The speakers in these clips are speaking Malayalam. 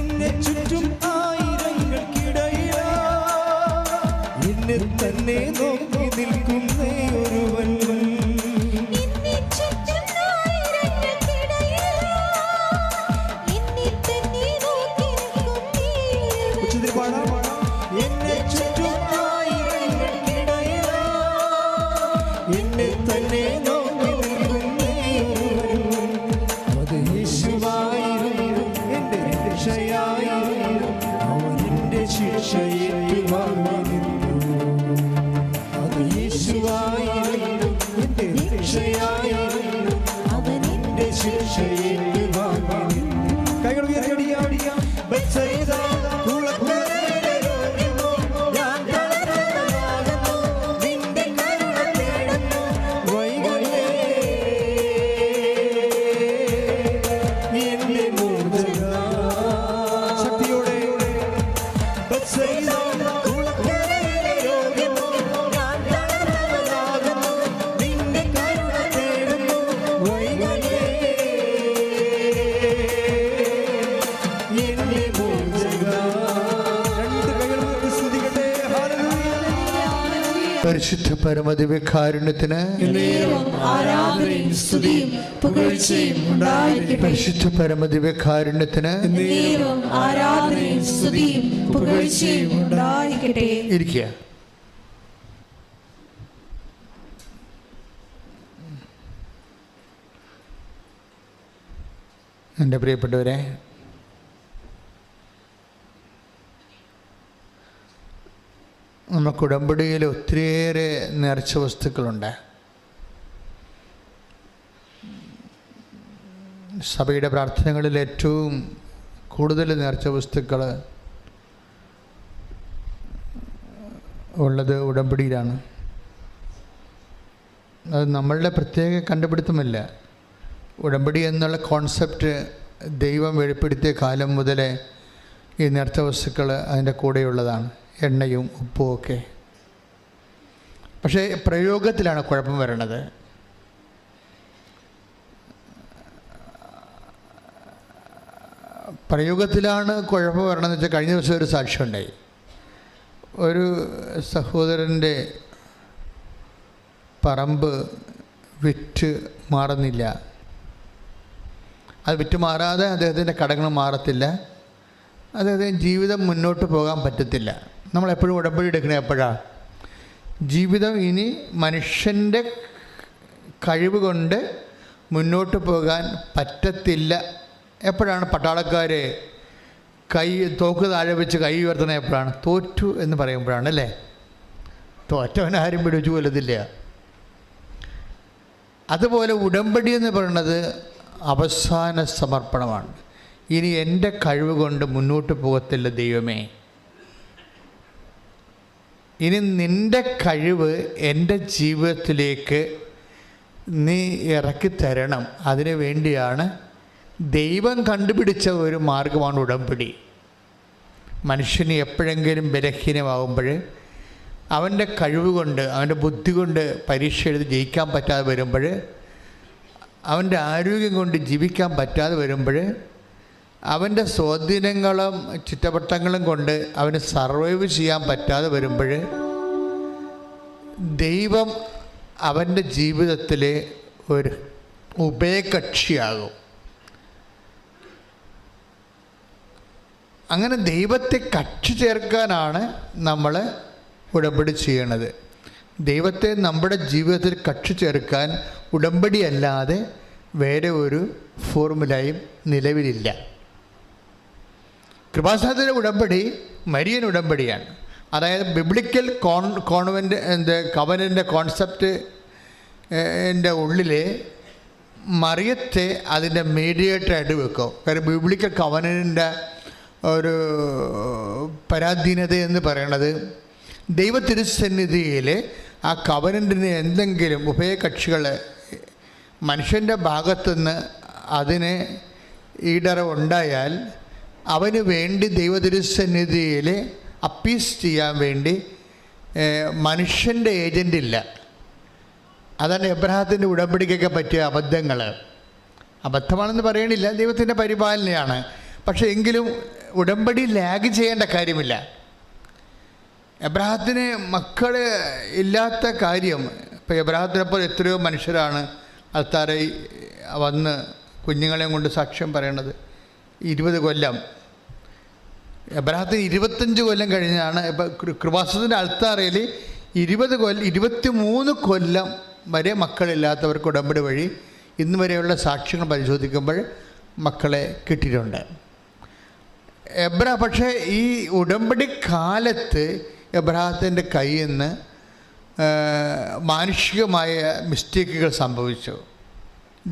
എന്നെ ചുറ്റും ആയിരങ്ങൾക്കിടയിൽ എന്നെ തന്നെ നോക്കി നിൽക്കുന്നേ ഒരുവൻ. ഉച്ചത്തിൽ പാടാം. എന്നെ ചുറ്റും ആയിരങ്ങൾക്കിടയിൽ എന്നെ തന്നെ നോക്കി നിൽക്കുന്നേ ഒരുവൻ. അത് യേശുവായിരുന്നു, എന്റെ രക്ഷയായിരുന്നു, അവൻ എന്റെ ശിക്ഷയേറ്റുവാങ്ങിയിരുന്നു. അത് യേശുവായിരുന്നു, എന്റെ രക്ഷയായിരുന്നു, അവൻ എന്റെ ശിക്ഷയേറ്റുവാങ്ങിയിരുന്നു. കൈകൾ ഉയർത്തിയടിയാടിയാം. ബത്സയിദാ കുളക്കരയിലെ രോഗിയോ, ഞാൻ തളർന്നവനാകുന്നു, നിന്റെ കരുണ തേടുന്നു, വൈകല്ലേ എന്നെ മോചക. ശക്തിയോടെ ബത്സയിദാ കുളക്കരയിലെ രോഗിയോ, ഞാൻ തളർന്നവനാകുന്നു, നിന്റെ കരുണ തേടുന്നു, വൈകല്ലേ എന്നെ മോചക. രണ്ട് കൈകൾ ഉയർത്തി സ്തുതിക്കട്ടെ. ഹല്ലേലൂയ. പരിശുദ്ധ പരമദിവ്യകാരുണ്യത്തിന് ആരാധനയും സ്തുതിയും പുകഴ്ചയും ഉണ്ടായിരിക്കട്ടെ. പരിശുദ്ധ പരമദിവ്യകാരുണ്യത്തിന് ആരാധനയും സ്തുതിയും പുകഴ്ചയും ഉണ്ടായിരിക്കട്ടെ. ഇരിക്കുക. എൻ്റെ പ്രിയപ്പെട്ടവരെ, നമുക്ക് ഉടമ്പടിയിൽ ഒത്തിരിയേറെ നേർച്ച വസ്തുക്കളുണ്ട്. സഭയുടെ പ്രാർത്ഥനകളിൽ ഏറ്റവും കൂടുതൽ നേർച്ച വസ്തുക്കൾ ഉള്ളത് ഉടമ്പടിയിലാണ്. അത് നമ്മളുടെ പ്രത്യേക കണ്ടുപിടുത്തമല്ല. ഉടമ്പടി എന്നുള്ള കോൺസെപ്റ്റ് ദൈവം വെളിപ്പെടുത്തിയ കാലം മുതലേ ഈ നേർച്ച വസ്തുക്കൾ അതിൻ്റെ കൂടെയുള്ളതാണ്, എണ്ണയും ഉപ്പും ഒക്കെ. പക്ഷേ പ്രയോഗത്തിലാണ് കുഴപ്പം വരണത്. പ്രയോഗത്തിലാണ് കുഴപ്പം വരണമെന്ന് വെച്ചാൽ, കഴിഞ്ഞ ദിവസം ഒരു സാക്ഷ്യം ഉണ്ടായി. ഒരു സഹോദരൻ്റെ പറമ്പ് വിറ്റ് മാറുന്നില്ല. അത് വിറ്റ് മാറാതെ അദ്ദേഹത്തിൻ്റെ കടങ്ങൾ മാറത്തില്ല. അദ്ദേഹത്തിന് ജീവിതം മുന്നോട്ട് പോകാൻ പറ്റത്തില്ല. നമ്മളെപ്പോഴും ഉടമ്പടി എടുക്കണേ എപ്പോഴാണ്? ജീവിതം ഇനി മനുഷ്യൻ്റെ കഴിവ് കൊണ്ട് മുന്നോട്ട് പോകാൻ പറ്റത്തില്ല. എപ്പോഴാണ് പട്ടാളക്കാർ തോക്ക് താഴെ വെച്ച് കൈ ഉയർത്തണ? എപ്പോഴാണ്? തോറ്റു എന്ന് പറയുമ്പോഴാണ്, അല്ലേ? തോറ്റവനാരും പിടിച്ചു കൊല്ലത്തില്ല. അതുപോലെ ഉടമ്പടി എന്ന് പറയുന്നത് അവസാന സമർപ്പണമാണ്. ഇനി എൻ്റെ കഴിവ് കൊണ്ട് മുന്നോട്ട് പോകത്തില്ല ദൈവമേ, ഇനി നിൻ്റെ കഴിവ് എൻ്റെ ജീവിതത്തിലേക്ക് നീ ഇറക്കി തരണം. അതിനു വേണ്ടിയാണ് ദൈവം കണ്ടുപിടിച്ച ഒരു മാർഗമാണ് ഉടമ്പടി. മനുഷ്യന് എപ്പോഴെങ്കിലും ബലഹീനമാകുമ്പോൾ, അവൻ്റെ കഴിവ് കൊണ്ട്, അവൻ്റെ ബുദ്ധി കൊണ്ട് പരീക്ഷ എഴുതി ജയിക്കാൻ പറ്റാതെ വരുമ്പോൾ, അവൻ്റെ ആരോഗ്യം കൊണ്ട് ജീവിക്കാൻ പറ്റാതെ വരുമ്പോൾ, അവൻ്റെ സ്വാധീനങ്ങളും ചുറ്റവട്ടങ്ങളും കൊണ്ട് അവന് സർവൈവ് ചെയ്യാൻ പറ്റാതെ വരുമ്പോൾ, ദൈവം അവൻ്റെ ജീവിതത്തിലെ ഒരു ഉഭയകക്ഷിയാകും. അങ്ങനെ ദൈവത്തെ കക്ഷി ചേർക്കാനാണ് നമ്മൾ ഉടമ്പടി ചെയ്യണത്. ദൈവത്തെ നമ്മുടെ ജീവിതത്തിൽ കക്ഷി ചേർക്കാൻ ഉടമ്പടി അല്ലാതെ വേറെ ഒരു ഫോർമുലയും നിലവിലില്ല. കൃപാസനത്തിൻ്റെ ഉടമ്പടി മരിയൻ ഉടമ്പടിയാണ്. അതായത് ബിബ്ലിക്കൽ കവനൻ്റെ കോൺസെപ്റ്റ് എൻ്റെ ഉള്ളിൽ മറിയത്തെ അതിൻ്റെ മീഡിയേറ്ററായിട്ട് വെക്കും. കാരണം ബിബ്ലിക്കൽ കവനൻ്റെ ഒരു പരാധീനത എന്ന് പറയണത് ദൈവ തിരുസന്നിധിയിൽ ആ കവനൻറ്റിന് എന്തെങ്കിലും ഉഭയകക്ഷികൾ മനുഷ്യൻ്റെ ഭാഗത്തുനിന്ന് അതിന് ഈടറവുണ്ടായാൽ അവന് വേണ്ടി ദൈവ തിരുസന്നിധിയിൽ അപ്പീസ് ചെയ്യാൻ വേണ്ടി മനുഷ്യൻ്റെ ഏജൻ്റ് ഇല്ല. അതാണ് എബ്രഹാത്തിൻ്റെ ഉടമ്പടിക്കൊക്കെ പറ്റിയ അബദ്ധങ്ങൾ. അബദ്ധമാണെന്ന് പറയണില്ല, ദൈവത്തിൻ്റെ പരിപാലനയാണ്. പക്ഷേ എങ്കിലും ഉടമ്പടി ലാഗ് ചെയ്യേണ്ട കാര്യമില്ല. എബ്രഹാത്തിന് മക്കൾ ഇല്ലാത്ത കാര്യം, ഇപ്പോൾ എബ്രഹാത്തിനപ്പോൾ എത്രയോ മനുഷ്യരാണ് അൽത്താരയിൽ വന്ന് കുഞ്ഞുങ്ങളെയും കൊണ്ട് സാക്ഷ്യം പറയണത്. 20 കൊല്ലം, എബ്രഹാത്തിന് 25 കൊല്ലം കഴിഞ്ഞാണ്. ഇപ്പോൾ കൃപാസനത്തിൻ്റെ അൽത്താരയിൽ 23 കൊല്ലം വരെ മക്കളില്ലാത്തവർക്ക് ഉടമ്പടി വഴി ഇന്ന് വരെയുള്ള സാക്ഷ്യങ്ങൾ പരിശോധിക്കുമ്പോൾ മക്കളെ കിട്ടിയിട്ടുണ്ട്. പക്ഷേ ഈ ഉടമ്പടി കാലത്ത് എബ്രഹാത്തിൻ്റെ കയ്യിൽ നിന്ന് മാനുഷികമായ മിസ്റ്റേക്കുകൾ സംഭവിച്ചു.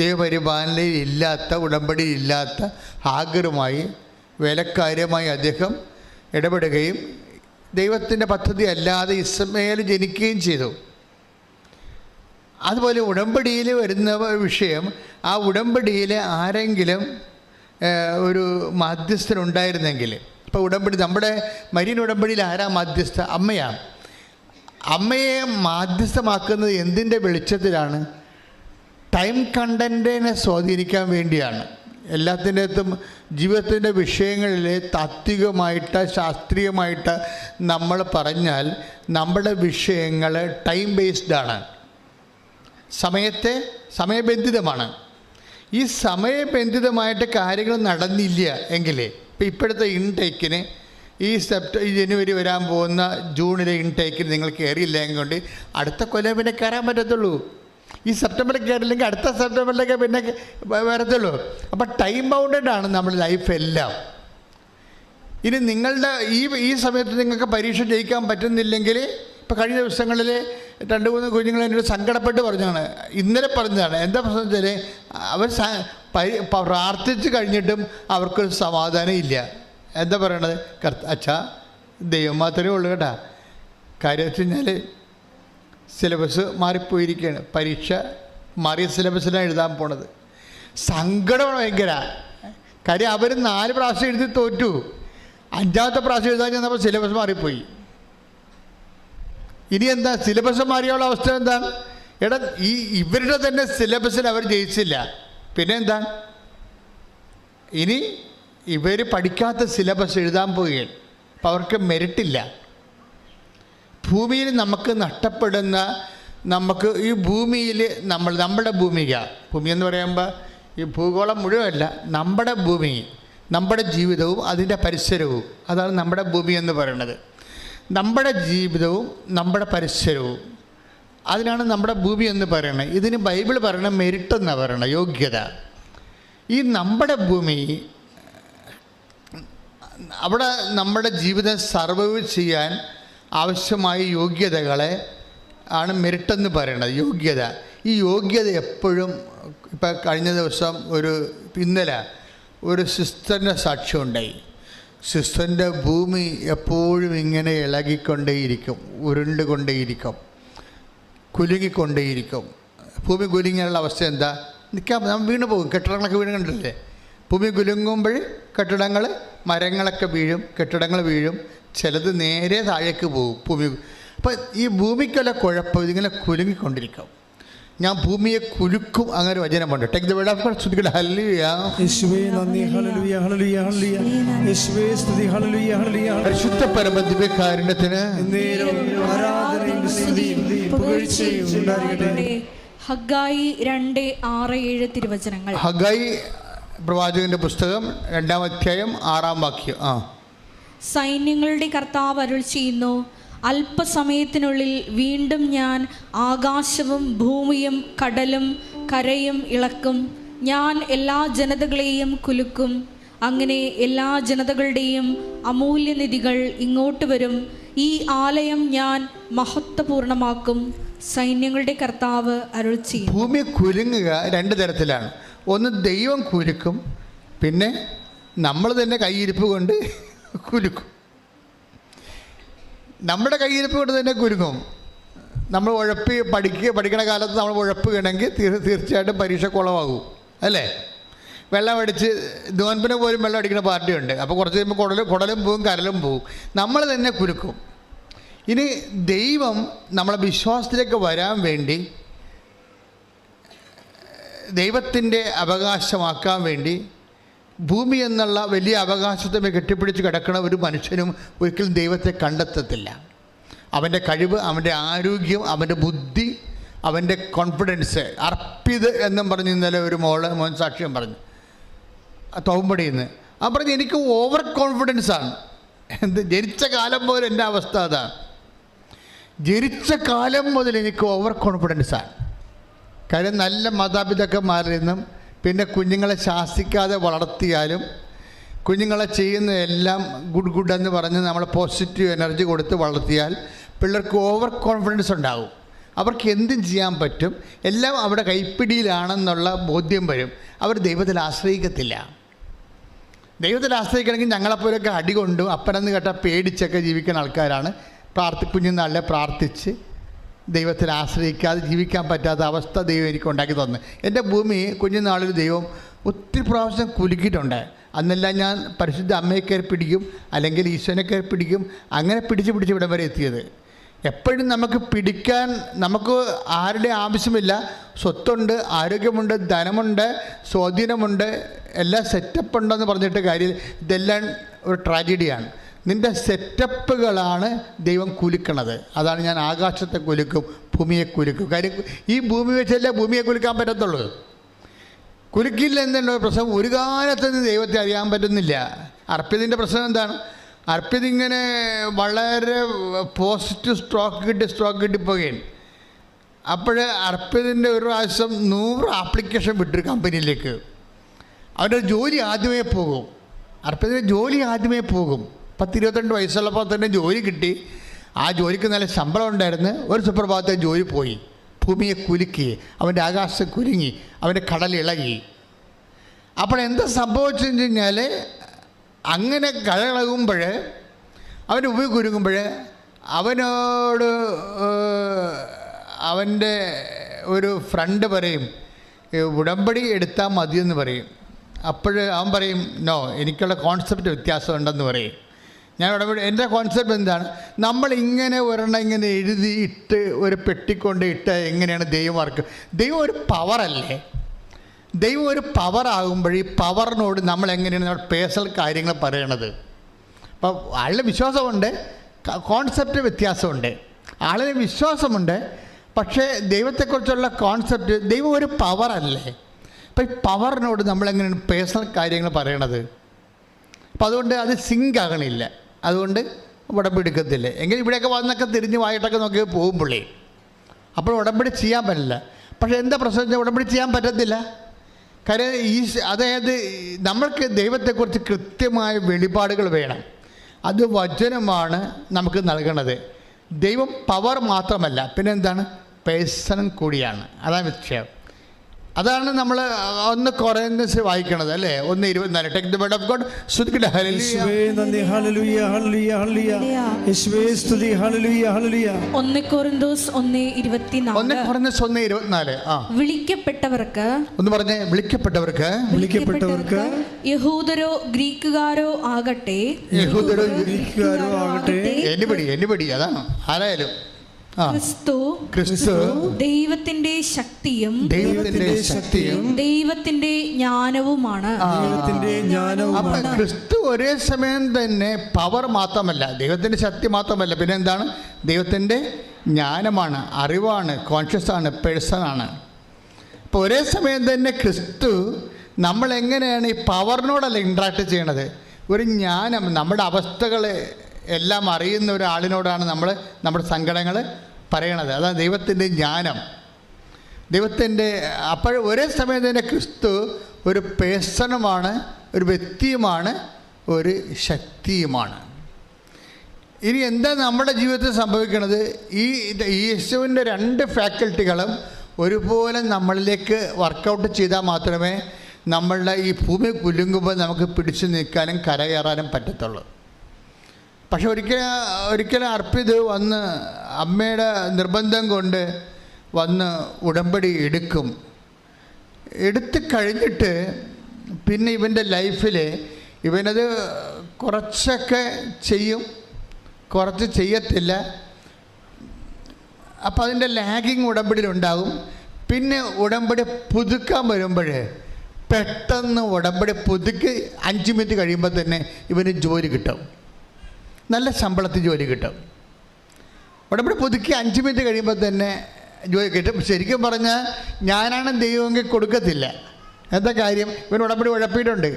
ദൈവപരിപാലനയിൽ ഇല്ലാത്ത, ഉടമ്പടിയില്ലാത്ത ഹാഗറുമായി വേലക്കാര്യമായി അദ്ദേഹം ഇടപെടുകയും ദൈവത്തിൻ്റെ പദ്ധതി അല്ലാതെ ഇസ്മായേൽ ജനിക്കുകയും ചെയ്തു. അതുപോലെ ഉടമ്പടിയിൽ വരുന്ന വിഷയം, ആ ഉടമ്പടിയിൽ ആരെങ്കിലും ഒരു മധ്യസ്ഥനുണ്ടായിരുന്നെങ്കിൽ, ഇപ്പോൾ ഉടമ്പടി നമ്മുടെ മരിയൻ ഉടമ്പടിയിൽ ആരാ മധ്യസ്ഥ? അമ്മയാണ്. അമ്മയെ മാധ്യസ്ഥമാക്കുന്നത് എന്തിൻ്റെ വെളിച്ചത്തിലാണ്? ടൈം കണ്ടൻറ്റിനെ സ്വാധീനിക്കാൻ വേണ്ടിയാണ്. എല്ലാത്തിൻ്റെ അകത്തും ജീവിതത്തിൻ്റെ വിഷയങ്ങളിൽ താത്വികമായിട്ട് ശാസ്ത്രീയമായിട്ട് നമ്മൾ പറഞ്ഞാൽ നമ്മുടെ വിഷയങ്ങൾ ടൈം ബേസ്ഡാണ്, സമയബന്ധിതമാണ്. ഈ സമയബന്ധിതമായിട്ട് കാര്യങ്ങൾ നടന്നില്ല എങ്കിൽ, ഇപ്പോൾ ഇപ്പോഴത്തെ ഇൻടേക്കിന് ഈ ജനുവരി വരാൻ പോകുന്ന ജൂണിലെ ഇൻടേക്കിന് നിങ്ങൾ കയറിയില്ല എങ്കിൽ അടുത്ത കൊല്ലം പിന്നെ കയറാൻ പറ്റത്തുള്ളൂ. ഈ സെപ്റ്റംബറിൽ കയറില്ലെങ്കിൽ അടുത്ത സെപ്റ്റംബറിലേക്ക് പിന്നെ വരത്തുള്ളൂ. അപ്പോൾ ടൈം ബൗണ്ടഡാണ് നമ്മുടെ ലൈഫ് എല്ലാം. ഇനി നിങ്ങളുടെ ഈ സമയത്ത് നിങ്ങൾക്ക് പരീക്ഷ ജയിക്കാൻ പറ്റുന്നില്ലെങ്കിൽ, ഇപ്പോൾ കഴിഞ്ഞ ദിവസങ്ങളിൽ 2-3 കുഞ്ഞുങ്ങൾ എന്നോട് സങ്കടപ്പെട്ട് പറഞ്ഞാണ്, ഇന്നലെ പറഞ്ഞതാണ്. എന്താ പ്രശ്നം വെച്ചാൽ അവർ പ്രാർത്ഥിച്ച് കഴിഞ്ഞിട്ടും അവർക്കൊരു സമാധാനം ഇല്ല. എന്താ പറയണത്? അച്ഛാ ദൈവം മാത്രമേ ഉള്ളൂ കേട്ടാ. കാര്യം വെച്ച് കഴിഞ്ഞാൽ സിലബസ് മാറിപ്പോയിരിക്കുകയാണ്, പരീക്ഷ മാറിയ സിലബസിലാണ് എഴുതാൻ പോണത്. സങ്കടമാണ് ഭയങ്കര. കാര്യം അവർ 4 പ്രാവശ്യം എഴുതി തോറ്റു, 5ാമത്തെ പ്രാവശ്യം എഴുതാൻ ചെന്നപ്പോൾ സിലബസ് മാറിപ്പോയി. ഇനി എന്താ സിലബസ് മാറിയുള്ള അവസ്ഥ എന്താണ്? എടാ ഇവരുടെ തന്നെ സിലബസിൽ അവർ ജയിച്ചില്ല, പിന്നെ എന്താണ്? ഇനി ഇവർ പഠിക്കാത്ത സിലബസ് എഴുതാൻ പോവുകയാണ്. അപ്പം അവർക്ക് മെറിറ്റില്ല. ഭൂമിയിൽ നമുക്ക് നഷ്ടപ്പെടുന്ന, നമുക്ക് ഈ ഭൂമിയിൽ നമ്മുടെ ഭൂമി എന്ന് പറയുമ്പോൾ ഈ ഭൂഗോളം മുഴുവനല്ല, നമ്മുടെ ഭൂമി, നമ്മുടെ ജീവിതവും അതിൻ്റെ പരിസരവും, അതാണ് നമ്മുടെ ഭൂമി എന്ന് പറയുന്നത്. നമ്മുടെ ജീവിതവും നമ്മുടെ പരിസരവും, അതിനാണ് നമ്മുടെ ഭൂമി എന്ന് പറയുന്നത്. ഇതിന് ബൈബിൾ പറയണ മെരിറ്റ് എന്നാണ് പറയണത്, യോഗ്യത. ഈ നമ്മുടെ ഭൂമി, അവിടെ നമ്മുടെ ജീവിതം സർവൈവ് ചെയ്യാൻ ആവശ്യമായ യോഗ്യതകളെ ആണ് മെരിറ്റെന്ന് പറയുന്നത്, യോഗ്യത. ഈ യോഗ്യത എപ്പോഴും, ഇപ്പം കഴിഞ്ഞ ദിവസം ഇന്നലെ ഒരു സിസ്റ്ററിൻ്റെ സാക്ഷ്യം ഉണ്ടായി. സിസ്റ്ററിൻ്റെ ഭൂമി എപ്പോഴും ഇങ്ങനെ ഇളകിക്കൊണ്ടേയിരിക്കും, ഉരുണ്ടുകൊണ്ടേയിരിക്കും, കുലുങ്ങിക്കൊണ്ടേയിരിക്കും. ഭൂമി കുലുങ്ങിയുള്ള അവസ്ഥ എന്താ? നമ്മൾ വീണ് പോകും. കെട്ടിടങ്ങളൊക്കെ വീണ് കണ്ടില്ലേ? ഭൂമി കുലുങ്ങുമ്പോൾ കെട്ടിടങ്ങൾ, മരങ്ങളൊക്കെ വീഴും, കെട്ടിടങ്ങൾ വീഴും, ചിലത് നേരെ താഴേക്ക് പോകും ഭൂമി. അപ്പം ഈ ഭൂമിക്കുള്ള കുഴപ്പം ഇതിങ്ങനെ കുലുങ്ങിക്കൊണ്ടിരിക്കും. ഞാൻ ഭൂമിയെ കുലുക്കും, അങ്ങനെ വചനമുണ്ട്. Take the word of God. സ്തുതിക്കട്ടെ. ഹല്ലേലൂയ. യേശുവേ നന്ദി. ഹല്ലേലൂയ, ഹല്ലേലൂയ, ഹല്ലേലൂയ. യേശുവേ സ്തുതി. ഹല്ലേലൂയ, ഹല്ലേലൂയ. പരിശുദ്ധ പരമദിവ്യകാരുണ്യത്തിന് ആരാധനയും സ്തുതിയും പുകഴ്ചയും ഉണ്ടായിരിക്കട്ടെ. ഹഗ്ഗായി 2:6-7 തിരുവചനങ്ങൾ. ഹഗ്ഗായി പ്രവാചകന്റെ പുസ്തകം 2-ാം അധ്യായം 6-ാം വാക്യം. സൈന്യങ്ങളുടെ കർത്താവ് അരുൾ ചെയ്യുന്നു, അല്പസമയത്തിനുള്ളിൽ വീണ്ടും ഞാൻ ആകാശവും ഭൂമിയും കടലും കരയും ഇളക്കും. ഞാൻ എല്ലാ ജനതകളെയും കുലുക്കും. അങ്ങനെ എല്ലാ ജനതകളുടെയും അമൂല്യനിധികൾ ഇങ്ങോട്ട് വരും. ഈ ആലയം ഞാൻ മഹത്വപൂർണമാക്കും. സൈന്യങ്ങളുടെ കർത്താവ് അരുളിച്ചെയ്യും. ഭൂമി കുലുങ്ങുക രണ്ട് തരത്തിലാണ്. ഒന്ന് ദൈവം കുലുക്കും, പിന്നെ നമ്മൾ തന്നെ കയ്യിരിപ്പ് കൊണ്ട് കുലുക്കും. നമ്മുടെ കയ്യിരിപ്പ് കൊണ്ട് തന്നെ കുലുങ്ങും. നമ്മൾ പഠിക്കണ കാലത്ത് നമ്മൾ ഉഴപ്പുകയാണെങ്കിൽ തീർച്ചയായിട്ടും പരീക്ഷ കുളമാകും, അല്ലേ? വെള്ളം അടിച്ച് നോൻപിന് പോലും വെള്ളം അടിക്കുന്ന പാർട്ടിയുണ്ട്. അപ്പോൾ കുറച്ച് കഴിയുമ്പോൾ കുടലും പോവും, കരലും പോവും. നമ്മൾ തന്നെ കുലുക്കും. ഇനി ദൈവം നമ്മളെ വിശ്വാസത്തിലേക്ക് വരാൻ വേണ്ടി, ദൈവത്തിൻ്റെ അവകാശമാക്കാൻ വേണ്ടി ഭൂമി എന്നുള്ള വലിയ അവകാശത്തെ കെട്ടിപ്പിടിച്ച് കിടക്കുന്ന ഒരു മനുഷ്യനും ഒരിക്കലും ദൈവത്തെ കണ്ടെത്തത്തില്ല. അവൻ്റെ കഴിവ്, അവൻ്റെ ആരോഗ്യം, അവൻ്റെ ബുദ്ധി, അവൻ്റെ കോൺഫിഡൻസ്, അർപ്പിത് എന്നും പറഞ്ഞ് ഇന്നലെ ഒരു മോൻ സാക്ഷ്യം പറഞ്ഞു തോമ്പടിയിൽ നിന്ന്. ആ പറഞ്ഞ് എനിക്ക് ഓവർ കോൺഫിഡൻസാണ്. ജനിച്ച കാലം മുതൽ എൻ്റെ അവസ്ഥ അതാണ്. ജനിച്ച കാലം മുതൽ എനിക്ക് ഓവർ കോൺഫിഡൻസാണ്. കാര്യം നല്ല മാതാപിതാക്കന്മാരിൽ നിന്നും, പിന്നെ കുഞ്ഞുങ്ങളെ ശാസിക്കാതെ വളർത്തിയാലും, കുഞ്ഞുങ്ങളെ ചെയ്യുന്നതെല്ലാം ഗുഡ് എന്ന് പറഞ്ഞ് നമ്മൾ പോസിറ്റീവ് എനർജി കൊടുത്ത് വളർത്തിയാൽ പിള്ളേർക്ക് ഓവർ കോൺഫിഡൻസ് ഉണ്ടാകും. അവർക്ക് എന്തും ചെയ്യാൻ പറ്റും, എല്ലാം അവിടെ കൈപ്പിടിയിലാണെന്നുള്ള ബോധ്യം വരും. അവർ ദൈവത്തിൽ ആശ്രയിക്കത്തില്ല. ദൈവത്തിൽ ആശ്രയിക്കണമെങ്കിൽ ഞങ്ങളെപ്പോലൊക്കെ അടികൊണ്ടും അപ്പനെന്ന് കേട്ടാൽ പേടിച്ചൊക്കെ ജീവിക്കുന്ന ആൾക്കാരാണ്. കുഞ്ഞുനാളിലെ പ്രാർത്ഥിച്ച് ദൈവത്തിൽ ആശ്രയിക്കാതെ ജീവിക്കാൻ പറ്റാത്ത അവസ്ഥ ദൈവം എനിക്ക് ഉണ്ടാക്കി തന്നു. എൻ്റെ ഭൂമി കുഞ്ഞുനാളിൽ ദൈവം ഒത്തിരി പ്രാവശ്യം കുലുക്കിയിട്ടുണ്ട്. അന്നെല്ലാം ഞാൻ പരിശുദ്ധ അമ്മയെ കയറി പിടിക്കും, അല്ലെങ്കിൽ ഈശോനെ കയറി പിടിക്കും. അങ്ങനെ പിടിച്ച് ഇവിടം വരെ എത്തിയത്. എപ്പോഴും നമുക്ക് പിടിക്കാൻ നമുക്ക് ആരുടെ ആവശ്യമില്ല. സ്വത്തുണ്ട്, ആരോഗ്യമുണ്ട്, ധനമുണ്ട്, സ്വാധീനമുണ്ട്, എല്ലാം സെറ്റപ്പ് ഉണ്ടെന്ന് പറഞ്ഞിട്ട് കാര്യം. ഇതെല്ലാം ഒരു ട്രാജഡിയാണ്. നിൻ്റെ സെറ്റപ്പുകളാണ് ദൈവം കുലുക്കണത്. അതാണ് ഞാൻ ആകാശത്തെ കുലുക്കും, ഭൂമിയെ കുലുക്കും. കാര്യം ഈ ഭൂമി വെച്ചല്ലേ ഭൂമിയെ കുലുക്കാൻ പറ്റത്തുള്ളൂ. കുലുക്കില്ല എന്നുള്ള പ്രശ്നം. ഒരു കാലത്തുനിന്ന് ദൈവത്തെ അറിയാൻ പറ്റുന്നില്ല. അർപ്പിതിൻ്റെ പ്രശ്നം എന്താണ്? അർപ്പിതിങ്ങനെ വളരെ പോസിറ്റീവ് സ്ട്രോക്ക് കിട്ടിപ്പോകുകയും. അപ്പോൾ അർപ്പിതിൻ്റെ ഒരു പ്രാവശ്യം 100 ആപ്ലിക്കേഷൻ വിട്ടൊരു കമ്പനിയിലേക്ക്. അവൻ്റെ ജോലി ആദ്യമേ പോകും. അർപ്പിതിൻ്റെ ജോലി ആദ്യമേ പോകും. 10-22 വയസ്സുള്ളപ്പോൾ തന്നെ ജോലി കിട്ടി. ആ ജോലിക്ക് നല്ല ശമ്പളം ഉണ്ടായിരുന്നു. ഒരു സുപ്രഭാതത്തെ ജോലി പോയി. ഭൂമിയെ കുലുക്കി, അവൻ്റെ ആകാശം കുലുങ്ങി, അവൻ്റെ കടലിളകി. അപ്പോൾ എന്താ സംഭവിച്ചെന്ന് കഴിഞ്ഞാൽ, അങ്ങനെ കടലിളകുമ്പോൾ, അവൻ്റെ ഭൂമി കുലുങ്ങുമ്പോൾ അവനോട് അവൻ്റെ ഒരു ഫ്രണ്ട് പറയും, ഉടമ്പടി എടുത്താൽ മതിയെന്ന് പറയും. അപ്പോൾ അവൻ പറയും, നോ, എനിക്കുള്ള കോൺസെപ്റ്റ് വ്യത്യാസമുണ്ടെന്ന് പറയും. ഞാൻ ഉടമ്പടി, എൻ്റെ കോൺസെപ്റ്റ് എന്താണ്? നമ്മളിങ്ങനെ ഒരെണ്ണം ഇങ്ങനെ എഴുതി ഇട്ട് ഒരു പെട്ടിക്കൊണ്ട് ഇട്ട് എങ്ങനെയാണ് ദൈവം വർക്ക്? ദൈവം ഒരു പവറല്ലേ? ദൈവം ഒരു പവറാകുമ്പോൾ ഈ പവറിനോട് നമ്മൾ എങ്ങനെയാണ് നമ്മൾ പേഴ്സണൽ കാര്യങ്ങൾ പറയണത്? അപ്പോൾ ആളിന് വിശ്വാസമുണ്ട്, കോൺസെപ്റ്റ് വ്യത്യാസമുണ്ട്. ആളിന് വിശ്വാസമുണ്ട്, പക്ഷേ ദൈവത്തെക്കുറിച്ചുള്ള കോൺസെപ്റ്റ്, ദൈവം ഒരു പവറല്ലേ? അപ്പോൾ ഈ പവറിനോട് നമ്മളെങ്ങനെയാണ് പേഴ്സണൽ കാര്യങ്ങൾ പറയണത്? അപ്പോൾ അതുകൊണ്ട് അത് സിങ്ക് ആകണില്ല. അതുകൊണ്ട് ഉടമ്പടി എടുക്കത്തില്ല. എങ്കിൽ ഇവിടെയൊക്കെ വന്നൊക്കെ തിരിഞ്ഞ് വായിട്ടൊക്കെ നോക്കി പോകും പുള്ളി. അപ്പോൾ ഉടമ്പടി ചെയ്യാൻ പറ്റില്ല. പക്ഷേ എന്താ പ്രശ്നം വെച്ചാൽ ഉടമ്പടി ചെയ്യാൻ പറ്റത്തില്ല. കാര്യം അതായത് നമ്മൾക്ക് ദൈവത്തെക്കുറിച്ച് കൃത്യമായ വെളിപാടുകൾ വേണം. അത് വചനമാണ് നമുക്ക് നൽകണത്. ദൈവം പവർ മാത്രമല്ല, പിന്നെ എന്താണ്? പേഴ്സൺ കൂടിയാണ്. അതാണ് വിഷയം. അതാണ് നമ്മൾ 1 കൊറിന്ത്യൻസ് വായിക്കണത്, അല്ലേ? 1:24. Take the word of God. സ്തുതിക്കട്ടെ. യേശുവേ നന്ദി. ഹല്ലേലൂയ, ഹല്ലേലൂയ, ഹല്ലേലൂയ. യേശുവേ സ്തുതി. ഹല്ലേലൂയ, ഹല്ലേലൂയ. 1 കൊരിന്തോസ് 1:24. 1 കൊരിന്തോസ് 1:24. വിളിക്കപ്പെട്ടവർക്ക്, ഒന്ന് പറഞ്ഞേ, വിളിക്കപ്പെട്ടവർക്ക് യഹൂദരോ ഗ്രീക്കുകാരോ ആകട്ടെ, എനിബഡി അതാണ് ആരായാലും, ക്രിസ്തു ദൈവത്തിന്റെ ശക്തിയും ദൈവത്തിന്റെ ജ്ഞാനവുമാണ്. ക്രിസ്തു ഒരേ സമയം തന്നെ പവർ മാത്രമല്ല, ദൈവത്തിന്റെ ശക്തി മാത്രമല്ല, പിന്നെ എന്താണ്? ദൈവത്തിന്റെ ജ്ഞാനമാണ്, അറിവാണ്, കോൺഷ്യസ് ആണ്, പേഴ്സൺ ആണ്. അപ്പോൾ ഒരേ സമയം തന്നെ ക്രിസ്തു നമ്മളെങ്ങനെയാണ് ഈ പവറിനോടല്ല ഇൻട്രാക്ട് ചെയ്യണത്? ഒരു ജ്ഞാനം, നമ്മുടെ അവസ്ഥകളെ എല്ലാം അറിയുന്ന ഒരാളിനോടാണ് നമ്മൾ നമ്മുടെ സങ്കടങ്ങൾ പറയണത്. അതാണ് ദൈവത്തിൻ്റെ ജ്ഞാനം. ദൈവത്തിൻ്റെ അപ്പോൾ ഒരേ സമയം തന്നെ ക്രിസ്തു ഒരു പേഴ്സണുമാണ്, ഒരു വ്യക്തിയുമാണ്, ഒരു ശക്തിയുമാണ്. ഇനി എന്താ നമ്മുടെ ജീവിതത്തിൽ സംഭവിക്കുന്നത്? ഈ യേശുവിൻ്റെ രണ്ട് ഫാക്കൽറ്റികളും ഒരുപോലെ നമ്മളിലേക്ക് വർക്കൗട്ട് ചെയ്താൽ മാത്രമേ നമ്മളുടെ ഈ ഭൂമി കുലുങ്ങുമ്പോൾ നമുക്ക് പിടിച്ചു നിൽക്കാനും കരകയറാനും പറ്റത്തുള്ളൂ. പക്ഷെ ഒരിക്കലും അർപ്പിത് വന്ന് അമ്മയുടെ നിർബന്ധം കൊണ്ട് വന്ന് ഉടമ്പടി എടുത്ത് കഴിഞ്ഞിട്ട് പിന്നെ ഇവൻ്റെ ലൈഫിൽ ഇവനത് കുറച്ചൊക്കെ ചെയ്യും, കുറച്ച് ചെയ്യത്തില്ല. അപ്പം അതിൻ്റെ ലാഗിങ് ഉടമ്പടിയിലുണ്ടാകും. പിന്നെ ഉടമ്പടി പുതുക്കാൻ വരുമ്പോൾ പെട്ടെന്ന് ഉടമ്പടി പുതുക്കി 5 മിനിറ്റ് കഴിയുമ്പോൾ തന്നെ ഇവന് ജോലി കിട്ടും, നല്ല ശമ്പളത്തിൽ ജോലി കിട്ടും. ഉടമ്പടി പുതുക്കി 5 മിനിറ്റ് കഴിയുമ്പോൾ തന്നെ ജോലി കിട്ടും. ശരിക്കും പറഞ്ഞാൽ ഞാനാണ് ദൈവമെങ്കിൽ കൊടുക്കത്തില്ല. എന്താ കാര്യം? ഇവൻ ഉടമ്പടി ഉഴപ്പിയിട്ടുണ്ട്.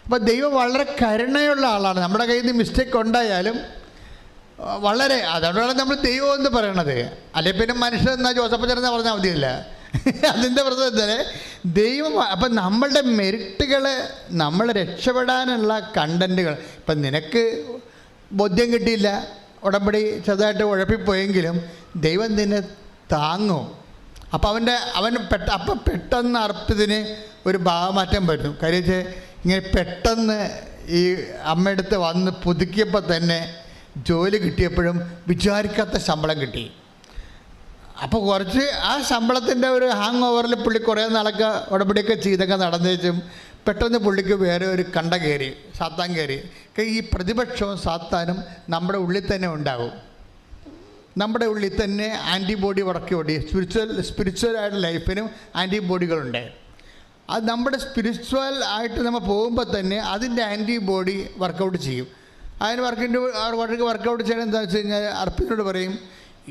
അപ്പോൾ ദൈവം വളരെ കരുണയുള്ള ആളാണ്. നമ്മുടെ കയ്യിൽ നിന്ന് മിസ്റ്റേക്ക് ഉണ്ടായാലും വളരെ, അതുകൊണ്ടാണ് നമ്മൾ ദൈവം എന്ന് പറയണത്. അല്ലെങ്കിൽ പിന്നെ മനുഷ്യൻ എന്നാൽ ജോസഫ് ചേർന്ന് പറഞ്ഞാൽ മതിയല്ല. അതിൻ്റെ പ്രശ്നം തന്നെ ദൈവം. അപ്പം നമ്മളുടെ മെറിറ്റുകൾ, നമ്മൾ രക്ഷപ്പെടാനുള്ള കണ്ടൻറ്റുകൾ, ഇപ്പം നിനക്ക് ബോധ്യം കിട്ടിയില്ല, ഉടമ്പടി ചെറുതായിട്ട് ഉഴപ്പിപ്പോയെങ്കിലും ദൈവം നിന്നെ താങ്ങും. അപ്പം അപ്പം പെട്ടെന്ന് അർപ്പിതിന് ഒരു ഭാവമാറ്റം പറ്റും. കാര്യം ഇങ്ങനെ പെട്ടെന്ന് ഈ അമ്മയടുത്ത് വന്ന് പുതുക്കിയപ്പോൾ തന്നെ ജോലി കിട്ടിയപ്പോഴും വിചാരിക്കാത്ത ശമ്പളം കിട്ടി. അപ്പോൾ കുറച്ച് ആ ശമ്പളത്തിൻ്റെ ഒരു ഹാങ് ഓവറിൽ പുള്ളി കുറേ നാളൊക്കെ ഉടമ്പടിയൊക്കെ ചെയ്തൊക്കെ നടന്നേച്ചും പെട്ടെന്ന് പുള്ളിക്ക് വേറെ ഒരു കണ്ട കയറി, സാത്താൻ കയറി. ഈ പ്രതിപക്ഷവും സാത്താനും നമ്മുടെ ഉള്ളിൽ തന്നെ ഉണ്ടാകും. നമ്മുടെ ഉള്ളിൽ തന്നെ ആൻറ്റിബോഡി വർക്കൗട്ട്, സ്പിരിച്വലായിട്ട് ലൈഫിനും ആൻറ്റിബോഡികളുണ്ട്. അത് നമ്മുടെ സ്പിരിച്വൽ ആയിട്ട് നമ്മൾ പോകുമ്പോൾ തന്നെ അതിൻ്റെ ആൻറ്റിബോഡി വർക്കൗട്ട് ചെയ്യും. അതിന് വർക്കൗട്ട് ചെയ്യണം എന്താണെന്ന് വെച്ച് കഴിഞ്ഞാൽ അർപ്പിനോട് പറയും,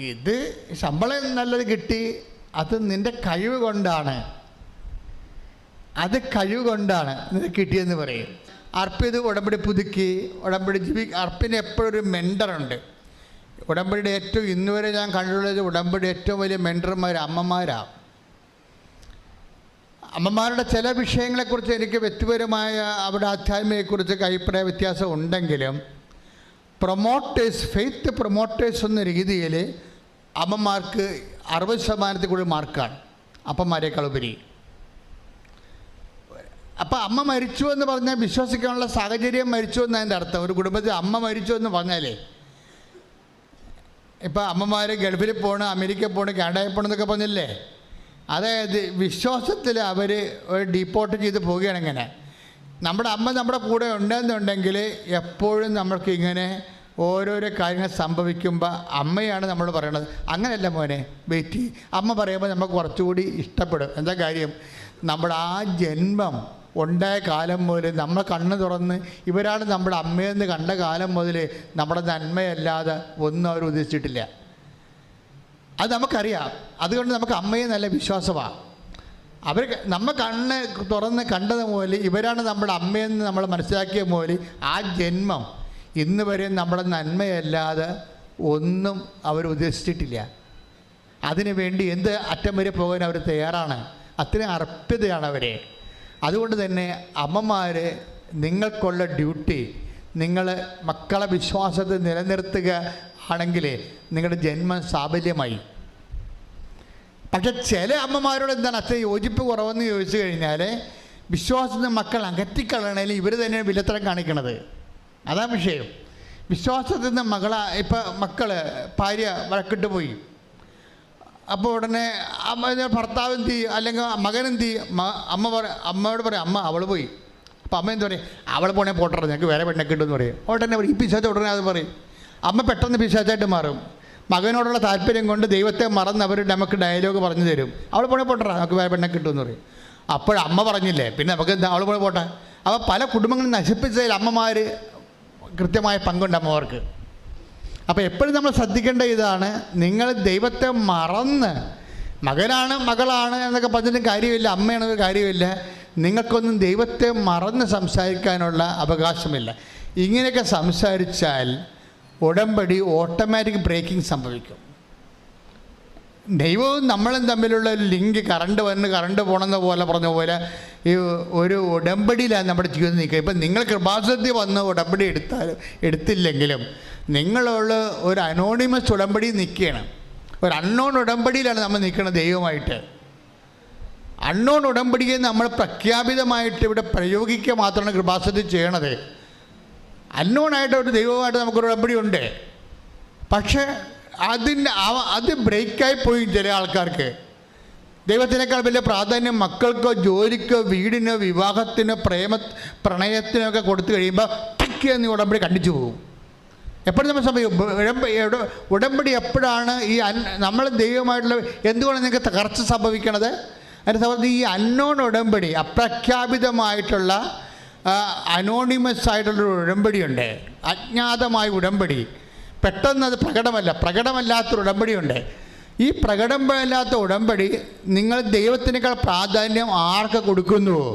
ഇത് ശമ്പളം നല്ലത് കിട്ടി, അത് നിൻ്റെ കഴിവ് കൊണ്ടാണ്, അത് കഴിവ് കൊണ്ടാണ് നിനക്ക് കിട്ടിയെന്ന് പറയും. അർപ്പിത് ഉടമ്പടി പുതുക്കി അർപ്പിന് എപ്പോഴും ഒരു മെൻറ്ററുണ്ട്. ഉടമ്പടിയുടെ ഏറ്റവും ഇന്നുവരെ ഞാൻ കണ്ടിട്ടുള്ളത് ഉടമ്പടി ഏറ്റവും വലിയ മെൻറ്റർമാർ അമ്മമാരാണ്. അമ്മമാരുടെ ചില വിഷയങ്ങളെക്കുറിച്ച് എനിക്ക് വ്യക്തിപരമായ അവരുടെ ആധ്യാത്മികതയെക്കുറിച്ചൊക്കെ അഭിപ്രായ വ്യത്യാസം ഉണ്ടെങ്കിലും ഫെയ്ത്ത് പ്രൊമോട്ടേഴ്സ് എന്ന രീതിയിൽ അമ്മമാർക്ക് 60% കൂടുതൽ മാർക്കാണ് അപ്പന്മാരെക്കാൾ ഉപരി. അപ്പം അമ്മ മരിച്ചു എന്ന് പറഞ്ഞാൽ വിശ്വസിക്കാനുള്ള സാഹചര്യം മരിച്ചു എന്നതിൻ്റെ അർത്ഥം. ഒരു കുടുംബത്തിൽ അമ്മ മരിച്ചു എന്ന് പറഞ്ഞാലേ, ഇപ്പം അമ്മമാർ ഗൾഫിൽ പോകണം, അമേരിക്കയിൽ പോകണം, കാനഡയിൽ പോകണം എന്നൊക്കെ പറഞ്ഞില്ലേ, അതായത് വിശ്വാസത്തിൽ അവർ ഡീപ്പോർട്ട് ചെയ്ത് പോവുകയാണ്. ഇങ്ങനെ നമ്മുടെ അമ്മ നമ്മുടെ കൂടെ ഉണ്ടെന്നുണ്ടെങ്കിൽ എപ്പോഴും നമ്മൾക്ക് ഇങ്ങനെ ഓരോരോ കാര്യങ്ങൾ സംഭവിക്കുമ്പോൾ അമ്മയാണ് നമ്മൾ പറയണത്, അങ്ങനെയല്ല മോനെ വെയിറ്റ്, അമ്മ പറയുമ്പോൾ നമുക്ക് കുറച്ചുകൂടി ഇഷ്ടപ്പെടും. എന്താ കാര്യം? നമ്മുടെ ആ ജന്മം ഉണ്ടായ കാലം മുതൽ നമ്മൾ കണ്ണ് തുറന്ന് ഇവരാണ് നമ്മുടെ അമ്മയെന്ന് കണ്ട കാലം മുതൽ നമ്മുടെ നന്മയല്ലാതെ ഒന്നും അവർ ഉദ്ദേശിച്ചിട്ടില്ല. അത് നമുക്കറിയാം. അതുകൊണ്ട് നമുക്ക് അമ്മയെ നല്ല വിശ്വാസമാണ്. അവർ നമ്മൾ കണ്ണ് തുറന്ന് കണ്ടത് മുതൽ ഇവരാണ് നമ്മുടെ അമ്മയെന്ന് നമ്മൾ മനസ്സിലാക്കിയ മുതൽ ആ ജന്മം ഇന്ന് വരെ നമ്മുടെ നന്മയല്ലാതെ ഒന്നും അവർ ഉദ്ദേശിച്ചിട്ടില്ല. അതിനു വേണ്ടി എന്ത് അറ്റം വരെ പോകാൻ അവർ തയ്യാറാണ്. അത്രയും അർപ്പിതയാണ് അവരെ. അതുകൊണ്ട് തന്നെ അമ്മമാർ, നിങ്ങൾക്കുള്ള ഡ്യൂട്ടി, നിങ്ങൾ മക്കളെ വിശ്വാസത്തിൽ നിലനിർത്തുക ആണെങ്കിൽ നിങ്ങളുടെ ജന്മം സാഫല്യമായി. പക്ഷെ ചില അമ്മമാരോട് എന്താണ് അത്ര യോജിപ്പ് കുറവെന്ന് ചോദിച്ചു കഴിഞ്ഞാൽ, വിശ്വാസത്തിൽ മക്കൾ അകറ്റിക്കളയണേലും ഇവർ തന്നെ വിലത്തരം കാണിക്കണത്. അതാണ് വിഷയം. വിശ്വാസത്തിൽ നിന്ന് മക്കൾ ഭാര്യ വഴക്കിട്ട് പോയി, അപ്പോൾ ഉടനെ ഭർത്താവ് എന്ത് ചെയ്യും, അല്ലെങ്കിൽ മകൻ എന്ത് ചെയ്യും? അമ്മയോട് പറയും, അമ്മ അവൾ പോയി. അപ്പോൾ അമ്മ എന്ത് പറയും? അവൾ പോണേ പോട്ടറ, ഞങ്ങൾക്ക് വേറെ പെണ്ണെ കിട്ടുമെന്ന് പറയും. ഉടനെ ഈ പിശാച് ഉടനെ അത് പറയും. അമ്മ പെട്ടെന്ന് പിശാച്ചായിട്ട് മാറും. മകനോടുള്ള താല്പര്യം കൊണ്ട് ദൈവത്തെ മറന്ന് അവർ നമുക്ക് ഡയലോഗ് പറഞ്ഞു തരും. അവൾ പോണേ പോട്ടറ, നമുക്ക് വേറെ പെണ്ണെ കിട്ടുമെന്ന് പറയും. അപ്പോഴമ്മ പറഞ്ഞില്ലേ, പിന്നെ നമുക്ക് എന്താ, അവൾ പോണേ പോട്ടെ. അപ്പോൾ പല കുടുംബങ്ങളും നശിപ്പിച്ചതിൽ അമ്മമാർ കൃത്യമായ പങ്കുണ്ട് അമ്മമാർക്ക്. അപ്പോൾ എപ്പോഴും നമ്മൾ ശ്രദ്ധിക്കേണ്ട ഇതാണ്, നിങ്ങൾ ദൈവത്തെ മറന്ന് മകനാണ് മകളാണ് എന്നൊക്കെ പറഞ്ഞിട്ട് കാര്യമില്ല, അമ്മയാണെന്നൊരു കാര്യമില്ല. നിങ്ങൾക്കൊന്നും ദൈവത്തെ മറന്ന് സംസാരിക്കാനുള്ള അവകാശമില്ല. ഇങ്ങനെയൊക്കെ സംസാരിച്ചാൽ ഉടമ്പടി ഓട്ടോമാറ്റിക് ബ്രേക്കിംഗ് സംഭവിക്കും. ദൈവവും നമ്മളും തമ്മിലുള്ള ലിങ്ക്, കറണ്ട് പോകണമെന്ന പോലെ പറഞ്ഞ പോലെ ഈ ഒരു ഉടമ്പടിയിലാണ് നമ്മുടെ ജീവിതം നിൽക്കുക. ഇപ്പം നിങ്ങൾ കൃപാസനത്തിൽ വന്ന് ഉടമ്പടി എടുത്തില്ലെങ്കിലും നിങ്ങളുള്ള ഒരു അനോണിമസ് ഉടമ്പടി നിൽക്കുകയാണ്. ഒരു അൺനോൺ ഉടമ്പടിയിലാണ് നമ്മൾ നിൽക്കുന്നത് ദൈവമായിട്ട്. അൺനോൺ ഉടമ്പടിയെ നമ്മൾ പ്രഖ്യാപിതമായിട്ട് ഇവിടെ പ്രയോഗിക്കുക മാത്രമാണ് കൃപാസനത്തിൽ ചെയ്യണത്. അൺനോണായിട്ട് ഒരു ദൈവമായിട്ട് നമുക്കൊരു ഉടമ്പടി ഉണ്ട്. പക്ഷേ അത് ബ്രേക്കായി പോയി ചില ആൾക്കാർക്ക്. ദൈവത്തിനേക്കാൾ വലിയ പ്രാധാന്യം മക്കൾക്കോ ജോലിക്കോ വീടിനോ വിവാഹത്തിനോ പ്രണയത്തിനോ ഒക്കെ കൊടുത്തു കഴിയുമ്പോൾ എന്ന് ഉടമ്പടി കണ്ടിച്ചു പോകും. എപ്പോഴും നമ്മൾ സംഭവിക്കും ഉടമ്പടി എപ്പോഴാണ് ഈ നമ്മൾ ദൈവമായിട്ടുള്ള എന്തുകൊണ്ട് നിങ്ങൾക്ക് തകർച്ച സംഭവിക്കണത്? അതിൻ്റെ സംബന്ധിച്ച് ഈ അൺനോൺ ഉടമ്പടി, അപ്രഖ്യാപിതമായിട്ടുള്ള അനോണിമസ് ആയിട്ടുള്ളൊരു ഉടമ്പടിയുണ്ട്, അജ്ഞാതമായ ഉടമ്പടി. പെട്ടെന്ന് അത് പ്രകടമല്ലാത്തൊരു ഉടമ്പടിയുണ്ട്. ഈ പ്രകടമല്ലാത്ത ഉടമ്പടി നിങ്ങൾ ദൈവത്തിനേക്കാൾ പ്രാധാന്യം ആർക്ക് കൊടുക്കുന്നുവോ,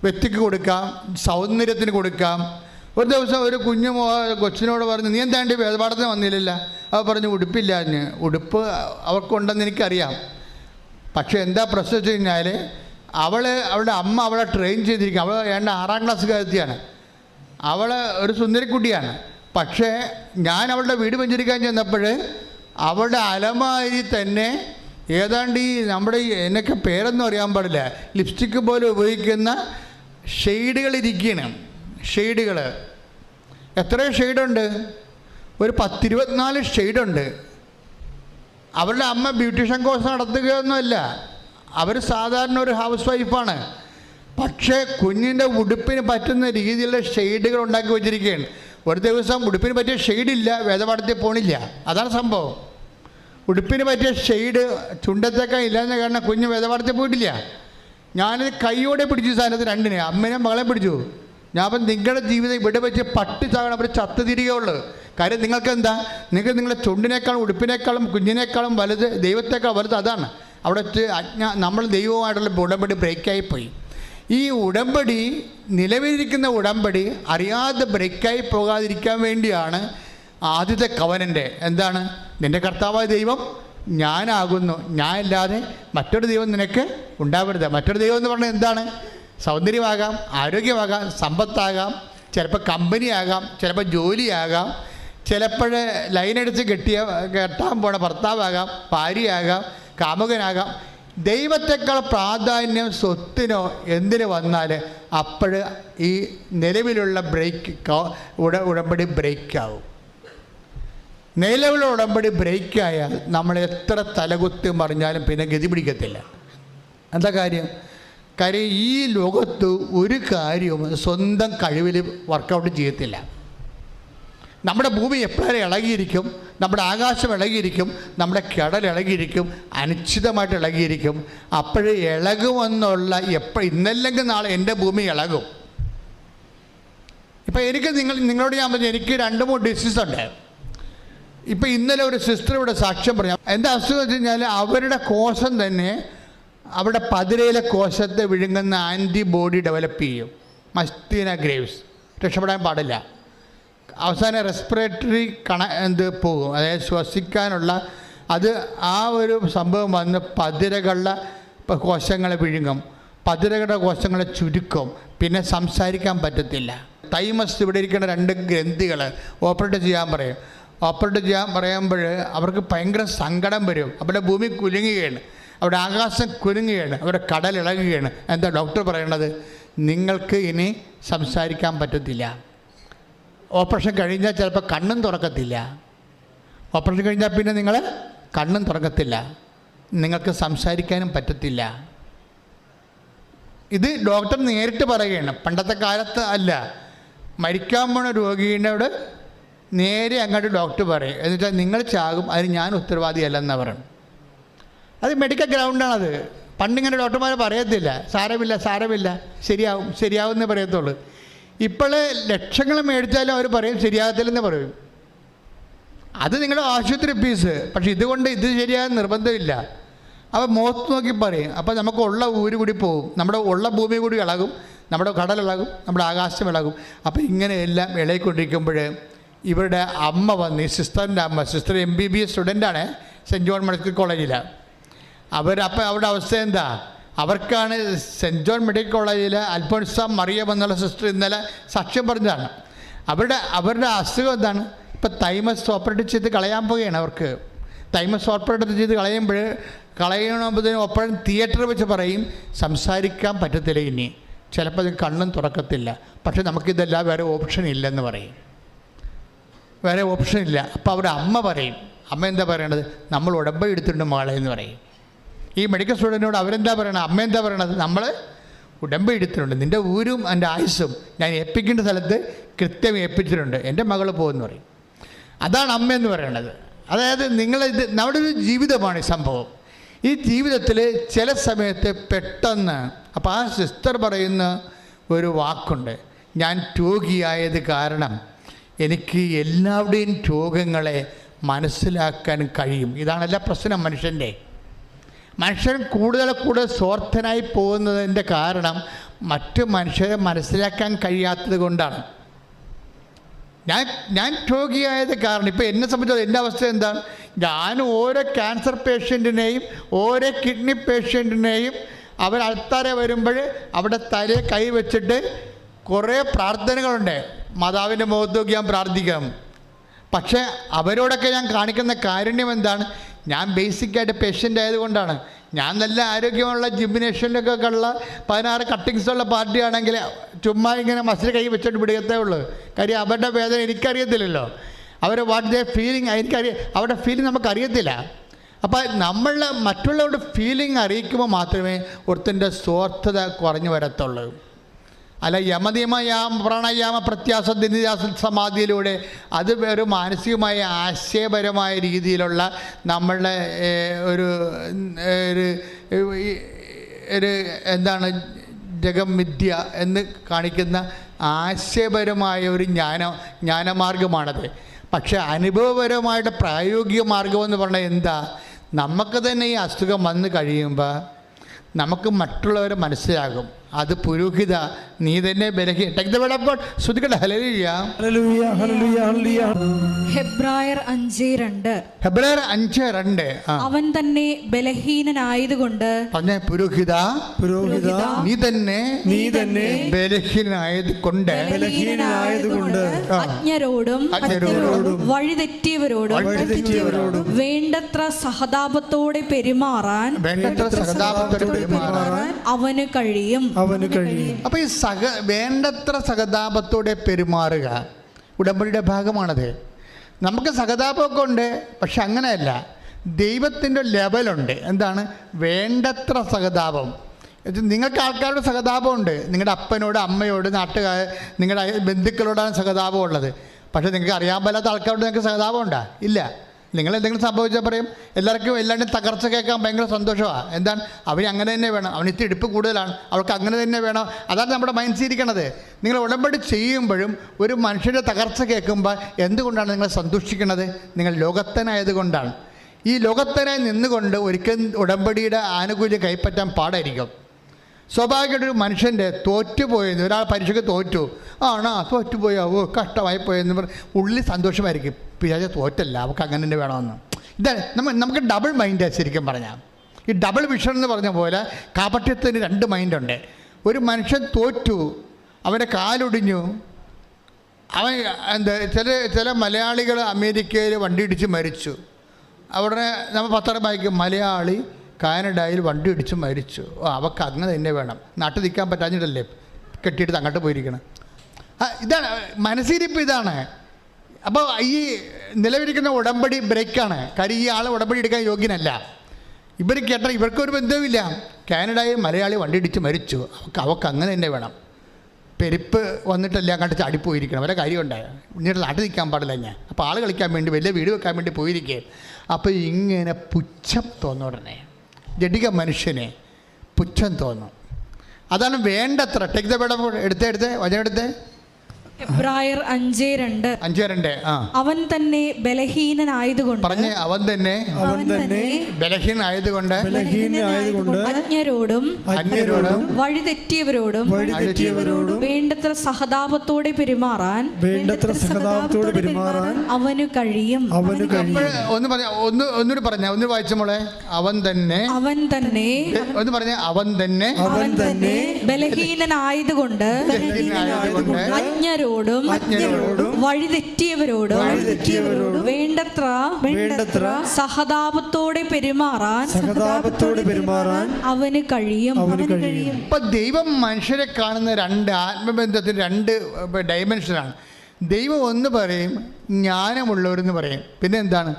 വ്യക്തിക്ക് കൊടുക്കാം, സൗന്ദര്യത്തിന് കൊടുക്കാം. ഒരു ദിവസം ഒരു കൊച്ചിനോട് പറഞ്ഞു, നീ എന്താണ്ട് വേദപാഠത്തിന് വന്നില്ലല്ല? അവ പറഞ്ഞു ഉടുപ്പില്ല. ഉടുപ്പ് അവർക്കുണ്ടെന്ന് എനിക്കറിയാം. പക്ഷേ എന്താ പ്രശ്നം വെച്ച് കഴിഞ്ഞാൽ അവളുടെ അമ്മ അവളെ ട്രെയിൻ ചെയ്തിരിക്കുക. അവൾ 6ാം ക്ലാസ്സുകാരത്തിയാണ്. അവൾ ഒരു സുന്ദരിക്കുട്ടിയാണ്. പക്ഷേ ഞാൻ അവളുടെ വീട് പഞ്ചരിക്കാൻ ചെന്നപ്പോൾ അവളുടെ അലമാരി തന്നെ ഏതാണ്ട് ഈ നമ്മുടെ എന്നൊക്കെ പേരൊന്നും അറിയാൻ പാടില്ല, ലിപ്സ്റ്റിക്ക് പോലെ ഉപയോഗിക്കുന്ന ഷെയ്ഡുകളിരിക്കുകയാണ്. ഷെയ്ഡുകൾ എത്ര ഷെയ്ഡുണ്ട്? ഒരു 10-24 ഷെയ്ഡുണ്ട്. അവരുടെ അമ്മ ബ്യൂട്ടീഷ്യൻ കോഴ്സ് നടത്തുകയൊന്നുമല്ല, അവർ സാധാരണ ഒരു ഹൗസ് വൈഫാണ്. പക്ഷേ കുഞ്ഞിൻ്റെ ഉടുപ്പിന് പറ്റുന്ന രീതിയിലുള്ള ഷെയ്ഡുകൾ ഉണ്ടാക്കി വെച്ചിരിക്കുകയാണ്. ഒരു ദിവസം ഉടുപ്പിന് പറ്റിയ ഷെയ്ഡില്ല, വേദപാഠത്തിൽ പോണില്ല. അതാണ് സംഭവം. ഉടുപ്പിന് പറ്റിയ ഷെയ്ഡ് ചുണ്ടത്തേക്കാൻ ഇല്ലാന്ന് കാരണം കുഞ്ഞ് വേദപാഠത്തിൽ പോയിട്ടില്ല. ഞാനത് കൈയോടെ പിടിച്ചു സാധനത്തിന് രണ്ടിനെ, അമ്മേനെ മകളെ പിടിച്ചു. ഞാൻ അപ്പം നിങ്ങളുടെ ജീവിതം ഇവിടെ വെച്ച് പട്ടി ചാകണം, അവർ ചത്ത് തിരികെയുള്ളൂ. കാര്യം നിങ്ങൾക്ക് എന്താ, നിങ്ങളുടെ ചുണ്ടിനേക്കാളും ഉടുപ്പിനേക്കാളും കുഞ്ഞിനേക്കാളും വലുത്, ദൈവത്തേക്കാൾ വലുത് അതാണ്. അവിടെ വെച്ച് നമ്മൾ ദൈവവുമായിട്ടുള്ള ഉടമ്പടി ബ്രേക്കായിപ്പോയി. ഈ ഉടമ്പടി, നിലവിലിരിക്കുന്ന ഉടമ്പടി അറിയാതെ ബ്രേക്കായി പോകാതിരിക്കാൻ വേണ്ടിയാണ് ആദ്യത്തെ കവനൻ്റ്. എന്താണ്? നിൻ്റെ കർത്താവായ ദൈവം ഞാനാകുന്നു, ഞാൻ ഇല്ലാതെ മറ്റൊരു ദൈവം നിനക്ക് ഉണ്ടാവരുത്. മറ്റൊരു ദൈവം എന്ന് പറഞ്ഞാൽ എന്താണ്? സൗന്ദര്യമാകാം, ആരോഗ്യമാകാം, സമ്പത്താകാം, ചിലപ്പോൾ കമ്പനിയാകാം, ചിലപ്പോൾ ജോലിയാകാം, ചിലപ്പോൾ ലൈനടിച്ച് കെട്ടാൻ പോണ ഭർത്താവാകാം, ഭാര്യയാകാം, കാമുകനാകാം. ദൈവത്തെക്കാൾ പ്രാധാന്യം സ്വത്തിനോ എന്തിനു വന്നാൽ അപ്പോൾ ഈ നിലവിലുള്ള ഉടമ്പടി ബ്രേക്കാവും. നിലവിലുള്ള ഉടമ്പടി ബ്രേക്കായാൽ നമ്മൾ എത്ര തലകുത്തി മറിഞ്ഞാലും പിന്നെ ഗതി പിടിക്കത്തില്ല. എന്താ കാര്യം? ഈ ലോകത്ത് ഒരു കാര്യവും സ്വന്തം കഴിവിൽ വർക്കൗട്ട് ചെയ്യത്തില്ല. നമ്മുടെ ഭൂമി എപ്പോഴും ഇളകിയിരിക്കും, നമ്മുടെ ആകാശം ഇളകിയിരിക്കും, നമ്മുടെ കടൽ ഇളകിയിരിക്കും, അനിശ്ചിതമായിട്ട് ഇളകിയിരിക്കും. അപ്പോഴേ ഇളകുമെന്നുള്ള ഇന്നല്ലെങ്കിൽ നാളെ എൻ്റെ ഭൂമി ഇളകും. ഇപ്പം നിങ്ങളോട് ഞാൻ പറഞ്ഞു, എനിക്ക് 2-3 ഡിസീസ് ഉണ്ട്. ഇപ്പം ഇന്നലെ ഒരു സിസ്റ്റർ ഇവിടെ സാക്ഷ്യം പറഞ്ഞു. എന്താ അസുഖം വെച്ച് കഴിഞ്ഞാൽ അവരുടെ കോശം തന്നെ അവിടെ പതിരയിലെ കോശത്തെ വിഴുങ്ങുന്ന ആൻറ്റിബോഡി ഡെവലപ്പ് ചെയ്യും. മസ്തീന ഗ്രേവ്സ് രക്ഷപ്പെടാൻ പാടില്ല. അവസാനം റെസ്പിറേറ്ററി പോകും, അതായത് ശ്വസിക്കാനുള്ള ആ ഒരു സംഭവം വന്ന് പതിരകളുടെ കോശങ്ങളെ വിഴുങ്ങും, പതിരകളുടെ കോശങ്ങളെ ചുരുക്കും, പിന്നെ സംസാരിക്കാൻ പറ്റത്തില്ല. തൈമസ് ഇവിടെ ഇരിക്കുന്ന 2 ഗ്രന്ഥികൾ ഓപ്പറേറ്റ് ചെയ്യാൻ പറയും. ഓപ്പറേറ്റ് ചെയ്യാൻ പറയുമ്പോൾ അവർക്ക് ഭയങ്കര സങ്കടം വരും. അവരുടെ ഭൂമി കുലുങ്ങുകയാണ്, അവിടെ ആകാശം കുലുങ്ങുകയാണ്, അവിടെ കടൽ ഇളകുകയാണ്. എന്താ ഡോക്ടർ പറയേണ്ടത്? നിങ്ങൾക്ക് ഇനി സംസാരിക്കാൻ പറ്റത്തില്ല. ഓപ്പറേഷൻ കഴിഞ്ഞാൽ ചിലപ്പോൾ കണ്ണും തുറക്കത്തില്ല. ഓപ്പറേഷൻ കഴിഞ്ഞാൽ പിന്നെ നിങ്ങൾ കണ്ണും തുറക്കത്തില്ല, നിങ്ങൾക്ക് സംസാരിക്കാനും പറ്റത്തില്ല. ഇത് ഡോക്ടർ നേരിട്ട് പറയുകയാണ്. പണ്ടത്തെ കാലത്ത് അല്ല, മരിക്കാൻ പോണ രോഗിയോട് നേരെ അങ്ങോട്ട് ഡോക്ടർ പറയും. എന്നുവെച്ചാൽ നിങ്ങൾ ചാകും, അതിന് ഞാൻ ഉത്തരവാദിയല്ലെന്നാണ് പറയുന്നത്. അത് മെഡിക്കൽ ഗ്രൗണ്ടാണത്. പണ്ടിങ്ങനെ ഡോക്ടർമാർ പറയത്തില്ല, സാരമില്ല ശരിയാവും എന്നേ പറയത്തുള്ളൂ. ഇപ്പോൾ ലക്ഷങ്ങൾ മേടിച്ചാലും അവർ പറയും ശരിയാകത്തില്ലെന്ന് പറയും. അത് നിങ്ങളുടെ ആശുപത്രി ഫീസ്. പക്ഷെ ഇതുകൊണ്ട് ഇത് ശരിയാകാൻ നിർബന്ധമില്ല. അപ്പോൾ മുഖത്ത് നോക്കി പറയും. അപ്പോൾ നമുക്ക് ഉള്ള ഊര് കൂടി പോകും, നമ്മുടെ ഉള്ള ഭൂമി കൂടി ഇളകും, നമ്മുടെ കടൽ ഇളകും, നമ്മുടെ ആകാശം ഇളകും. അപ്പോൾ ഇങ്ങനെയെല്ലാം ഇളകിക്കൊണ്ടിരിക്കുമ്പോൾ ഇവരുടെ അമ്മ വന്ന്, ഈ സിസ്റ്ററിൻ്റെ അമ്മ, സിസ്റ്റർ MBBS സ്റ്റുഡൻ്റാണ് സെൻറ്റ് ജോൺ മെഡിക്കൽ കോളേജിൽ. അവരപ്പോൾ അവരുടെ അവസ്ഥ എന്താ? അവർക്കാണ് സെൻറ്റ് ജോൺ മെഡിക്കൽ കോളേജിൽ അൽഫോൻസ മറിയം എന്നുള്ള സിസ്റ്റർ ഇന്നലെ സാക്ഷ്യം പറഞ്ഞതാണ്. അവരുടെ അസുഖം എന്താണ്? ഇപ്പം തൈമസ് ഓപ്പറേറ്റ് ചെയ്ത് കളയാൻ പോവുകയാണ്. അവർക്ക് തൈമസ് ഓപ്പറേറ്റ് ചെയ്ത് കളയണതിന് ഒപ്പം തിയേറ്ററിൽ വെച്ച് പറയും സംസാരിക്കാൻ പറ്റത്തില്ല, ഇനി ചിലപ്പോൾ അത് കണ്ണും തുറക്കത്തില്ല, പക്ഷെ നമുക്കിതെല്ലാം വേറെ ഓപ്ഷൻ ഇല്ലെന്ന് പറയും. വേറെ ഓപ്ഷൻ ഇല്ല. അപ്പോൾ അവരുടെ അമ്മ പറയും, അമ്മ എന്താ പറയണത്? നമ്മൾ ഉടമ്പടി എടുത്തിട്ടുണ്ട് മകളെ എന്ന് പറയും. ഈ മെഡിക്കൽ സ്റ്റുഡൻറ്റിനോട് അവരെന്താ പറയണത്? അമ്മ എന്താ പറയണത്? നമ്മൾ ഉടമ്പടി എടുത്തിട്ടുണ്ട്, നിൻ്റെ ഊരും എൻ്റെ ആയുസ്സും ഞാൻ ഏൽപ്പിക്കേണ്ട സ്ഥലത്ത് കൃത്യം ഏൽപ്പിച്ചിട്ടുണ്ട്, എൻ്റെ മകൾ പോകുമെന്ന് പറയും. അതാണ് അമ്മ എന്ന് പറയണത്. അതായത് നിങ്ങളിത് നമ്മുടെ ഒരു ജീവിതമാണ് ഈ സംഭവം. ഈ ജീവിതത്തിൽ ചില സമയത്ത് പെട്ടെന്ന്, അപ്പോൾ ആ സിസ്റ്റർ പറയുന്ന ഒരു വാക്കുണ്ട്, ഞാൻ രോഗിയായത് കാരണം എനിക്ക് എല്ലാവരുടെയും രോഗങ്ങളെ മനസ്സിലാക്കാൻ കഴിയും. ഇതാണല്ല പ്രശ്നം മനുഷ്യൻ കൂടുതൽ സ്വാർത്ഥനായി പോകുന്നതിൻ്റെ കാരണം മറ്റു മനുഷ്യരെ മനസ്സിലാക്കാൻ കഴിയാത്തത് കൊണ്ടാണ്. ഞാൻ രോഗിയായത് കാരണം, ഇപ്പോൾ എന്നെ സംബന്ധിച്ചത് എൻ്റെ അവസ്ഥ എന്താണ്? ഞാൻ ഓരോ ക്യാൻസർ പേഷ്യൻറ്റിനെയും ഓരോ കിഡ്നി പേഷ്യൻറ്റിനെയും അവർ അൾത്താരെ വരുമ്പോൾ അവിടെ തലയെ കൈ വെച്ചിട്ട് കുറേ പ്രാർത്ഥനകളുണ്ട്. മാതാവിൻ്റെ മുഖത്ത് നോക്കി ഞാൻ പ്രാർത്ഥിക്കാം. പക്ഷേ അവരോടൊക്കെ ഞാൻ കാണിക്കുന്ന കാരുണ്യം എന്താണ്? ഞാൻ ബേസിക്കായിട്ട് പേഷ്യൻ്റ് ആയതുകൊണ്ടാണ്. ഞാൻ നല്ല ആരോഗ്യമുള്ള ജിംനേഷ്യനിലൊക്കെ ഉള്ള 16 കട്ടിങ്സുള്ള പാർട്ടിയാണെങ്കിൽ ചുമ്മാ ഇങ്ങനെ മസിൽ കൈ വെച്ചിട്ട് പിടിക്കത്തേ ഉള്ളൂ. കാര്യം അവരുടെ വേദന എനിക്കറിയത്തില്ലല്ലോ. അവർ വാട്ട് ദേ ഫീലിംഗ് അവരുടെ ഫീലിംഗ് നമുക്കറിയത്തില്ല. അപ്പോൾ നമ്മൾ മറ്റുള്ളവരുടെ ഫീലിംഗ് അറിയിക്കുമ്പോൾ മാത്രമേ ഒരുത്തിൻ്റെ സ്വാർത്ഥത കുറഞ്ഞു വരത്തുള്ളൂ. അല്ല പ്രാണായാമ പ്രത്യാസ ദിനിയാസ സമാധിയിലൂടെ അത് ഒരു മാനസികമായ ആശയപരമായ രീതിയിലുള്ള നമ്മളുടെ ഒരു എന്താണ് ജഗമിഥ്യ എന്ന് കാണിക്കുന്ന ആശയപരമായ ഒരു ജ്ഞാനമാർഗമാണത്. പക്ഷേ അനുഭവപരമായിട്ട് പ്രായോഗിക മാർഗമെന്ന് പറഞ്ഞാൽ എന്താ? നമുക്ക് തന്നെ ഈ അസുഖം വന്നു കഴിയുമ്പോൾ നമുക്ക് മറ്റുള്ളവരെ മനസ്സിലാകും. അത് പുരോഹിത നീ തന്നെ ശ്രദ്ധിക്കട്ടെ. ഹെബ്രായർ 5:2 അവൻ തന്നെ ബലഹീനനായതുകൊണ്ട് പുരോഹിത നീ തന്നെ ബലഹീനനായതുകൊണ്ട് അജ്ഞരോടും വഴിതെറ്റിയവരോടും വേണ്ടത്ര സഹതാപത്തോടെ പെരുമാറാൻ അവന് കഴിയും. അപ്പോൾ ഈ വേണ്ടത്ര സഹതാപത്തോടെ പെരുമാറുക ഉടമ്പടിയുടെ ഭാഗമാണത്. നമുക്ക് സഹതാപമൊക്കെ ഉണ്ട്, പക്ഷെ അങ്ങനെയല്ല. ദൈവത്തിൻ്റെ ലെവലുണ്ട്. എന്താണ് വേണ്ടത്ര സഹതാപം? നിങ്ങൾക്ക് ആൾക്കാരുടെ സഹതാപമുണ്ട്. നിങ്ങളുടെ അപ്പനോട്, അമ്മയോട്, നിങ്ങളുടെ ബന്ധുക്കളോടാണ് സഹതാപം ഉള്ളത്. പക്ഷേ നിങ്ങൾക്ക് അറിയാൻ പാലാത്ത ആൾക്കാരോട് നിങ്ങൾക്ക് സഹതാപം ഉണ്ടാ? ഇല്ല. നിങ്ങൾ എന്തെങ്കിലും സംഭവിച്ചാൽ പറയും എല്ലാവർക്കും എല്ലാവരുടെയും തകർച്ച കേൾക്കാൻ ഭയങ്കര സന്തോഷമാണ്. എന്താണ്? അവന് അങ്ങനെ തന്നെ വേണം, അവന് ഇത്തിരി ഇടുപ്പ് കൂടുതലാണ്, അവൾക്ക് അങ്ങനെ തന്നെ വേണം. അതാണ് നമ്മുടെ മൈൻഡ് ഇരിക്കണത്. നിങ്ങൾ ഉടമ്പടി ചെയ്യുമ്പോഴും ഒരു മനുഷ്യൻ്റെ തകർച്ച കേൾക്കുമ്പോൾ എന്തുകൊണ്ടാണ് നിങ്ങൾ സന്തോഷിക്കുന്നത്? നിങ്ങൾ ലോകത്തനായതുകൊണ്ടാണ്. ഈ ലോകത്തനായി നിന്നുകൊണ്ട് ഒരിക്കലും ഉടമ്പടിയുടെ ആനുകൂല്യം കൈപ്പറ്റാൻ പാടായിരിക്കും. സ്വാഭാവികമായിട്ടൊരു മനുഷ്യൻ്റെ തോറ്റുപോയെന്ന്, ഒരാൾ പരീക്ഷയ്ക്ക് തോറ്റു, തോറ്റുപോയോ, കഷ്ടമായി പോയെന്ന് പറഞ്ഞ് ഉള്ളിൽ സന്തോഷമായിരിക്കും. പിതാജ് തോറ്റല്ല, അവൾക്ക് അങ്ങനെ തന്നെ വേണമെന്ന്. ഇതാണ് നമുക്ക് ഡബിൾ മൈൻഡ് ശരിക്കും പറഞ്ഞാൽ. ഈ ഡബിൾ വിഷൻ എന്ന് പറഞ്ഞ പോലെ കാപട്യത്തിന് 2 മൈൻഡുണ്ട്. ഒരു മനുഷ്യൻ തോറ്റു, അവൻ്റെ കാലൊടിഞ്ഞു, അവൻ ചില മലയാളികൾ അമേരിക്കയിൽ വണ്ടിയിടിച്ച് മരിച്ചു. അവിടെ നമ്മൾ പത്രം വായിക്കും, മലയാളി കാനഡയിൽ വണ്ടി ഇടിച്ച് മരിച്ചു, അവൾക്ക് അങ്ങനെ തന്നെ വേണം, നാട്ടിൽ നിൽക്കാൻ പറ്റാഞ്ഞിട്ടല്ലേ കെട്ടിയെടുത്ത് അങ്ങോട്ട് പോയിരിക്കണം. ഇതാണ് മനസ്സിരിപ്പ്. ഇതാണ്. അപ്പോൾ ഈ നിലവിലിരിക്കുന്ന ഉടമ്പടി ബ്രേക്കാണ്. കാര്യം ഈ ആൾ ഉടമ്പടി എടുക്കാൻ യോഗ്യനല്ല. ഇവർക്കൊരു ബന്ധവുമില്ല. കാനഡയിൽ മലയാളി വണ്ടി ഇടിച്ച് മരിച്ചു, അവൾക്ക് അങ്ങനെ തന്നെ വേണം, പെരുപ്പ് വന്നിട്ടല്ല അങ്ങോട്ട് ചാടിപ്പോയിരിക്കണം, വരെ കാര്യമുണ്ടായോ, ഇങ്ങനെ നാട്ടിൽ നിൽക്കാൻ പാടില്ല ഞാൻ. അപ്പോൾ ആൾ കളിക്കാൻ വേണ്ടി വലിയ വീട് വെക്കാൻ വേണ്ടി പോയിരിക്കുക. അപ്പോൾ ഇങ്ങനെ പുച്ഛം തോന്നും. ഉടനെ ജഡിക മനുഷ്യനെ പുച്ഛം തോന്നും. അതാണ് വേണ്ടത്ര. ടേക്ക് ദ ബെഡ് എടുത്തേ വചനം എടുത്തേ ഹെബ്രായർ 5:2. 5:2. അവൻ തന്നെ ബലഹീനനായതുകൊണ്ട് പറഞ്ഞേ, അവൻ തന്നെ ബലഹീനായതുകൊണ്ട് അജ്ഞരോടും വഴിതെറ്റിയവരോടും വേണ്ടത്ര സഹതാപത്തോടെ പെരുമാറാൻ അവന് കഴിയും. ഒന്നുകൂടി പറഞ്ഞ, ഒന്ന് വായിച്ച മോളെ. അവൻ തന്നെ ഒന്ന് പറഞ്ഞ, അവൻ തന്നെ ബലഹീനനായതുകൊണ്ട് അജ്ഞരോടും വഴിതെറ്റിയവരോടും വേണ്ടത്ര സഹതാപത്തോടെ പെരുമാറാൻ അവന് കഴിയും. ഇപ്പൊ ദൈവം മനുഷ്യരെ കാണുന്ന രണ്ട് ആത്മബന്ധത്തിന് രണ്ട് ഡയമെൻഷനാണ്. ദൈവം ഒന്ന് പറയും ജ്ഞാനമുള്ളവരെന്ന് പറയും, പിന്നെ എന്താണ്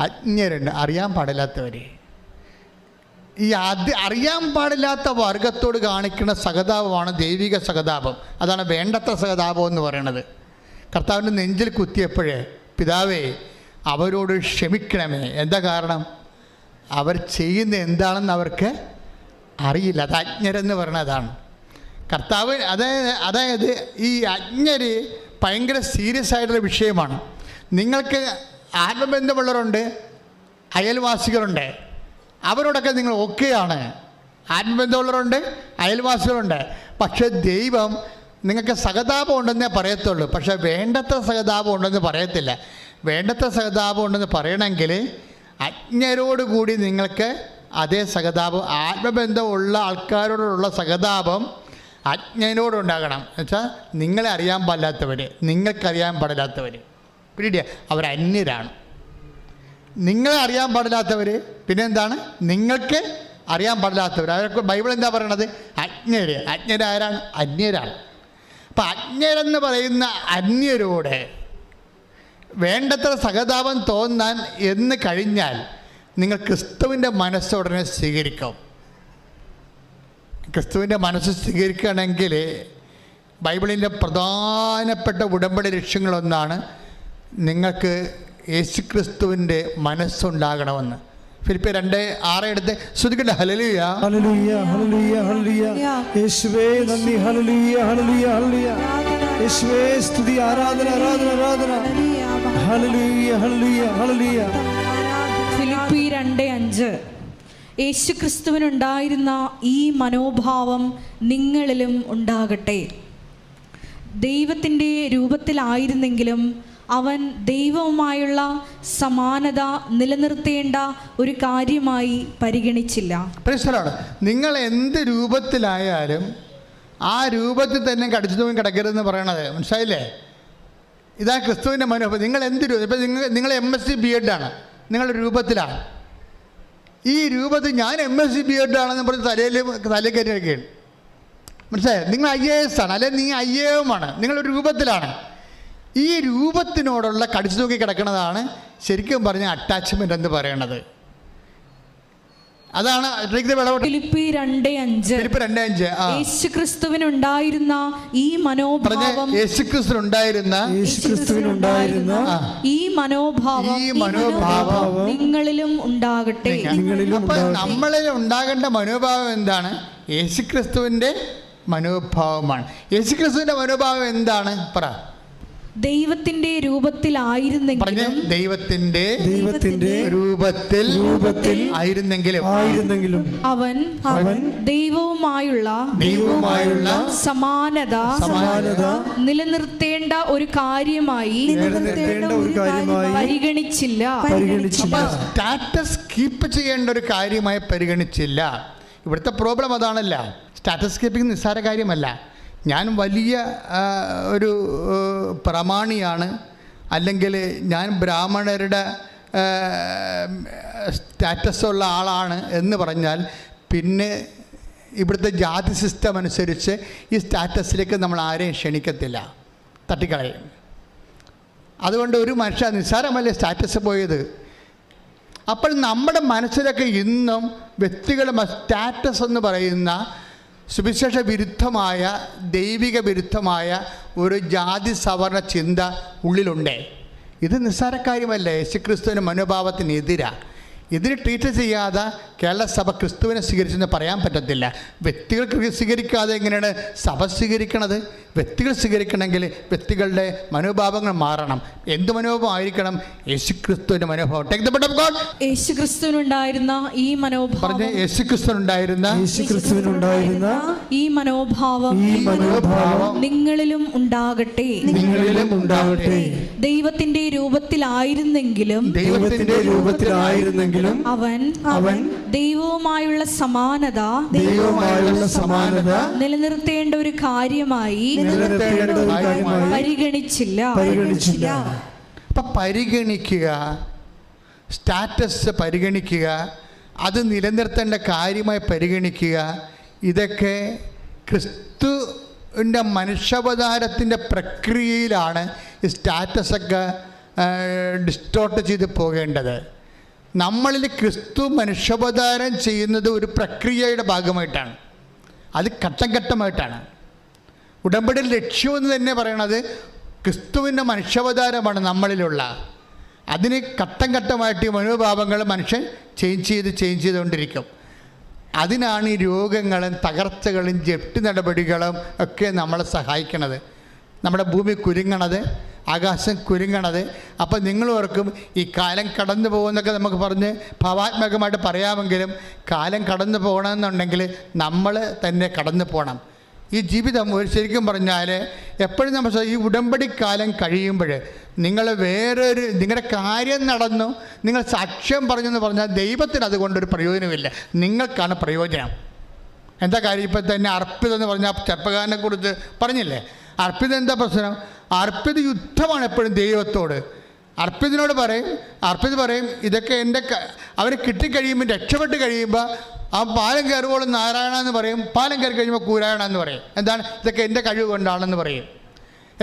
അജ്ഞരുണ്ട്, അറിയാൻ പാടില്ലാത്തവരെ. ഈ അറിയാൻ പാടില്ലാത്ത വർഗത്തോട് കാണിക്കുന്ന സഹതാപമാണ് ദൈവിക സഹതാപം. അതാണ് വേണ്ടത്ര സഹതാപം എന്ന് പറയുന്നത്. കർത്താവിൻ്റെ നെഞ്ചിൽ കുത്തിയപ്പോഴേ, പിതാവേ അവരോട് ക്ഷമിക്കണമേ. എന്താ കാരണം? അവർ ചെയ്യുന്ന എന്താണെന്ന് അവർക്ക് അറിയില്ല. അത് അജ്ഞരെന്ന് പറയുന്നതാണ്. കർത്താവ് അതായത് ഈ അജ്ഞര് ഭയങ്കര സീരിയസ് ആയിട്ടുള്ള വിഷയമാണ്. നിങ്ങൾക്ക് ആത്മബന്ധമുള്ളവരുണ്ട്, അയൽവാസികളുണ്ട്, അവരോടൊക്കെ നിങ്ങൾ ഓക്കെയാണ്. ആത്മബന്ധമുള്ളവരുണ്ട്, അയൽവാസികളുണ്ട്. പക്ഷേ ദൈവം നിങ്ങൾക്ക് സഹതാപം ഉണ്ടെന്നേ പറയത്തുള്ളൂ, പക്ഷേ വേണ്ടത്ര സഹതാപം ഉണ്ടെന്ന് പറയത്തില്ല. വേണ്ടത്ര സഹതാപം ഉണ്ടെന്ന് പറയണമെങ്കിൽ അജ്ഞരോടുകൂടി നിങ്ങൾക്ക് അതേ സഹതാപം, ആത്മബന്ധമുള്ള ആൾക്കാരോടുള്ള സഹതാപം അജ്ഞനോടുണ്ടാകണം. എന്നുവെച്ചാൽ നിങ്ങളെ അറിയാൻ പാടില്ലാത്തവർ, നിങ്ങൾക്കറിയാൻ പാടില്ലാത്തവർ, പിന്നീട് അവർ അന്യരാണ്. നിങ്ങളെ അറിയാൻ പാടില്ലാത്തവർ, പിന്നെ എന്താണ് നിങ്ങൾക്ക് അറിയാൻ പാടില്ലാത്തവർ. അവർക്ക് ബൈബിൾ എന്താ പറയണത്? അജ്ഞരാരാണ്? അന്യരാണ്. അപ്പം അജ്ഞരെന്ന് പറയുന്ന അന്യരോട് വേണ്ടത്ര സഹതാപം തോന്നാൻ എന്ന് കഴിഞ്ഞാൽ നിങ്ങൾ ക്രിസ്തുവിൻ്റെ മനസ്സുടനെ സ്വീകരിക്കും. ക്രിസ്തുവിൻ്റെ മനസ്സ് സ്വീകരിക്കുകയാണെങ്കിൽ ബൈബിളിൻ്റെ പ്രധാനപ്പെട്ട ഉടമ്പടി ലക്ഷ്യങ്ങളൊന്നാണ് നിങ്ങൾക്ക് യേശുക്രിസ്തുവിൻ്റെ മനസ്സുണ്ടാകണമെന്ന്. ഫിലിപ്പിയർ 2:6 എടുത്ത് ശ്രുതിക്കട്ടെ. ഹല്ലേലൂയ, ഹല്ലേലൂയ, ഹല്ലേലൂയ, ഹല്ലേലൂയ. യേശുവേ നന്ദി. ഹല്ലേലൂയ, ഹല്ലേലൂയ, ഹല്ലേലൂയ. യേശുവേ സ്തുതി, ആരാധന, ആരാധന, ആരാധന. ഹല്ലേലൂയ, ഹല്ലേലൂയ, ഹല്ലേലൂയ. ഫിലിപ്പി 2:5. യേശുക്രിസ്തുവിനുണ്ടായിരുന്ന ഈ മനോഭാവം നിങ്ങളിലും ഉണ്ടാകട്ടെ. ദൈവത്തിൻ്റെ രൂപത്തിലായിരുന്നെങ്കിലും അവൻ ദൈവവുമായുള്ള സമാനത നിലനിർത്തേണ്ട ഒരു കാര്യമായി പരിഗണിച്ചില്ല. നിങ്ങൾ എന്ത് രൂപത്തിലായാലും ആ രൂപത്തിൽ തന്നെ കടിച്ചു തൂങ്ങി കിടക്കരുതെന്ന് പറയണത് മനസ്സിലായില്ലേ? ഇതാ ക്രിസ്തുവിൻ്റെ മനോഭാവം. നിങ്ങൾ എന്ത് രൂപം, ഇപ്പം നിങ്ങൾ MSc B.Ed ആണ്, നിങ്ങളുടെ രൂപത്തിലാണ്. ഈ രൂപത്തിൽ ഞാൻ MSc B.Ed ആണെന്ന് പറഞ്ഞ് തലയിൽ കയറ്റി വയ്ക്കുകയാണ്. മനസ്സിലായോ? നിങ്ങൾ IAS ആണ്, അല്ലെങ്കിൽ നീ IAM ആണ്, നിങ്ങളൊരു രൂപത്തിലാണ്. ഈ രൂപത്തിനോടുള്ള കടിച്ചു തൂക്കി കിടക്കുന്നതാണ് ശരിക്കും പറഞ്ഞ അറ്റാച്ച്മെൻ്റ് എന്ന് പറയുന്നത്. അതാണ് ഫിലിപ്പി 2:5. യേശുക്രിസ്തുവിനുണ്ടായിരുന്ന ഈ മനോഭാവം ഈ മനോഭാവം നിങ്ങളിലും ഉണ്ടാകട്ടെ. നമ്മളിൽ ഉണ്ടാകേണ്ട മനോഭാവം എന്താണ്? യേശുക്രിസ്തുവിൻ്റെ മനോഭാവമാണ്. യേശുക്രിസ്തുവിൻ്റെ മനോഭാവം എന്താണ്? പറ. ദൈവത്തിന്റെ രൂപത്തിലായിരുന്നെങ്കിലും ദൈവത്തിന്റെ രൂപത്തിൽ ആയിരുന്നെങ്കിലും അവൻ ദൈവവുമായുള്ള സമാനത നിലനിർത്തേണ്ട ഒരു കാര്യമായി പരിഗണിച്ചില്ല. സ്റ്റാറ്റസ് കീപ്പ് ചെയ്യേണ്ട ഒരു കാര്യമായി പരിഗണിച്ചില്ല. ഇവിടുത്തെ പ്രോബ്ലം അതാണല്ല. സ്റ്റാറ്റസ് കീപ്പിംഗ് നിസ്സാര കാര്യമല്ല. ഞാൻ വലിയ ഒരു പ്രമാണിയാണ്, അല്ലെങ്കിൽ ഞാൻ ബ്രാഹ്മണരുടെ സ്റ്റാറ്റസുള്ള ആളാണ് എന്ന് പറഞ്ഞാൽ പിന്നെ ഇവിടുത്തെ ജാതി സിസ്റ്റം അനുസരിച്ച് ഈ സ്റ്റാറ്റസിലേക്ക് നമ്മൾ ആരെയും ക്ഷണിക്കത്തില്ല, തട്ടിക്കളയും. അതുകൊണ്ട് ഒരു മനുഷ്യ നിസ്സാരമല്ലേ സ്റ്റാറ്റസ് പോയത്. അപ്പോൾ നമ്മുടെ മനസ്സിലൊക്കെ ഇന്നും വ്യക്തികളുടെ സ്റ്റാറ്റസ് എന്ന് പറയുന്ന സുവിശേഷ വിരുദ്ധമായ, ദൈവിക വിരുദ്ധമായ ഒരു ജാതി സവർണ ചിന്ത ഉള്ളിലുണ്ട്. ഇത് നിസ്സാര കാര്യമല്ല. യേശുക്രിസ്തുവിൻ്റെ മനോഭാവത്തിനെതിരാ. ഇതിന് ട്രീറ്റ് ചെയ്യാതെ കേരള സഭ ക്രിസ്തുവിനെ സ്വീകരിച്ചെന്ന് പറയാൻ പറ്റത്തില്ല. വ്യക്തികൾ സ്വീകരിക്കാതെ എങ്ങനെയാണ് സഭ സ്വീകരിക്കണത്? വ്യക്തികൾ സ്വീകരിക്കണമെങ്കിൽ വ്യക്തികളുടെ മനോഭാവങ്ങൾ മാറണം. എന്ത് മനോഭാവം ആയിരിക്കണം? യേശുക്രിസ്തുവിൻ്റെ മനോഭാവം. Take the word of God. യേശുക്രിസ്തുവിനുണ്ടായിരുന്ന ഈ മനോഭാവം, പറഞ്ഞ യേശുക്രിസ്തുവിനുണ്ടായിരുന്ന ഈ മനോഭാവം നിങ്ങളിലും ഉണ്ടാകട്ടെ. ദൈവത്തിന്റെ രൂപത്തിലായിരുന്നെങ്കിലും അവൻ ദൈവവുമായുള്ള സമാനത നിലനിർത്തേണ്ട ഒരു കാര്യമായി പരിഗണിച്ചില്ല. അപ്പൊ പരിഗണിക്കുക, സ്റ്റാറ്റസ് പരിഗണിക്കുക, അത് നിലനിർത്തേണ്ട കാര്യമായി പരിഗണിക്കുക. ഇതൊക്കെ ക്രിസ്തുവിൻ്റെ മനുഷ്യാവതാരത്തിൻ്റെ പ്രക്രിയയിലാണ് ഈ സ്റ്റാറ്റസൊക്കെ ഡിസ്റ്റോർട്ട് ചെയ്ത് പോകേണ്ടത്. നമ്മളിൽ ക്രിസ്തു മനുഷ്യാവതാരം ചെയ്യുന്നത് ഒരു പ്രക്രിയയുടെ ഭാഗമായിട്ടാണ്. അത് ഘട്ടം ഘട്ടമായിട്ടാണ്. ഉടമ്പടിയുടെ ലക്ഷ്യമെന്ന് തന്നെ പറയണത് ക്രിസ്തുവിൻ്റെ മനുഷ്യാവതാരമാണ് നമ്മളിലുള്ള. അതിന് ഘട്ടം ഘട്ടമായിട്ട് ഈ മനോഭാവങ്ങൾ മനുഷ്യൻ ചേഞ്ച് ചെയ്തുകൊണ്ടിരിക്കും. അതിനാണ് ഈ രോഗങ്ങളും തകർച്ചകളും ജപ്തി നടപടികളും ഒക്കെ നമ്മളെ സഹായിക്കണത്. നമ്മുടെ ഭൂമി കുലുങ്ങണത്, ആകാശം കുലുങ്ങണത്. അപ്പം നിങ്ങൾ ഓർക്കും ഈ കാലം കടന്നു പോകുന്നൊക്കെ നമുക്ക് പറഞ്ഞ് ഭാവാത്മകമായിട്ട് പറയാമെങ്കിലും കാലം കടന്നു പോകണമെന്നുണ്ടെങ്കിൽ നമ്മൾ തന്നെ കടന്നു പോകണം. ഈ ജീവിതം ഒരു ശരിക്കും പറഞ്ഞാൽ എപ്പോഴും നമ്മൾ ഈ ഉടമ്പടിക്കാലം കഴിയുമ്പോൾ നിങ്ങൾ നിങ്ങളുടെ കാര്യം നടന്നു, നിങ്ങൾ സാക്ഷ്യം പറഞ്ഞെന്ന് പറഞ്ഞാൽ ദൈവത്തിന് അതുകൊണ്ടൊരു പ്രയോജനമില്ല, നിങ്ങൾക്കാണ് പ്രയോജനം. എന്താ കാര്യം? ഇപ്പം തന്നെ അർപ്പിതം എന്ന് പറഞ്ഞാൽ ചെറുപ്പക്കാരനെ കുറിച്ച് പറഞ്ഞില്ലേ? അർപ്പിതം എന്താ പ്രശ്നം? അർപ്പിത യുദ്ധമാണ് എപ്പോഴും ദൈവത്തോട്. അർപ്പിതിനോട് പറയും ഇതൊക്കെ എൻ്റെ അവന് കിട്ടിക്കഴിയുമ്പോൾ രക്ഷപ്പെട്ട് കഴിയുമ്പോൾ ആ പാലം കയറുമ്പോഴും നാരായണ എന്ന് പറയും, പാലം കയറി കഴിയുമ്പോൾ കൂരായണ എന്ന് പറയും. എന്താണ്? ഇതൊക്കെ എൻ്റെ കഴിവ് കൊണ്ടാണെന്ന് പറയും.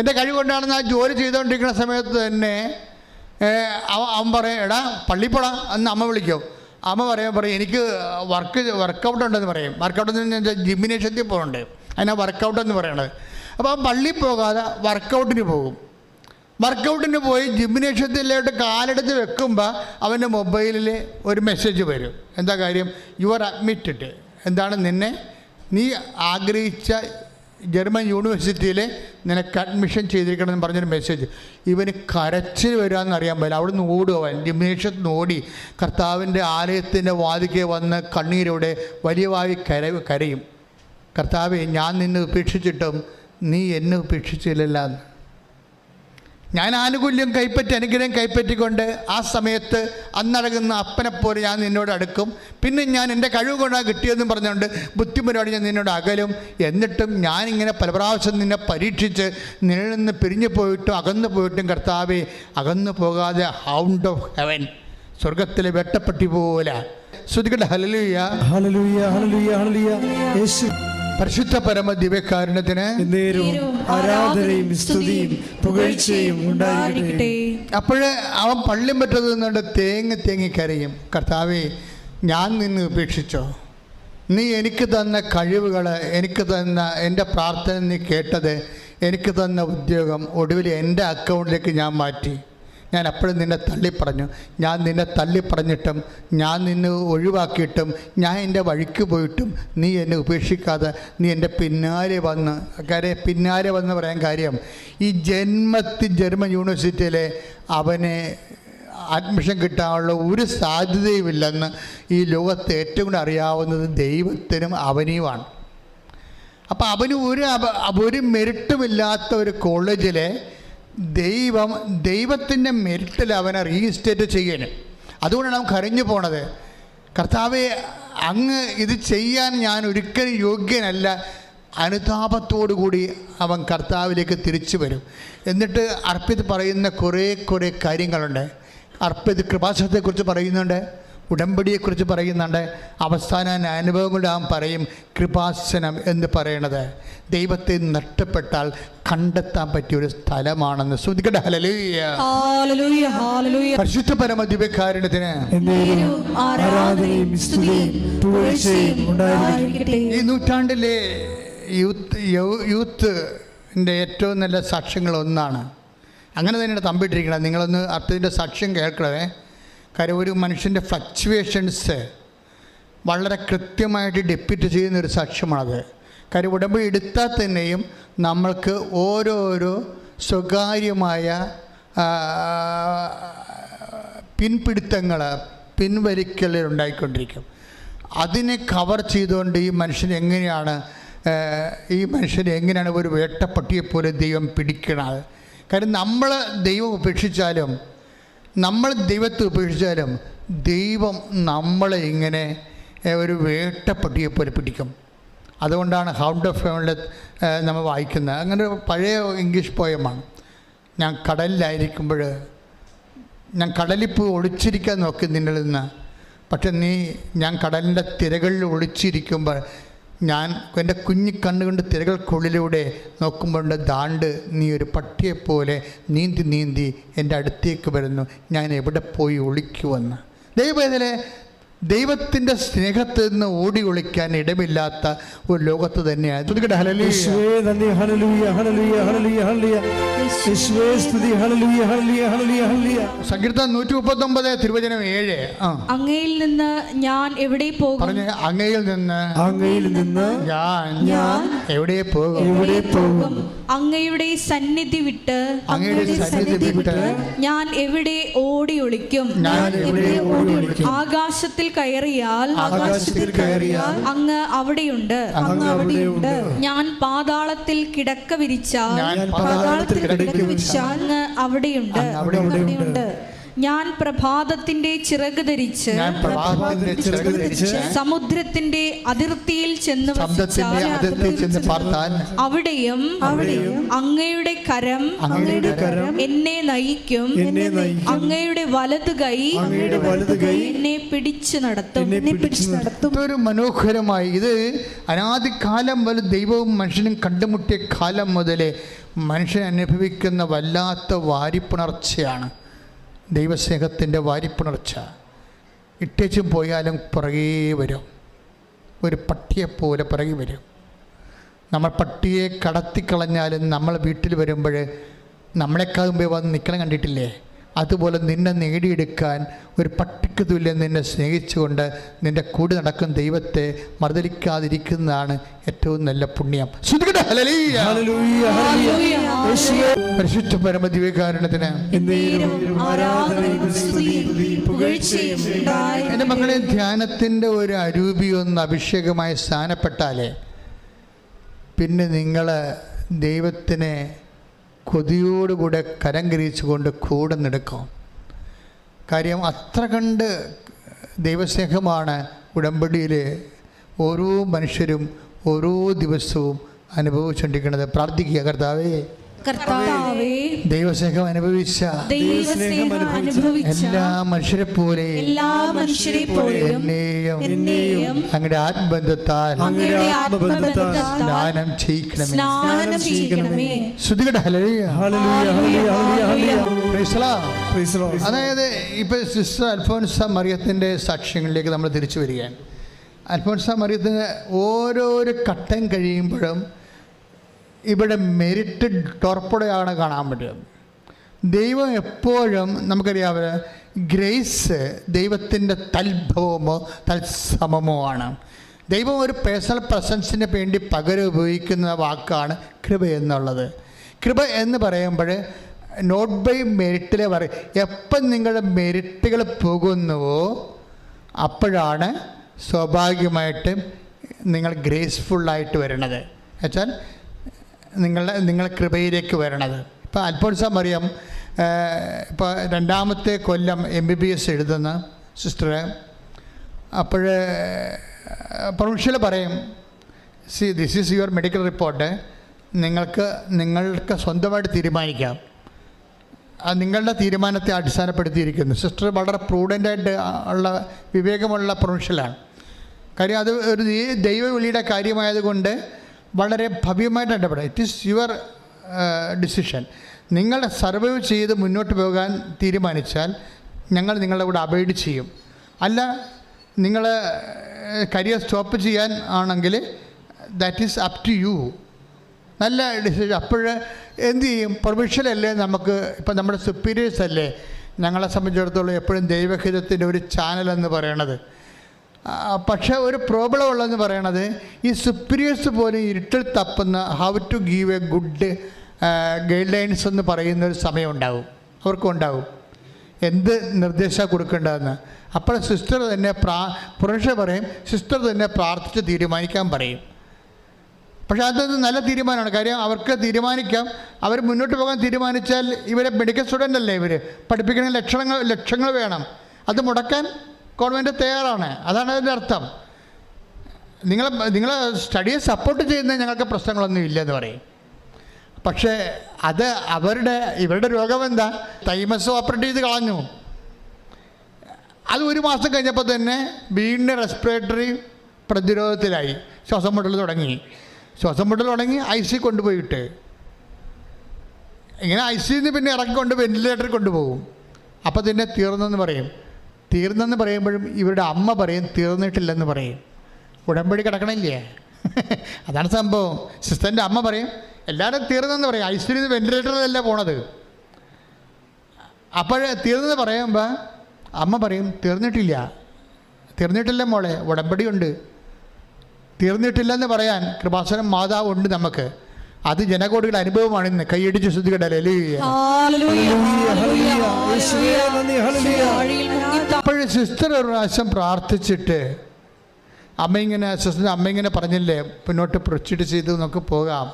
എൻ്റെ കഴിവ് കൊണ്ടാണെന്ന് ആ ജോലി ചെയ്തുകൊണ്ടിരിക്കുന്ന സമയത്ത് തന്നെ അവൻ പറയും, എടാ പള്ളിപ്പോടാ എന്ന് അമ്മ വിളിക്കും. അമ്മ പറയും എനിക്ക് വർക്കൗട്ട് ഉണ്ടെന്ന് പറയും. വർക്കൗട്ട് എന്ന് ജിംനേഷ്യത്തിൽ പോകുന്നുണ്ട്, അതിനാ വർക്കൗട്ട് എന്ന് പറയണത്. അപ്പോൾ അവൻ പള്ളിയിൽ പോകാതെ വർക്കൗട്ടിന് പോകും. വർക്കൗട്ടിന് പോയി ജിംനേഷ്യത്തിലോട്ട് കാലെടുത്ത് വെക്കുമ്പോൾ അവൻ്റെ മൊബൈലിൽ ഒരു മെസ്സേജ് വരും. എന്താ കാര്യം? You are admitted. എന്താണ്? നീ ആഗ്രഹിച്ച ജർമ്മൻ യൂണിവേഴ്സിറ്റിയിൽ നിനക്ക് അഡ്മിഷൻ ചെയ്തിരിക്കണമെന്ന് പറഞ്ഞൊരു മെസ്സേജ്. ഇവന് കരച്ചിൽ വരാമെന്ന് അറിയാൻ പറ്റില്ല. അവിടെ നിന്ന് ഓടും. അവൻ ജിംനേഷ്യത്തിൽ ഓടി കർത്താവിൻ്റെ ആലയത്തിൻ്റെ വാതിക്കെ വന്ന് കണ്ണീരോടെ വലിയവായി കരയും. കർത്താവേ, ഞാൻ നിന്നെ ഉപേക്ഷിച്ചിട്ടും നീ എന്നെ ഉപേക്ഷിച്ചില്ലല്ലോ. ഞാൻ ആനുകൂല്യം അനുഗ്രഹം കൈപ്പറ്റിക്കൊണ്ട് ആ സമയത്ത് അന്നടങ്ങുന്ന അപ്പനെപ്പോലെ ഞാൻ നിന്നോട് അടുക്കും. പിന്നെ ഞാൻ എൻ്റെ കഴിവ് കൊണ്ടാണ് കിട്ടിയതെന്നും പറഞ്ഞുകൊണ്ട് ബുദ്ധിമുട്ടോടെ ഞാൻ നിന്നോട് അകലും. എന്നിട്ടും ഞാനിങ്ങനെ പല പ്രാവശ്യം നിന്നെ പരീക്ഷിച്ച് നിന്നിൽ നിന്ന് പിരിഞ്ഞു പോയിട്ടും അകന്നു പോയിട്ടും കർത്താവെ അകന്നു പോകാതെ ഹൗണ്ട് ഓഫ് ഹെവൻ, സ്വർഗത്തിലെ വെട്ടപ്പെട്ടി പോലെ ശ്രുതികട്ടെ. ഹല്ലേലൂയ, ഹല്ലേലൂയ, ഹല്ലേലൂയ, ഹല്ലേലൂയ. യേശു പരിശുദ്ധ പരമ ദിവ്യകാരുണ്യത്തിന് ആരാധനയും സ്തുതിയും പുകഴ്ചയും ഉണ്ടായിരിക്കട്ടെ. അപ്പോഴേ അവൻ പള്ളിയും പറ്റത് നിന്നുകൊണ്ട് തേങ്ങി കരയും. കർത്താവേ, ഞാൻ നിന്നെ ഉപേക്ഷിച്ചോ? നീ എനിക്ക് തന്ന കഴിവുകൾ, എനിക്ക് തന്ന എൻ്റെ പ്രാർത്ഥന നീ കേട്ടത്, എനിക്ക് തന്ന ഉദ്യോഗം ഒടുവിൽ എൻ്റെ അക്കൗണ്ടിലേക്ക് ഞാൻ മാറ്റി. ഞാൻ അപ്പോഴും നിന്നെ തള്ളിപ്പറഞ്ഞു. ഞാൻ നിന്നെ തള്ളിപ്പറഞ്ഞിട്ടും ഞാൻ നിന്നെ ഒഴിവാക്കിയിട്ടും ഞാൻ എൻ്റെ വഴിക്ക് പോയിട്ടും നീ എന്നെ ഉപേക്ഷിക്കാതെ നീ എൻ്റെ പിന്നാലെ വന്ന് പറയാൻ കാര്യം, ഈ ജർമ്മൻ യൂണിവേഴ്സിറ്റിയിലെ അവനെ അഡ്മിഷൻ കിട്ടാനുള്ള ഒരു സാധ്യതയുമില്ലെന്ന് ഈ ലോകത്ത് ഏറ്റവും കൂടുതൽ അറിയാവുന്നത് ദൈവത്തിനും അവനെയുമാണ്. അപ്പോൾ അവന് ഒരു മെറിറ്റുമില്ലാത്ത ഒരു കോളേജിലെ ദൈവത്തിൻ്റെ മെറിറ്റിൽ അവനെ റീഇൻസ്റ്റേറ്റ് ചെയ്യാൻ. അതുകൊണ്ടാണ് അവൻ കരഞ്ഞു പോണത്. കർത്താവെ, അങ്ങ് ഇത് ചെയ്യാൻ ഞാൻ ഒരിക്കലും യോഗ്യനല്ല. അനുതാപത്തോടു കൂടി അവൻ കർത്താവിലേക്ക് തിരിച്ചു വരും. എന്നിട്ട് അർപ്പിത് പറയുന്ന കുറേ കാര്യങ്ങളുണ്ട്. അർപ്പിത് കൃപാസനത്തെക്കുറിച്ച് പറയുന്നുണ്ട്, ഉടമ്പടിയെക്കുറിച്ച് പറയുന്നുണ്ട്. അവസാന അനുഭവങ്ങളുടെ അവൻ പറയും കൃപാസനം എന്ന് പറയണത് ദൈവത്തെ നഷ്ടപ്പെട്ടാൽ കണ്ടെത്താൻ പറ്റിയ ഒരു സ്ഥലമാണെന്ന്. ശ്രുതികട്ടെ. ഹല്ലേലൂയ, ഹല്ലേലൂയ, ഹല്ലേലൂയ. പരിശുദ്ധ പരമ ദിവ്യകാരുണ്യത്തിന് ആരാധനയും സ്തുതിയും പുകഴ്ചയും ഉണ്ടായിരിക്കട്ടെ. ഈ നൂറ്റാണ്ടിലെ യൂത്തിൻ്റെ ഏറ്റവും നല്ല സാക്ഷ്യങ്ങൾ ഒന്നാണ്. അങ്ങനെ തന്നെയാണ് തമ്പിട്ടിരിക്കണം. നിങ്ങളൊന്ന് അർത്ഥത്തിൻ്റെ സാക്ഷ്യം കേൾക്കണമേ. കാര്യം ഒരു മനുഷ്യൻ്റെ ഫ്ലക്ച്വേഷൻസ് വളരെ കൃത്യമായിട്ട് ഡെപ്പിറ്റ് ചെയ്യുന്നൊരു സാക്ഷ്യമാണത്. കാര്യം ഉടമ്പടി എടുത്താൽ തന്നെയും നമ്മൾക്ക് ഓരോരോ സ്വകാര്യമായ പിൻപിടുത്തങ്ങൾ, പിൻവലിക്കൽ ഉണ്ടായിക്കൊണ്ടിരിക്കും. അതിനെ കവർ ചെയ്തുകൊണ്ട് ഈ മനുഷ്യനെ എങ്ങനെയാണ് ഒരു വേട്ടപ്പട്ടിയെപ്പോലെ ദൈവം പിടിക്കണത്. കാര്യം നമ്മൾ ദൈവം ഉപേക്ഷിച്ചാലും, നമ്മൾ ദൈവത്തെ ഉപേക്ഷിച്ചാലും ദൈവം നമ്മളെ ഇങ്ങനെ ഒരു വേട്ടപ്പട്ടിയെപ്പോലെ പിടിക്കും. അതുകൊണ്ടാണ് ഹൗണ്ട് ഓഫ് ഹെവനിൽ നമ്മൾ വായിക്കുന്നത്. അങ്ങനെ ഒരു പഴയ ഇംഗ്ലീഷ് പോയമാണ്. ഞാൻ കടലിലായിരിക്കുമ്പോൾ, ഞാൻ കടലിപ്പോൾ ഒളിച്ചിരിക്കാൻ നോക്കി നിന്നിൽ നിന്ന്, പക്ഷെ ഞാൻ കടലിൻ്റെ തിരകളിൽ ഒളിച്ചിരിക്കുമ്പോൾ ഞാൻ എൻ്റെ കുഞ്ഞിക്കണ്ണുകൊണ്ട് തിരകൾക്കുള്ളിലൂടെ നോക്കുമ്പോൾ ദാണ്ട് നീ ഒരു പട്ടിയെപ്പോലെ നീന്തി എൻ്റെ അടുത്തേക്ക് വരുന്നു, ഞാൻ എവിടെ പോയി ഒളിക്കുമെന്ന്. ദൈവത്തിൻ്റെ സ്നേഹത്തിൽ നിന്ന് ഓടി ഒളിക്കാൻ ഇടമില്ലാത്ത ഒരു ലോകത്ത് തന്നെയാണ്. സങ്കീർത്തനം 139 തിരുവചനം 7. അങ്ങയിൽ നിന്ന് ഞാൻ എവിടെ പോകും? പറഞ്ഞ അങ്ങയിൽ നിന്ന് ഞാൻ എവിടെ പോകും? അങ്ങയുടെ സന്നിധി വിട്ട് ഞാൻ എവിടെ ഓടി ഒളിക്കും? ആകാശത്തിൽ കയറിയാൽ അങ്ങ് അവിടെയുണ്ട്. ഞാൻ പാതാളത്തിൽ കിടക്ക വിരിച്ചാൽ അങ്ങ് അവിടെയുണ്ട്. ഞാൻ പ്രഭാതത്തിന്റെ ചിറക് ധരിച്ച് സമുദ്രത്തിന്റെ അതിർത്തിയിൽ ചെന്ന് അവിടെയും അങ്ങയുടെ കരം എന്നെ നയിക്കും. അങ്ങയുടെ വലതു കൈ എന്നെ പിടിച്ചു നടത്തും. ഒരു മനോഹരമായി, ഇത് അനാദികാലം മുതൽ ദൈവവും മനുഷ്യനും കണ്ടുമുട്ടിയ കാലം മുതലേ മനുഷ്യൻ അനുഭവിക്കുന്ന വല്ലാത്ത വാരിപ്പുണർച്ചയാണ്. ദൈവസ്നേഹത്തിൻ്റെ വാരിപ്പുണർച്ച. ഇട്ടേച്ചും പോയാലും പുറകേ വരും, ഒരു പട്ടിയെപ്പോലെ പുറകെ വരും. നമ്മൾ പട്ടിയെ കടത്തിക്കളഞ്ഞാലും നമ്മൾ വീട്ടിൽ വരുമ്പോൾ നമ്മളെക്കാൾ മുമ്പേ വന്ന് നിൽക്കണം കണ്ടിട്ടില്ലേ? അതുപോലെ നിന്നെ നേടിയെടുക്കാൻ ഒരു പട്ടിക്ക് തുല്യം നിന്നെ സ്നേഹിച്ചുകൊണ്ട് നിൻ്റെ കൂടെ നടക്കുന്ന ദൈവത്തെ മറുതലിക്കാതിരിക്കുന്നതാണ് ഏറ്റവും നല്ല പുണ്യം. പരിശുദ്ധ പരമദിവ്യകാരുണ്യത്തിന് എൻ്റെ മക്കളെ, ധ്യാനത്തിൻ്റെ ഒരു അരൂപിയൊന്ന് അഭിഷേകമായി സ്ഥാനപ്പെട്ടാലേ പിന്നെ നിങ്ങൾ ദൈവത്തിനെ കൊതിയോടുകൂടെ കരം കരിച്ചുകൊണ്ട് കൂടെ നടക്കും. കാര്യം അത്ര കണ്ട് ദൈവസ്നേഹമാണ് ഉടമ്പടിയിൽ ഓരോ മനുഷ്യരും ഓരോ ദിവസവും അനുഭവിച്ചുകൊണ്ടിരിക്കുന്നത്. പ്രാർത്ഥിക്കുക, കർത്താവേ, ദൈവസ്നേഹം അനുഭവിച്ച എല്ലാ മനുഷ്യരെ പോലെ എന്നെയും അങ്ങയുടെ ആത്മബന്ധത്താൽ സ്നാനം ചെയ്യിക്കണമേ. അതായത് ഇപ്പൊ സിസ്റ്റർ അൽഫോൻസ മറിയത്തിൻ്റെ സാക്ഷ്യങ്ങളിലേക്ക് നമ്മൾ തിരിച്ചു വരികയാണ്. അൽഫോൻസ മറിയത്തിന് ഓരോരോ ഘട്ടം കഴിയുമ്പോഴും ഇവിടെ മെരിറ്റ് ടോർപ്പഡോയാണ് കാണാൻ പറ്റുന്നത്. ദൈവം എപ്പോഴും നമുക്കറിയാവുന്ന ഗ്രേസ് ദൈവത്തിൻ്റെ തൽഭവമോ തത്സമമോ ആണ്. ദൈവം ഒരു പേഴ്സണൽ പ്രസൻസിന് വേണ്ടി പകരം ഉപയോഗിക്കുന്ന വാക്കാണ് കൃപ എന്നുള്ളത്. കൃപ എന്ന് പറയുമ്പോൾ നോട്ട് ബൈ മെരിറ്റിലെ പറയും. എപ്പം നിങ്ങളുടെ മെരിറ്റുകൾ പോകുന്നുവോ അപ്പോഴാണ് സ്വാഭാവികമായിട്ടും നിങ്ങൾ ഗ്രേസ്ഫുള്ളായിട്ട് വരണത്. എന്നുവെച്ചാൽ നിങ്ങൾ കൃപയിലേക്ക് വരണത്. ഇപ്പോൾ അൽഫോൻസ മറിയം ഇപ്പോൾ 2ാമത്തെ കൊല്ലം MBBS എഴുതുന്ന സിസ്റ്റർ, അപ്പോൾ പ്രൊവിൻഷ്യൽ പറയും, see this is your medical report, നിങ്ങൾക്ക് സ്വന്തമായിട്ട് തീരുമാനിക്കാം. നിങ്ങളുടെ തീരുമാനത്തെ അടിസ്ഥാനപ്പെടുത്തിയിരിക്കുന്നു. സിസ്റ്റർ വളരെ പ്രൂഡൻ്റായിട്ട് ഉള്ള വിവേകമുള്ള പ്രൊവിൻഷ്യലാണ്. കാര്യം അത് ഒരു ദൈവവിളിയുടെ കാര്യമായതുകൊണ്ട് വളരെ ഭവ്യമായിട്ട് ഇടപെടും. It is your decision. നിങ്ങൾ സർവൈവ് ചെയ്ത് മുന്നോട്ട് പോകാൻ തീരുമാനിച്ചാൽ ഞങ്ങൾ നിങ്ങളുടെ കൂടെ അബൈഡ് ചെയ്യും. അല്ല, നിങ്ങൾ കരിയർ സ്റ്റോപ്പ് ചെയ്യാൻ ആണെങ്കിൽ that is up to you. നല്ല ഡിസിഷൻ. അപ്പോൾ എന്ത് ചെയ്യും? പ്രൊഫഷണൽ അല്ലേ, നമുക്ക് ഇപ്പം നമ്മുടെ സുപ്പീരിയേഴ്സ് അല്ലേ ഞങ്ങളെ സംബന്ധിച്ചിടത്തോളം എപ്പോഴും ദൈവഹിതത്തിൻ്റെ ഒരു ചാനലെന്ന് പറയണത്. പക്ഷേ ഒരു പ്രോബ്ലം ഉള്ളതെന്ന് പറയണത് ഈ സുപ്പീരിയേഴ്സ് പോലും ഇരുട്ടിൽ തപ്പുന്ന how to give a good guide lines എന്ന് പറയുന്നൊരു സമയം ഉണ്ടാവും, അവർക്കും ഉണ്ടാവും എന്ത് നിർദ്ദേശം കൊടുക്കേണ്ടതെന്ന്. അപ്പോൾ സിസ്റ്റർ തന്നെ പുരുഷൻ പറയും, സിസ്റ്റർ തന്നെ പ്രാർത്ഥിച്ച് തീരുമാനിക്കാൻ പറയും. പക്ഷേ അതൊരു നല്ല തീരുമാനമാണ്. കാര്യം അവർക്ക് തീരുമാനിക്കാം, അവർ മുന്നോട്ട് പോകാൻ തീരുമാനിച്ചാൽ ഇവരെ മെഡിക്കൽ സ്റ്റുഡൻ്റ് അല്ലേ, ഇവർ പഠിപ്പിക്കുന്ന ലക്ഷങ്ങൾ വേണം, അത് മുടക്കാൻ ഗവൺമെൻറ് തയ്യാറാണ്. അതാണ് അതിൻ്റെ അർത്ഥം. നിങ്ങൾ സ്റ്റഡിയെ സപ്പോർട്ട് ചെയ്യുന്ന ഞങ്ങൾക്ക് പ്രശ്നങ്ങളൊന്നും ഇല്ലെന്ന് പറയും. പക്ഷേ അത് ഇവരുടെ രോഗം എന്താ, തൈമസ് ഓപ്പറേറ്റ് ചെയ്ത് കളഞ്ഞു. അത് 1 മാസം കഴിഞ്ഞപ്പോൾ തന്നെ വീണ്ടും റെസ്പിറേറ്ററി പ്രതിരോധത്തിലായി, ശ്വാസം മുട്ടൽ തുടങ്ങി IC കൊണ്ടുപോയിട്ട് ഇങ്ങനെ ICന്ന് പിന്നെ ഇറക്കിക്കൊണ്ട് വെന്റിലേറ്ററിൽ കൊണ്ടുപോകും. അപ്പോൾ തന്നെ തീർന്നെന്ന് പറയുമ്പോഴും ഇവരുടെ അമ്മ പറയും തീർന്നിട്ടില്ലെന്ന് പറയും. ഉടമ്പടി കിടക്കണില്ലേ അതാണ് സംഭവം. സിസ്റ്ററിൻ്റെ അമ്മ പറയും എല്ലാവരും തീർന്നെന്ന് പറയും, ICന്ന് വെന്റിലേറ്ററിലല്ല പോണത്. അപ്പോൾ തീർന്നെന്ന് പറയുമ്പോൾ അമ്മ പറയും തീർന്നിട്ടില്ല മോളെ, ഉടമ്പടിയുണ്ട്. തീർന്നിട്ടില്ലെന്ന് പറയാൻ കൃപാസനം മാതാവ് ഉണ്ട് നമുക്ക്. അത് ജനകോടികളുടെ അനുഭവമാണ്. ഇന്ന് കൈയടിച്ച് ശ്രദ്ധിക്കട്ടെ. അപ്പോൾ സിസ്റ്റർ ഒരു പ്രാവശ്യം പ്രാർത്ഥിച്ചിട്ട് അമ്മ ഇങ്ങനെ പറഞ്ഞില്ലേ, മുന്നോട്ട് പ്രൊസീഡ് ചെയ്ത് നമുക്ക് പോകാം,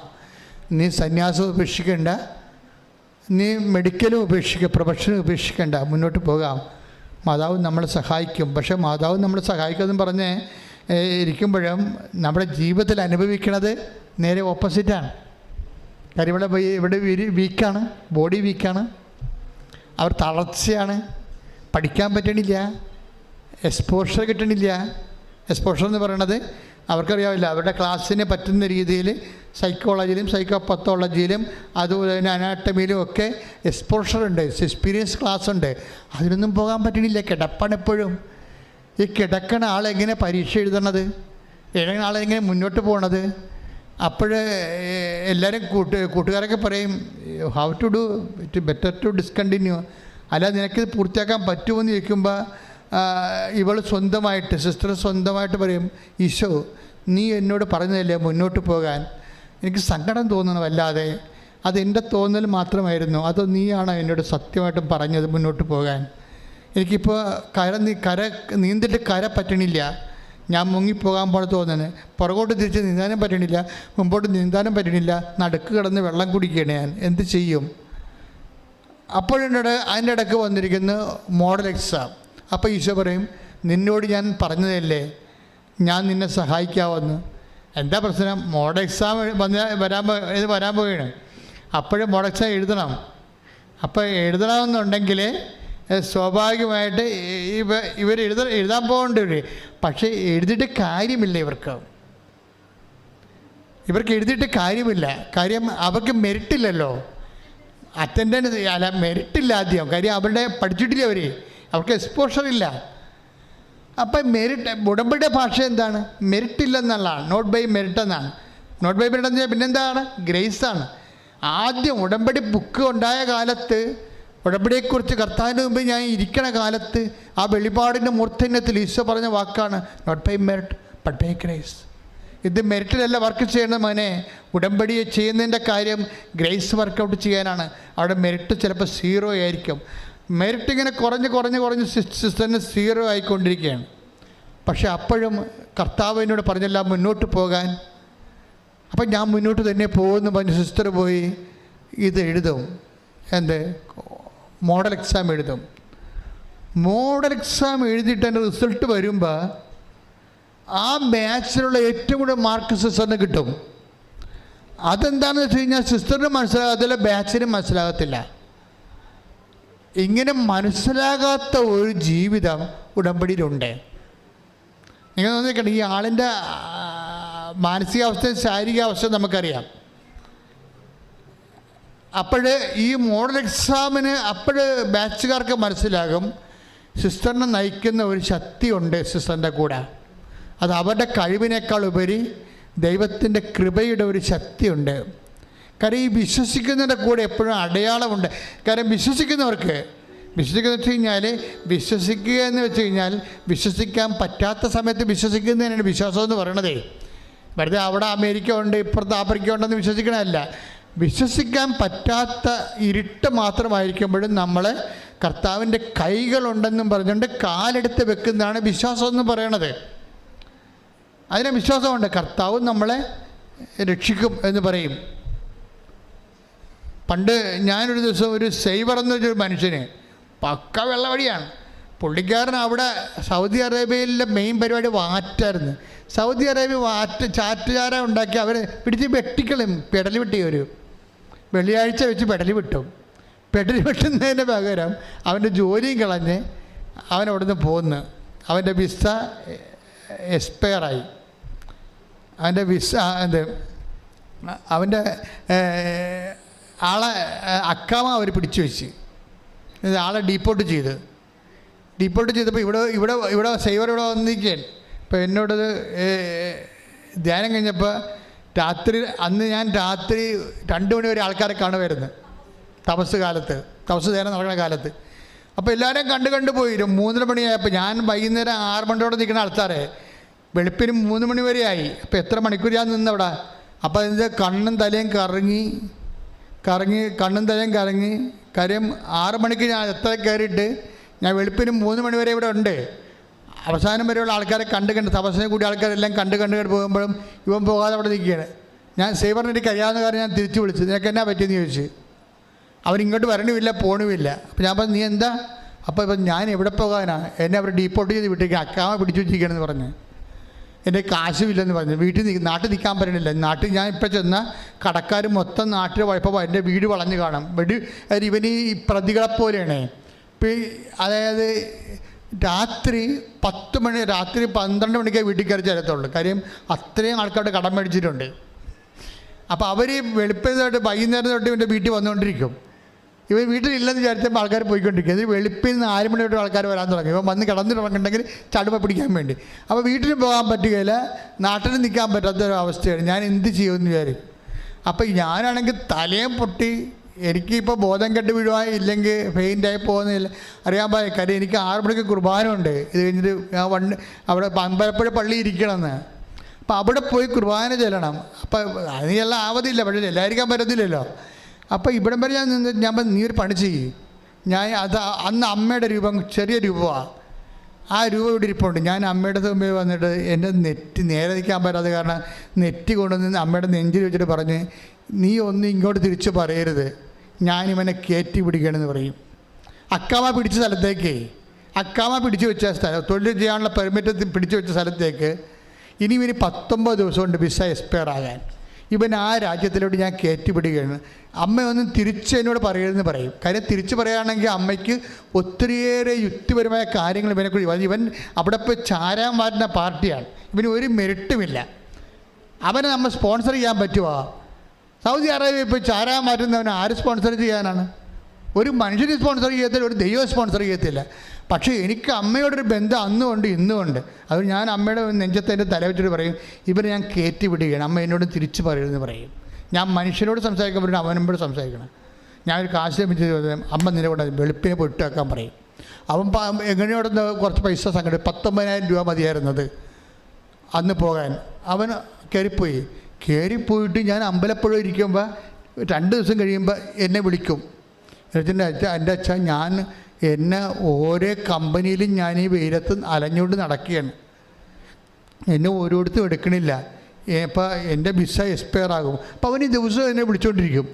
നീ സന്യാസം ഉപേക്ഷിക്കേണ്ട, നീ മെഡിക്കലും പ്രൊഫഷനും ഉപേക്ഷിക്കേണ്ട, മുന്നോട്ട് പോകാം, മാതാവ് നമ്മളെ സഹായിക്കും. പക്ഷേ മാതാവ് നമ്മളെ സഹായിക്കുമെന്ന് പറഞ്ഞ് ഇരിക്കുമ്പോഴും നമ്മുടെ ജീവിതത്തിൽ അനുഭവിക്കുന്നത് നേരെ ഓപ്പോസിറ്റാണ്. കാര്യം ഇവിടെ വീക്കാണ്, ബോഡി വീക്കാണ്, അവർ തളർച്ചയാണ്, പഠിക്കാൻ പറ്റണില്ല, എക്സ്പോഷർ കിട്ടണില്ല. എക്സ്പോഷർ എന്ന് പറയണത് അവർക്കറിയാവില്ല, അവരുടെ ക്ലാസ്സിന് പറ്റുന്ന രീതിയിൽ സൈക്കോളജിയിലും സൈക്കോപത്തോളജിയിലും അതുപോലെ തന്നെ അനാട്ടമിയിലും ഒക്കെ എക്സ്പോഷർ ഉണ്ട്, എക്സ്പീരിയൻസ് ക്ലാസ് ഉണ്ട്. അതിനൊന്നും പോകാൻ പറ്റണില്ല, കിടപ്പാണ് എപ്പോഴും. ഈ കിടക്കണ ആളെങ്ങനെ പരീക്ഷ എഴുതണത്, എഴുതുന്ന ആളെങ്ങനെ മുന്നോട്ട് പോകണത്? അപ്പോൾ എല്ലാവരും കൂട്ടുകാരൊക്കെ പറയും how to do it better to discontinue, അല്ലാതെ നിനക്ക് പൂർത്തിയാക്കാൻ പറ്റുമെന്ന് ചോദിക്കുമ്പോൾ സിസ്റ്റർ സ്വന്തമായിട്ട് പറയും, ഈശോ നീ എന്നോട് പറഞ്ഞതല്ലേ മുന്നോട്ട് പോകാൻ, എനിക്ക് സങ്കടം തോന്നണം വല്ലാതെ, അതെൻ്റെ തോന്നൽ മാത്രമായിരുന്നു, അതോ നീയാണോ എന്നോട് സത്യമായിട്ടും പറഞ്ഞത് മുന്നോട്ട് പോകാൻ? എനിക്കിപ്പോൾ നീന്തിട്ട് കര പറ്റണില്ല, ഞാൻ മുങ്ങിപ്പോകാൻ പോലെ തോന്നുന്നത്, പുറകോട്ട് തിരിച്ച് നീന്താനും പറ്റണില്ല, മുമ്പോട്ട് നീന്താനും പറ്റണില്ല, നടുക്ക് കിടന്ന് വെള്ളം കുടിക്കുകയാണ് ഞാൻ, എന്ത് ചെയ്യും? അപ്പോഴെന്നോട് അതിൻ്റെ ഇടയ്ക്ക് വന്നിരിക്കുന്ന മോഡൽ എക്സാം. അപ്പോൾ ഈശോ പറയും, നിന്നോട് ഞാൻ പറഞ്ഞതല്ലേ ഞാൻ നിന്നെ സഹായിക്കാമെന്ന്. എന്താ പ്രശ്നം? മോഡൽ എക്സാം വരാൻ പോവുകയാണ്. അപ്പോഴും മോഡൽ എക്സാം എഴുതണം. അപ്പോൾ എഴുതണമെന്നുണ്ടെങ്കിൽ സ്വാഭാവികമായിട്ട് ഇവർ എഴുതാൻ പോകേണ്ടവർ, പക്ഷേ എഴുതിയിട്ട് കാര്യമില്ല. ഇവർക്ക് എഴുതിയിട്ട് കാര്യമില്ല. കാര്യം അവർക്ക് മെറിറ്റില്ലല്ലോ, അറ്റൻഡൻസ് അല്ല, മെറിറ്റില്ല ആദ്യം. കാര്യം അവരുടെ പഠിച്ചിട്ടില്ല, അവർക്ക് എക്സ്പോഷർ ഇല്ല. അപ്പം ഉടമ്പടിയുടെ ഭാഷ എന്താണ്? മെറിറ്റ് ഇല്ലെന്നുള്ളതാണ്, നോട്ട് ബൈ മെറിറ്റ് എന്നാണ്. നോട്ട് ബൈ മെറിറ്റ് എന്ന് വെച്ചാൽ പിന്നെന്താണ്? ഗ്രേസാണ്. ആദ്യം ഉടമ്പടി ബുക്ക് ഉണ്ടായ കാലത്ത്, ഉടമ്പടിയെക്കുറിച്ച് കർത്താവിൻ്റെ മുമ്പ് ഞാൻ ഇരിക്കണ കാലത്ത്, ആ വെളിപാടിൻ്റെ മൂർധന്യത്തിൽ ഈശോ പറഞ്ഞ വാക്കാണ് not by merit but by grace. ഇത് മെറിറ്റിലല്ല വർക്ക് ചെയ്യണ മോനെ, ഉടമ്പടിയെ ചെയ്യുന്നതിൻ്റെ കാര്യം ഗ്രേസ് വർക്കൗട്ട് ചെയ്യാനാണ്. അവിടെ മെറിറ്റ് ചിലപ്പോൾ 0 ആയിരിക്കും. മെറിറ്റ് ഇങ്ങനെ കുറഞ്ഞ് സിസ്റ്ററിന് 0 ആയിക്കൊണ്ടിരിക്കുകയാണ്. പക്ഷെ അപ്പോഴും കർത്താവ് എന്നോട് പറഞ്ഞല്ല മുന്നോട്ട് പോകാൻ. അപ്പം ഞാൻ മുന്നോട്ട് തന്നെ പോകുമെന്ന് പറഞ്ഞ് സിസ്റ്റർ പോയി ഇത് എഴുതും. മോഡൽ എക്സാം എഴുതും. മോഡൽ എക്സാം എഴുതിയിട്ട് എൻ്റെ റിസൾട്ട് വരുമ്പോൾ ആ ബാച്ചിലുള്ള ഏറ്റവും കൂടുതൽ മാർക്ക് സിസ്റ്ററിന് കിട്ടും. അതെന്താണെന്ന് വെച്ച് കഴിഞ്ഞാൽ സിസ്റ്ററിന് മനസ്സിലാകത്തില്ല, ബാച്ചിനും മനസ്സിലാകത്തില്ല. ഇങ്ങനെ മനസ്സിലാകാത്ത ഒരു ജീവിതം ഉടമ്പടിയിലുണ്ട്. നിങ്ങൾ നോക്കിക്കട്ടെ, ഈ ആളിൻ്റെ മാനസികാവസ്ഥയും ശാരീരികാവസ്ഥയും നമുക്കറിയാം. അപ്പോൾ ഈ മോഡൽ എക്സാമിന് ബാച്ചുകാർക്ക് മനസ്സിലാകും സിസ്റ്ററിനെ നയിക്കുന്ന ഒരു ശക്തിയുണ്ട് സിസ്റ്ററിൻ്റെ കൂടെ. അത് അവരുടെ കഴിവിനേക്കാൾ ഉപരി ദൈവത്തിൻ്റെ കൃപയുടെ ഒരു ശക്തിയുണ്ട്. കാര്യം ഈ വിശ്വസിക്കുന്നതിൻ്റെ കൂടെ എപ്പോഴും അടയാളമുണ്ട്. കാര്യം വിശ്വസിക്കുന്നവർക്ക് വിശ്വസിക്കുക എന്ന് വെച്ച് കഴിഞ്ഞാൽ, വിശ്വസിക്കുക എന്ന് വെച്ച് കഴിഞ്ഞാൽ വിശ്വസിക്കാൻ പറ്റാത്ത സമയത്ത് വിശ്വസിക്കുന്നതിനാണ് വിശ്വാസം എന്ന് പറയണതേ. വെറുതെ അവിടെ അമേരിക്ക ഉണ്ട്, ഇപ്പുറത്ത് ആഫ്രിക്ക ഉണ്ടെന്ന് വിശ്വസിക്കണമല്ല. വിശ്വസിക്കാൻ പറ്റാത്ത ഇരുട്ട് മാത്രമായിരിക്കുമ്പോഴും നമ്മൾ കർത്താവിൻ്റെ കൈകളുണ്ടെന്നും പറഞ്ഞുകൊണ്ട് കാലെടുത്ത് വെക്കുന്നതാണ് വിശ്വാസം എന്ന് പറയണത്. അതിന് വിശ്വാസമുണ്ട്, കർത്താവ് നമ്മളെ രക്ഷിക്കും എന്ന് പറയും. പണ്ട് ഞാനൊരു ദിവസം ഒരു സൈബർ എന്നൊരു മനുഷ്യന് പക്ക വെള്ളവടിയാണ്. പുള്ളിക്കാരൻ അവിടെ സൗദി അറേബ്യയിലെ മെയിൻ പരിപാടി വാറ്റായിരുന്നു. സൗദി അറേബ്യ ചാറ്റുചാര ഉണ്ടാക്കി അവർ പിടിച്ച് വെട്ടിക്കളും, പെടൽ വെട്ടി. ഒരു വെള്ളിയാഴ്ച വെച്ച് പെടൽ വിട്ടും. പെടൽ വെട്ടുന്നതിന് പകരം അവൻ്റെ ജോലിയും കളഞ്ഞ് അവൻ അവിടുന്ന് പോന്ന്. അവൻ്റെ വിസ എക്സ്പയറായി. അവൻ്റെ വിസ അവൻ്റെ ആളെ അക്കാമ അവർ പിടിച്ചു വെച്ച് ആളെ ഡീപ്പോർട്ട് ചെയ്തപ്പോൾ ഇവിടെ സൈവർ ഇവിടെ വന്നിരിക്കുകയാണ്. ഇപ്പോൾ എന്നോടത് ധ്യാനം കഴിഞ്ഞപ്പോൾ അന്ന് ഞാൻ രാത്രി 2 മണി വരെ ആൾക്കാരെ കാണുമായിരുന്നു. തപസ് ധ്യാനം നടക്കുന്ന കാലത്ത്. അപ്പോൾ എല്ലാവരെയും കണ്ടു പോയി. 3 മണിയായപ്പോൾ ഞാൻ വൈകുന്നേരം 6 മണിയോടെ നിൽക്കുന്ന ആൾക്കാരെ വെളുപ്പിന് 3 മണി വരെ ആയി. അപ്പോൾ എത്ര മണിക്കൂർ ഞാൻ നിന്നവിടെ. അപ്പോൾ അതിൻ്റെ കണ്ണും തലയും കറങ്ങി കാര്യം 6 മണിക്ക് ഞാൻ എത്ര കയറിയിട്ട് ഞാൻ വെളുപ്പിന് 3 മണി വരെ ഇവിടെ ഉണ്ട്. അവസാനം വരെയുള്ള ആൾക്കാരെ കണ്ട് തപസ്സിനെ കൂടി ആൾക്കാരെല്ലാം കണ്ട് പോകുമ്പോഴും ഇവൻ പോകാതെ അവിടെ നിൽക്കുകയാണ്. ഞാൻ സേവറിന് എനിക്ക് കഴിയാവുന്ന കാര്യം ഞാൻ തിരിച്ചു വിളിച്ചു. നിനക്ക് എന്നാ പറ്റിയെന്ന് ചോദിച്ചു. അവരിങ്ങോട്ട് വരണമില്ല, പോണുമില്ല. അപ്പോൾ ഞാൻ പറഞ്ഞു, നീ എന്താ? അപ്പോൾ ഇപ്പം ഞാൻ എവിടെ പോകാനാണ്? എന്നെ അവർ ഡീപ്പോർട്ട് ചെയ്ത് വിട്ടേക്ക്, അക്കാമ പിടിച്ചു വെച്ചിരിക്കുകയാണെന്ന് പറഞ്ഞ്. എൻ്റെ കാശുമില്ലെന്ന് പറഞ്ഞു. നാട്ടിൽ നിൽക്കാൻ പറ്റണില്ല. നാട്ടിൽ ഞാൻ ഇപ്പം ചെന്ന കടക്കാർ മൊത്തം നാട്ടിൽ വഴപ്പപ്പോൾ എൻ്റെ വീട് വളഞ്ഞ് കാണാം. ഇവൻ ഈ പ്രതികളെപ്പോലെയാണ്. അതായത് രാത്രി 12 മണിക്കേ വീട്ടിൽ കയറി ചേരത്തുള്ളൂ. കാര്യം അത്രയും ആൾക്കാരുടെ കടം മേടിച്ചിട്ടുണ്ട്. അപ്പോൾ അവർ വെളുപ്പിന് വൈകുന്നേരം തൊട്ട് ഇവൻ്റെ വീട്ടിൽ വന്നുകൊണ്ടിരിക്കും. ഇവൻ വീട്ടിലില്ലെന്ന് വിചാരിച്ചപ്പോൾ ആൾക്കാർ പോയിക്കൊണ്ടിരിക്കും. ഇത് വെളുപ്പിൽ നിന്ന് 6 മണി തൊട്ട് ആൾക്കാർ വരാൻ തുടങ്ങി. ഇവൻ വന്ന് കിടന്നിട്ടുണ്ടെങ്കിൽ ചടുമ പിടിക്കാൻ വേണ്ടി. അപ്പോൾ വീട്ടിൽ പോകാൻ പറ്റുകയില്ല, നാട്ടിൽ നിൽക്കാൻ പറ്റാത്തൊരവസ്ഥയാണ്. ഞാൻ എന്ത് ചെയ്യുമെന്ന് വിചാരിക്കും. അപ്പോൾ ഞാനാണെങ്കിൽ തലയും പൊട്ടി, എനിക്കിപ്പോൾ ബോധം കെട്ട് വീഴുവാൻ ഇല്ലെങ്കിൽ ഫെയിൻ്റായി പോകുന്നില്ല അറിയാൻ പാടില്ല. കാര്യം എനിക്ക് 6 മണിക്ക് കുർബാന ഉണ്ട്. ഇത് കഴിഞ്ഞിട്ട് ഞാൻ അവിടെ അമ്പലപ്പുഴ പള്ളി ഇരിക്കണമെന്ന്. അപ്പോൾ അവിടെ പോയി കുർബാന ചെല്ലണം. അപ്പോൾ അതിനെല്ലാം ആവതില്ല, പക്ഷേ എല്ലാവർക്കും പറ്റത്തില്ലല്ലോ. അപ്പോൾ ഇവിടം വരെ ഞാൻ നീ ഒരു പണി ചെയ്യും. അന്ന് അമ്മയുടെ രൂപം ചെറിയ രൂപമാണ്. ആ രൂപം ഇവിടെ ഇരിപ്പുണ്ട്. ഞാൻ അമ്മയുടെ മുമ്പിൽ വന്നിട്ട് എൻ്റെ നെറ്റ് നേരെ നിൽക്കാൻ പറ്റാതെ കാരണം നെറ്റ് കൊണ്ടുവന്ന് അമ്മയുടെ നെഞ്ചിൽ വെച്ചിട്ട് പറഞ്ഞ്, നീ ഒന്നും ഇങ്ങോട്ട് തിരിച്ച് പറയരുത്, ഞാനിവനെ കയറ്റി പിടിക്കണമെന്ന് പറയും. അക്കാമ പിടിച്ച സ്ഥലത്തേക്ക്, അക്കാമ പിടിച്ചു വെച്ച സ്ഥലം, തൊഴിൽ ചെയ്യാനുള്ള പെർമിറ്റ് പിടിച്ചു വെച്ച സ്ഥലത്തേക്ക് ഇനി 19 ദിവസം കൊണ്ട് വിസ എക്സ്പയർ ആകാൻ. ഇവൻ ആ രാജ്യത്തിലോട്ട് ഞാൻ കയറ്റി പിടിക്കുകയാണ്. അമ്മയൊന്നും തിരിച്ച് എന്നോട് പറയരുതെന്ന് പറയും. കാര്യം തിരിച്ച് പറയുകയാണെങ്കിൽ അമ്മയ്ക്ക് ഒത്തിരിയേറെ യുക്തിപരമായ കാര്യങ്ങൾ ഇവനെക്കുറിച്ച്. ഇവൻ അവിടെ പോയി ചാരാൻ മാറ്റുന്ന പാർട്ടിയാണ്. ഇവന് ഒരു മെറിറ്റുമില്ല. അവനെ നമ്മൾ സ്പോൺസർ ചെയ്യാൻ പറ്റുമോ? സൗദി അറേബ്യ ഇപ്പോൾ ചാരാൻ മാറ്റുന്നവനെ ആര് സ്പോൺസർ ചെയ്യാനാണ്? ഒരു മനുഷ്യന് സ്പോൺസർ ചെയ്യത്തില്ല, ഒരു ദൈവം സ്പോൺസർ ചെയ്യത്തില്ല. പക്ഷേ എനിക്ക് അമ്മയോടൊരു ബന്ധം അന്നുമുണ്ട് ഇന്നുമുണ്ട്. അത് ഞാൻ അമ്മയുടെ നെഞ്ചത്തെ തല വെച്ചിട്ട് പറയും, ഇവരെ ഞാൻ കയറ്റി വിടുകയാണ്, അമ്മ എന്നോട് തിരിച്ച് പറയുമെന്ന് പറയും. ഞാൻ മനുഷ്യനോട് സംസാരിക്കാൻ പറ്റും, അവനോട് സംസാരിക്കണം. ഞാനൊരു കാശ് ലഭിച്ച് അമ്മ നിലകൊണ്ട് വെളുപ്പിനെ പൊട്ട് വെക്കാൻ പറയും. അവൻ എങ്ങനെയോടൊന്ന് കുറച്ച് പൈസ സംഘടിപ്പിച്ചു. 19,000 രൂപ മതിയായിരുന്നത് അന്ന് പോകാൻ. അവൻ കയറിപ്പോയിട്ട് ഞാൻ അമ്പലപ്പുഴ ഇരിക്കുമ്പോൾ 2 ദിവസം കഴിയുമ്പോൾ എന്നെ വിളിക്കും. എൻ്റെ അച്ഛൻ എന്നെ ഓരോ കമ്പനിയിലും ഞാൻ ഈ വെയിലത്ത് അലഞ്ഞുകൊണ്ട് നടക്കുകയാണ്, എന്നെ ഓരോരുത്തും എടുക്കണില്ല, ഇപ്പോൾ എൻ്റെ വിസ എക്സ്പയർ ആകും. അപ്പോൾ അവൻ ഈ ദിവസം എന്നെ വിളിച്ചുകൊണ്ടിരിക്കും.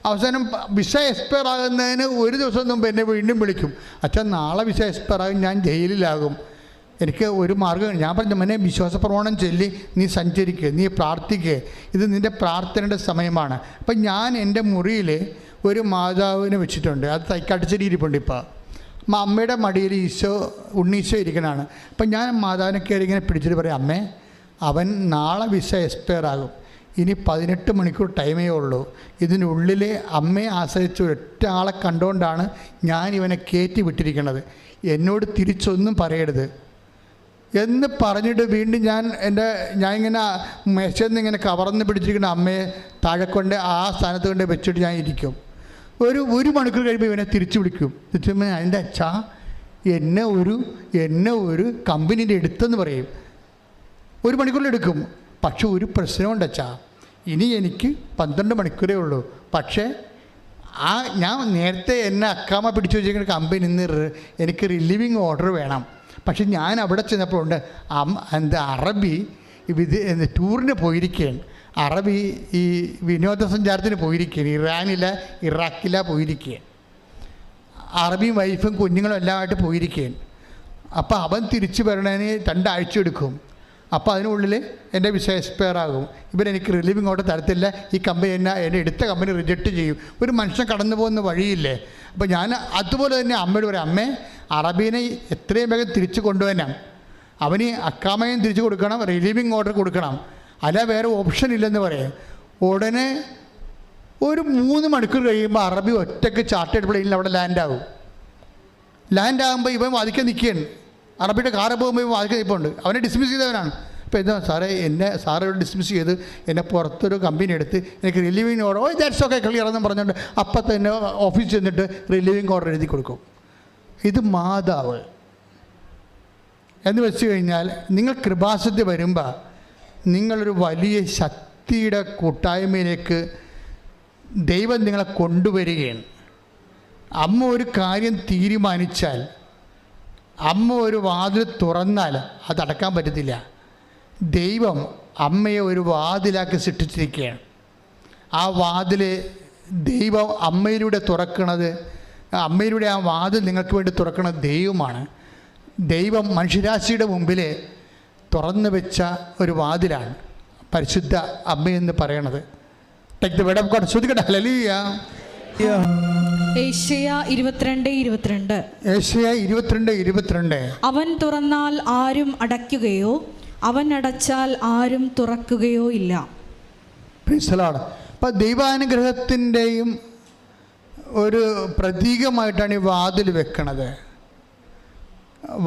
അവസാനം വിസ എക്സ്പയർ ആകുന്നതിന് 1 ദിവസം മുമ്പ് എന്നെ വീണ്ടും വിളിക്കും, അച്ഛൻ നാളെ വിസ എക്സ്പയർ ആകും, ഞാൻ ജയിലിലാകും, എനിക്ക് ഒരു മാർഗ്ഗം. ഞാൻ പറഞ്ഞു, മോനെ വിശ്വാസപ്രമാണം ചൊല്ലി നീ സഞ്ചരിക്കുക, നീ പ്രാർത്ഥിക്കുക, ഇത് നിൻ്റെ പ്രാർത്ഥനയുടെ സമയമാണ്. അപ്പം ഞാൻ എൻ്റെ മുറിയിൽ ഒരു മാതാവിനെ വെച്ചിട്ടുണ്ട്, അത് തൈക്കാട്ടുചേരിയിരിപ്പുണ്ട്. ഇപ്പോൾ അമ്മയുടെ മടിയിൽ ഉണ്ണീശോ ഇരിക്കണതാണ്. അപ്പം ഞാൻ മാതാവിനെ കയറി ഇങ്ങനെ പിടിച്ചിട്ട് പറയും, അമ്മേ അവൻ നാളെ വിസ എക്സ്പയർ ആകും, ഇനി 18 മണിക്കൂർ ടൈമേ ഉള്ളൂ, ഇതിനുള്ളിൽ അമ്മയെ ആശ്രയിച്ച് ഒറ്റ ആളെ കണ്ടുകൊണ്ടാണ് ഞാൻ ഇവനെ കയറ്റി വിട്ടിരിക്കുന്നത്, എന്നോട് തിരിച്ചൊന്നും പറയരുത് എന്ന് പറഞ്ഞിട്ട് വീണ്ടും ഞാൻ ഇങ്ങനെ മേശയിൽ നിന്ന് ഇങ്ങനെ കവർന്ന് പിടിച്ചിരിക്കുന്ന അമ്മയെ താഴെ കൊണ്ട് ആ സ്ഥാനത്ത് കൊണ്ട് വെച്ചിട്ട് ഞാൻ ഇരിക്കും. ഒരു മണിക്കൂർ കഴിയുമ്പോൾ ഇവനെ തിരിച്ചു വിളിക്കും. അതിൻ്റെ അച്ഛാ എന്നെ ഒരു കമ്പനീൻ്റെ എടുത്തെന്ന് പറയും. 1 മണിക്കൂറിലെടുക്കും. പക്ഷെ ഒരു പ്രശ്നമുണ്ട് അച്ഛാ, ഇനി എനിക്ക് 12 മണിക്കൂറേ ഉള്ളൂ. പക്ഷേ ഞാൻ നേരത്തെ എന്നെ അക്കാമ പിടിച്ചു വെച്ചിരിക്കുന്ന കമ്പനി ഇന്ന് എനിക്ക് റിലീവിങ് ഓർഡർ വേണം. പക്ഷെ ഞാൻ അവിടെ ചെന്നപ്പോൾ ഉണ്ട് അറബി ടൂറിന് പോയിരിക്കുകയാണ്. അറബി ഈ വിനോദസഞ്ചാരത്തിന് പോയിരിക്കുകയാണ്. ഇറാഖില പോയിരിക്കുകയാണ്. അറബിയും വൈഫും കുഞ്ഞുങ്ങളും എല്ലാമായിട്ട് പോയിരിക്കുകയാണ്. അപ്പോൾ അവൻ തിരിച്ചു വരണതിന് 2 ആഴ്ച എടുക്കും. അപ്പോൾ അതിനുള്ളിൽ എൻ്റെ വിസ എക്സ്പയർ ആകും. ഇവരെനിക്ക് റിലീവിങ് ഓർഡർ തരത്തില്ല. ഈ കമ്പനി എന്നെ എടുത്ത കമ്പനി റിജക്റ്റ് ചെയ്യും. ഒരു മനുഷ്യൻ കടന്നു പോകുന്ന വഴിയില്ലേ. അപ്പോൾ ഞാൻ അതുപോലെ തന്നെ അമ്മയോട് പറയാം, അമ്മേ അറബീനെ എത്രയും വേഗം തിരിച്ചു കൊണ്ടുവരണം. അവന് അക്കാമയും തിരിച്ചു കൊടുക്കണം, റിലീവിങ് ഓർഡർ കൊടുക്കണം, അല്ല വേറെ ഓപ്ഷൻ ഇല്ലെന്ന് പറയും. ഉടനെ ഒരു 3 മണിക്കൂർ കഴിയുമ്പോൾ അറബി ഒറ്റയ്ക്ക് ചാർട്ടേഡ് പ്ലെയിനിൽ അവിടെ ലാൻഡാകുമ്പോൾ ഇവൻ വാദിക്കാൻ നിൽക്കുകയാണ്. അറബിയുടെ കാറ് പോകുമ്പോൾ ഇവൻ വാദിക്കാൻ നിൽപ്പുണ്ട്. അവനെ ഡിസ്മിസ് ചെയ്തവനാണ്. അപ്പോൾ എന്താ സാറേ സാറ് ഡിസ്മിസ് ചെയ്ത് എന്നെ പുറത്തൊരു കമ്പനി എടുത്ത് എനിക്ക് relieving order that's okay clear എന്ന് പറഞ്ഞുകൊണ്ട് അപ്പം തന്നെ ഓഫീസിൽ ചെന്നിട്ട് റിലീവിങ് ഓർഡർ എഴുതി കൊടുക്കും. ഇത് മാതാവ് എന്ന് വെച്ച് കഴിഞ്ഞാൽ നിങ്ങൾ കൃപാസനത്തിൽ വരുമ്പോൾ നിങ്ങളൊരു വലിയ ശക്തിയുടെ കൂട്ടായ്മയിലേക്ക് ദൈവം നിങ്ങളെ കൊണ്ടുവരികയാണ്. അമ്മ ഒരു കാര്യം തീരുമാനിച്ചാൽ, അമ്മ ഒരു വാതിൽ തുറന്നാൽ അതടക്കാൻ പറ്റത്തില്ല. ദൈവം അമ്മയെ ഒരു വാതിലാക്കി സൃഷ്ടിച്ചിരിക്കുകയാണ്. ആ വാതിൽ ദൈവം അമ്മയിലൂടെ തുറക്കണത്, അമ്മയിലൂടെ ആ വാതിൽ നിങ്ങൾക്ക് വേണ്ടി തുറക്കണത് ദൈവമാണ്. ദൈവം മനുഷ്യരാശിയുടെ മുമ്പിൽ തുറന്നു വെച്ച ഒരു വാതിലാണ് പരിശുദ്ധ അമ്മയെന്ന് പറയണത്. Take the word of God. ശ്രദ്ധിക്കട്ടെ. ഹല്ലേലൂയ. യേശയ്യാ 22:22. യേശയ്യാ 22:22. അവൻ തുറന്നാൽ ആരും അടയ്ക്കുകയോ അവൻ അടച്ചാൽ ആരും തുറക്കുകയോ ഇല്ല. Praise the Lord. അപ്പോൾ ദൈവാനുഗ്രഹത്തിൻ്റെയും ഒരു പ്രതീകമായിട്ടാണ് ഈ വാതിൽ വെക്കണത്.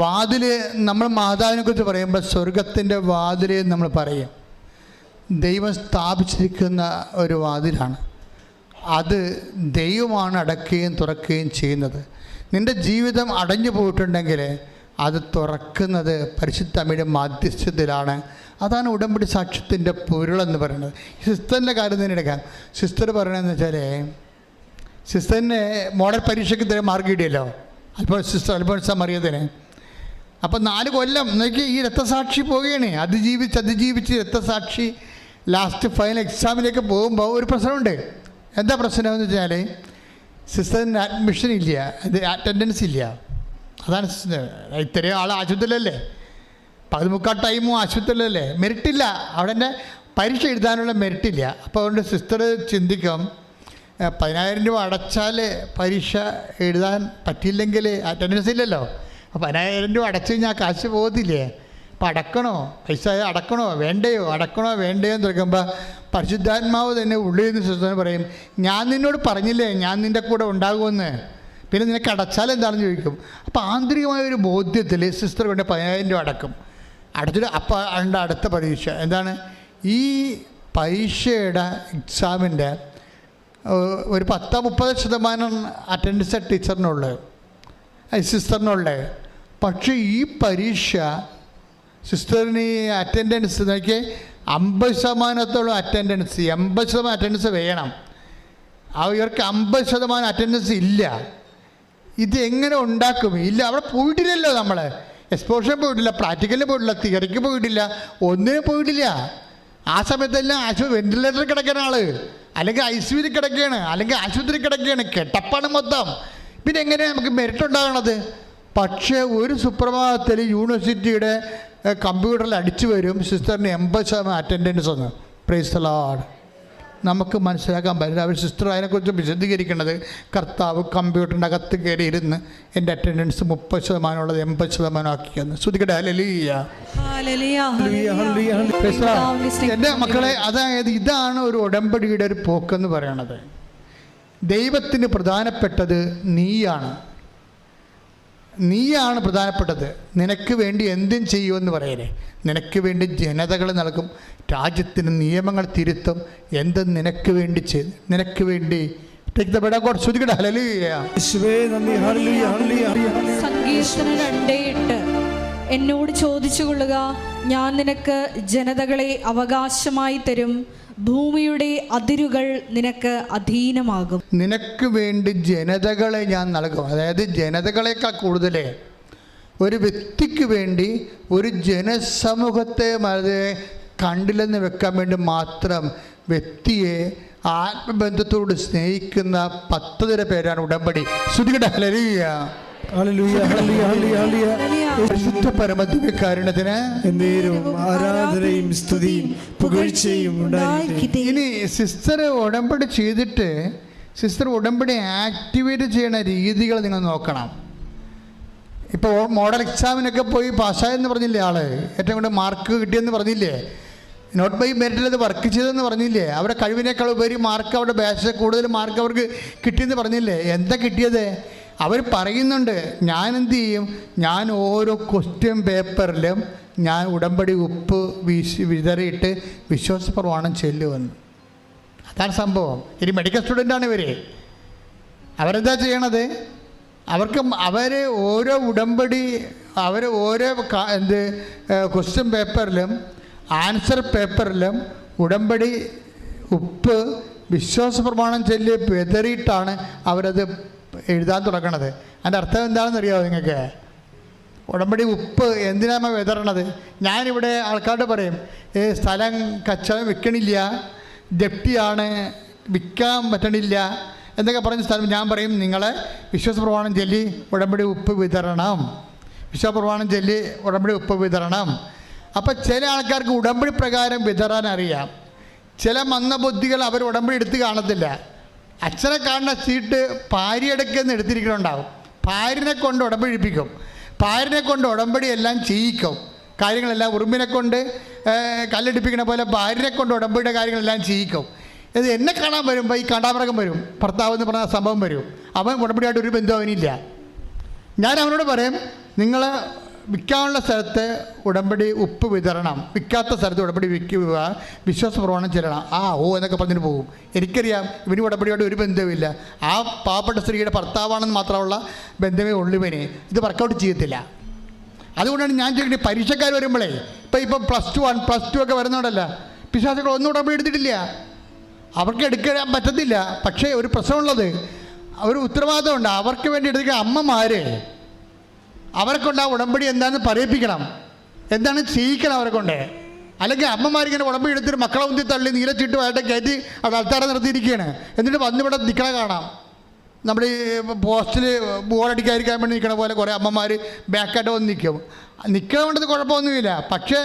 വാതിൽ നമ്മൾ മാതാവിനെക്കുറിച്ച് പറയുമ്പോൾ സ്വർഗത്തിൻ്റെ വാതിൽ നമ്മൾ പറയും. ദൈവം സ്ഥാപിച്ചിരിക്കുന്ന ഒരു വാതിലാണ്. അത് ദൈവമാണ് അടയ്ക്കുകയും തുറക്കുകയും ചെയ്യുന്നത്. നിൻ്റെ ജീവിതം അടഞ്ഞു പോയിട്ടുണ്ടെങ്കിൽ അത് തുറക്കുന്നത് പരിശുദ്ധ അമ്മയുടെ മാധ്യസ്ഥത്തിലാണ്. അതാണ് ഉടമ്പടി സാക്ഷ്യത്തിൻ്റെ പൊരുളെന്ന് പറയുന്നത്. സിസ്റ്ററിൻ്റെ കാര്യം തന്നെ എടുക്കാം. സിസ്റ്റർ പറയണതെന്ന് വെച്ചാൽ, സിസ്റ്ററിന് മോഡൽ പരീക്ഷയ്ക്ക് ഇത്രയും മാർക്ക് കിട്ടിയല്ലോ അൽഫോൻസ മറിയത്തിന്. അപ്പം 4 കൊല്ലം നോക്കി ഈ രക്തസാക്ഷി പോവുകയാണ്. അതിജീവിച്ച് രക്തസാക്ഷി ലാസ്റ്റ് ഫൈനൽ എക്സാമിലേക്ക് പോകുമ്പോൾ ഒരു പ്രശ്നമുണ്ട്. എന്താ പ്രശ്നമെന്ന് വെച്ചാൽ സിസ്റ്ററിന് അഡ്മിഷൻ ഇല്ല, അറ്റൻഡൻസ് ഇല്ല. അതാണ് ഇത്രയും ആൾ ആശുപത്രിയിലല്ലേ, 13 ടൈമും ആശുപത്രിയിലല്ലേ, മെറിറ്റില്ല. അവിടെ തന്നെ പരീക്ഷ എഴുതാനുള്ള മെറിറ്റില്ല. അപ്പോൾ അതുകൊണ്ട് സിസ്റ്റർ ചിന്തിക്കും, 10,000 രൂപ അടച്ചാൽ പരീക്ഷ എഴുതാൻ പറ്റിയില്ലെങ്കിൽ അറ്റൻഡൻസ് ഇല്ലല്ലോ. അപ്പോൾ 10,000 രൂപ അടച്ചു കഴിഞ്ഞാൽ കാശ് പോകത്തില്ലേ. അപ്പോൾ പൈസ അടക്കണോ വേണ്ടയോ എന്ന് ചോദിക്കുമ്പോൾ പരിശുദ്ധാത്മാവ് തന്നെ ഉള്ളിൽ നിന്ന് സിസ്റ്ററിന് പറയും, ഞാൻ നിന്നോട് പറഞ്ഞില്ലേ ഞാൻ നിൻ്റെ കൂടെ ഉണ്ടാകുമെന്ന്, പിന്നെ നിനക്ക് അടച്ചാൽ എന്താണെന്ന് ചോദിക്കും. അപ്പോൾ ആന്തരികമായ ഒരു ബോധ്യത്തിൽ സിസ്റ്റർ കൊണ്ട് 10,000 രൂപ അടച്ചിട്ട് അപ്പോൾ അതിൻ്റെ അടുത്ത പരീക്ഷ എന്താണ്, ഈ പരീക്ഷയുടെ എക്സാമിൻ്റെ ഒരു 10-30% അറ്റൻഡൻസ് ടീച്ചറിനുള്ളത്, സിസ്റ്ററിനുള്ളത്. പക്ഷേ ഈ പരീക്ഷ സിസ്റ്ററിന് ഈ അറ്റൻഡൻസ് നോക്കി 50% അറ്റൻഡൻസ്, 80% അറ്റൻഡൻസ് വേണം. അവർക്ക് 50% അറ്റൻഡൻസ് ഇല്ല. ഇത് എങ്ങനെ ഉണ്ടാക്കും? ഇല്ല, അവിടെ പോയിട്ടില്ലല്ലോ. നമ്മൾ എക്സ്പോഷർ പോയിട്ടില്ല, പ്രാക്ടിക്കലിന് പോയിട്ടില്ല, തിയറിക്ക് പോയിട്ടില്ല, ഒന്നിനും പോയിട്ടില്ല. ആ സമയത്തെല്ലാം വെന്റിലേറ്ററിൽ കിടക്കുന്ന ആൾ, അല്ലെങ്കിൽ ICUവിൽ കിടക്കുകയാണ്, അല്ലെങ്കിൽ ആശുപത്രി കിടക്കുകയാണ്, കെട്ടപ്പാണ് മൊത്തം. പിന്നെ എങ്ങനെയാണ് നമുക്ക് മെറിറ്റ് ഉണ്ടാകണത്? പക്ഷേ ഒരു സുപ്രഭാതത്തിൽ യൂണിവേഴ്സിറ്റിയുടെ കമ്പ്യൂട്ടറിൽ അടിച്ചു വരും സിസ്റ്ററിന് 80% അറ്റൻഡൻസ് ഒന്ന്. Praise the Lord. നമുക്ക് മനസ്സിലാക്കാൻ പറ്റില്ല. അവർ സിസ്റ്റർ അതിനെക്കുറിച്ച് വിശദീകരിക്കുന്നത്, കർത്താവ് കമ്പ്യൂട്ടറിൻ്റെ അകത്ത് കയറി ഇരുന്ന് എൻ്റെ അറ്റൻഡൻസ് 30% ഉള്ളത് 80% ആക്കിയെന്ന്. ശ്രുതിക്കട്ടെ. ഹല്ലേലൂയ. എൻ്റെ മക്കളെ, അതായത് ഇതാണ് ഒരു ഉടമ്പടിയുടെ ഒരു പോക്കെന്ന് പറയണത്. ദൈവത്തിന് പ്രധാനപ്പെട്ടത് നീയാണ് പ്രധാനപ്പെട്ടത്. നിനക്ക് വേണ്ടി എന്തും ചെയ്യുമെന്ന് പറയലേ. നിനക്ക് വേണ്ടി ജനതകൾ നൽകും, രാജ്യത്തിന് നിയമങ്ങൾ തിരുത്തും, എന്തും നിനക്ക് വേണ്ടി ചെയ്ത് നിനക്ക് വേണ്ടി Take the bed of God. ശ്രുതിക്കട്ടെ ഹല്ലേലൂയ. യേശുവേ നന്ദി. ഹല്ലേലൂയ ഹല്ലേലൂയ ഹല്ലേലൂയ. സങ്കീർത്തനം 2:8 എന്നോട് ചോദിച്ചുകൊള്ളുക, ഞാൻ നിനക്ക് ജനതകളെ അവകാശമായി തരും, ഭൂമിയുടെ അതിരുകൾ നിനക്ക് അധീനമാകും. നിനക്ക് വേണ്ടി ജനതകളെ ഞാൻ നൽകും. അതായത് ജനതകളെക്കാൾ കൂടുതൽ ഒരു വ്യക്തിക്ക് വേണ്ടി, ഒരു ജനസമൂഹത്തെ അത് കണ്ടില്ലെന്ന് വെക്കാൻ വേണ്ടി മാത്രം വ്യക്തിയെ ആത്മബന്ധത്തോട് സ്നേഹിക്കുന്ന 10 തരം പേരാണ് ഉടമ്പടി. ശ്രുതികട ഹല്ലേലൂയ ഹല്ലേലൂയ ഹല്ലേലൂയ ഹല്ലേലൂയ. പരിശുദ്ധ പരമദിവ്യകാരുണ്യത്തിന് എന്നേരവും ആരാധനയും സ്തുതിയും പുകഴ്ചയും ഉണ്ടായിരിക്കട്ടെ. ഇനി സിസ്റ്റർ ഉടമ്പടി ചെയ്തിട്ട് സിസ്റ്റർ ഉടമ്പടി ആക്ടിവേറ്റ് ചെയ്യുന്ന രീതികൾ നിങ്ങൾ നോക്കണം. ഇപ്പോൾ മോഡൽ എക്സാമിനൊക്കെ പോയി പാസ്സായെന്ന് പറഞ്ഞില്ലേ ആള്, ഏറ്റവും കൂടുതൽ മാർക്ക് കിട്ടിയെന്ന് പറഞ്ഞില്ലേ, നോട്ട് ബൈ മെറിറ്റിൽ അത് വർക്ക് ചെയ്തെന്ന് പറഞ്ഞില്ലേ, അവരുടെ കഴിവിനേക്കാൾ ഉപരി മാർക്ക്, അവരുടെ ബാച്ചിൽ കൂടുതൽ മാർക്ക് അവർക്ക് കിട്ടിയെന്ന് പറഞ്ഞില്ലേ. എന്താ കിട്ടിയത്? അവർ പറയുന്നുണ്ട്, ഞാൻ എന്ത് ചെയ്യും, ഞാൻ ഓരോ ക്വസ്റ്റ്യൻ പേപ്പറിലും ഞാൻ ഉടമ്പടി ഉപ്പ് വിതറിയിട്ട് വിശ്വാസപ്രമാണം ചെല്ലുമെന്ന്. അതാണ് സംഭവം. ഇനി മെഡിക്കൽ സ്റ്റുഡൻ്റാണ് ഇവർ. അവരെന്താ ചെയ്യണത്? അവർ ഓരോ ഉടമ്പടി, അവർ ഓരോ ക്വസ്റ്റ്യൻ പേപ്പറിലും ആൻസർ പേപ്പറിലും ഉടമ്പടി ഉപ്പ് വിശ്വാസപ്രമാണം ചൊല്ലി വിതറിയിട്ടാണ് അവരത് എഴുതാൻ തുടങ്ങണത്. അതിൻ്റെ അർത്ഥം എന്താണെന്ന് അറിയാമോ നിങ്ങൾക്ക്? ഉടമ്പടി ഉപ്പ് എന്തിനാണ് വിതറണത്? ഞാനിവിടെ ആൾക്കാരോട് പറയും, സ്ഥലം കച്ചവടം വിൽക്കണില്ല, ജപ്തിയാണ്, വിൽക്കാൻ പറ്റണില്ല എന്നൊക്കെ പറഞ്ഞ സ്ഥലം ഞാൻ പറയും, നിങ്ങളെ വിശ്വാസപ്രമാണം ചൊല്ലി ഉടമ്പടി ഉപ്പ് വിതരണം, വിശ്വാസപ്രമാണം ചൊല്ലി ഉടമ്പടി ഉപ്പ് വിതരണം. അപ്പം ചില ആൾക്കാർക്ക് ഉടമ്പടി പ്രകാരം വിതറാൻ അറിയാം. ചില മന്ദബുദ്ധികൾ അവർ ഉടമ്പടി എടുത്ത് കാണത്തില്ല. അച്ഛനെ കാണുന്ന സീറ്റ് ഭാര്യയെടുക്കെന്ന് എടുത്തിരിക്കണുണ്ടാവും. ഭാര്യനെ കൊണ്ട് ഉടമ്പടി എടുപ്പിക്കും, ഭാര്യനെ കൊണ്ട് ഉടമ്പടി എല്ലാം ചെയ്യിക്കും. കാര്യങ്ങളെല്ലാം ഉറുമ്പിനെ കൊണ്ട് കല്ലെടുപ്പിക്കണ പോലെ ഭാര്യനെ കൊണ്ട് ഉടമ്പടിയുടെ കാര്യങ്ങളെല്ലാം ചെയ്യിക്കും. ഇത് എന്നെ കാണാൻ വരുമ്പോൾ ഈ കണ്ടാമൃഗം വരും, ഭർത്താവ് എന്ന് പറഞ്ഞ സംഭവം വരും. അവൻ ഉടമ്പടിയായിട്ട് ഒരു ബന്ധം അവനില്ല. ഞാൻ അവനോട് പറയും, നിങ്ങൾ വിൽക്കാനുള്ള സ്ഥലത്ത് ഉടമ്പടി ഉപ്പ് വിതരണം, വിൽക്കാത്ത സ്ഥലത്ത് ഉടമ്പടി വിൽക്കുക, വിശ്വാസപ്രമാണം ചെല്ലണം. എന്നൊക്കെ പറഞ്ഞിട്ട് പോകും. എനിക്കറിയാം ഇവന് ഉടമ്പടിയോട് ഒരു ബന്ധവുമില്ല. ആ പാവപ്പെട്ട സ്ത്രീയുടെ ഭർത്താവാണെന്ന് മാത്രമുള്ള ബന്ധമേ ഉള്ളൂ ഇവന്. ഇത് വർക്കൗട്ട് ചെയ്യത്തില്ല. അതുകൊണ്ടാണ് ഞാൻ ചോദിക്കുന്നത്, പരീക്ഷക്കാർ വരുമ്പോഴേ ഇപ്പം +2 ഒക്കെ വരുന്നോണ്ടല്ല, വിശ്വാസികൾ ഒന്നും ഉടമ്പടി എടുത്തിട്ടില്ല, അവർക്ക് എടുക്കാൻ പറ്റത്തില്ല. പക്ഷേ ഒരു പ്രശ്നമുള്ളത്, ഒരു ഉത്തരവാദിത്തമുണ്ട്. അവർക്ക് വേണ്ടി എടുക്കുന്ന അമ്മമാർ, അവരെ കൊണ്ട് ആ ഉടമ്പടി എന്താണെന്ന് പറയിപ്പിക്കണം, എന്താണ് ചെയ്യിക്കണം അവരെ കൊണ്ട്. അല്ലെങ്കിൽ അമ്മമാരിങ്ങനെ ഉടമ്പടി എടുത്തിട്ട് മക്കളെ ഉന്തി തള്ളി നീലച്ചിട്ടുമായിട്ട് കയറ്റി അത് ആൾക്കാരെ നിർത്തിയിരിക്കുകയാണ്. എന്നിട്ട് വന്നിവിടെ നിൽക്കണ കാണാം. നമ്മൾ ഈ പോസ്റ്റിൽ ബോർഡടിക്കാതിരിക്കാൻ വേണ്ടി നിൽക്കണ പോലെ കുറേ അമ്മമാർ ബാക്കായിട്ട് വന്ന് നിൽക്കും. നിൽക്കണ കൊണ്ടത് കുഴപ്പമൊന്നുമില്ല. പക്ഷേ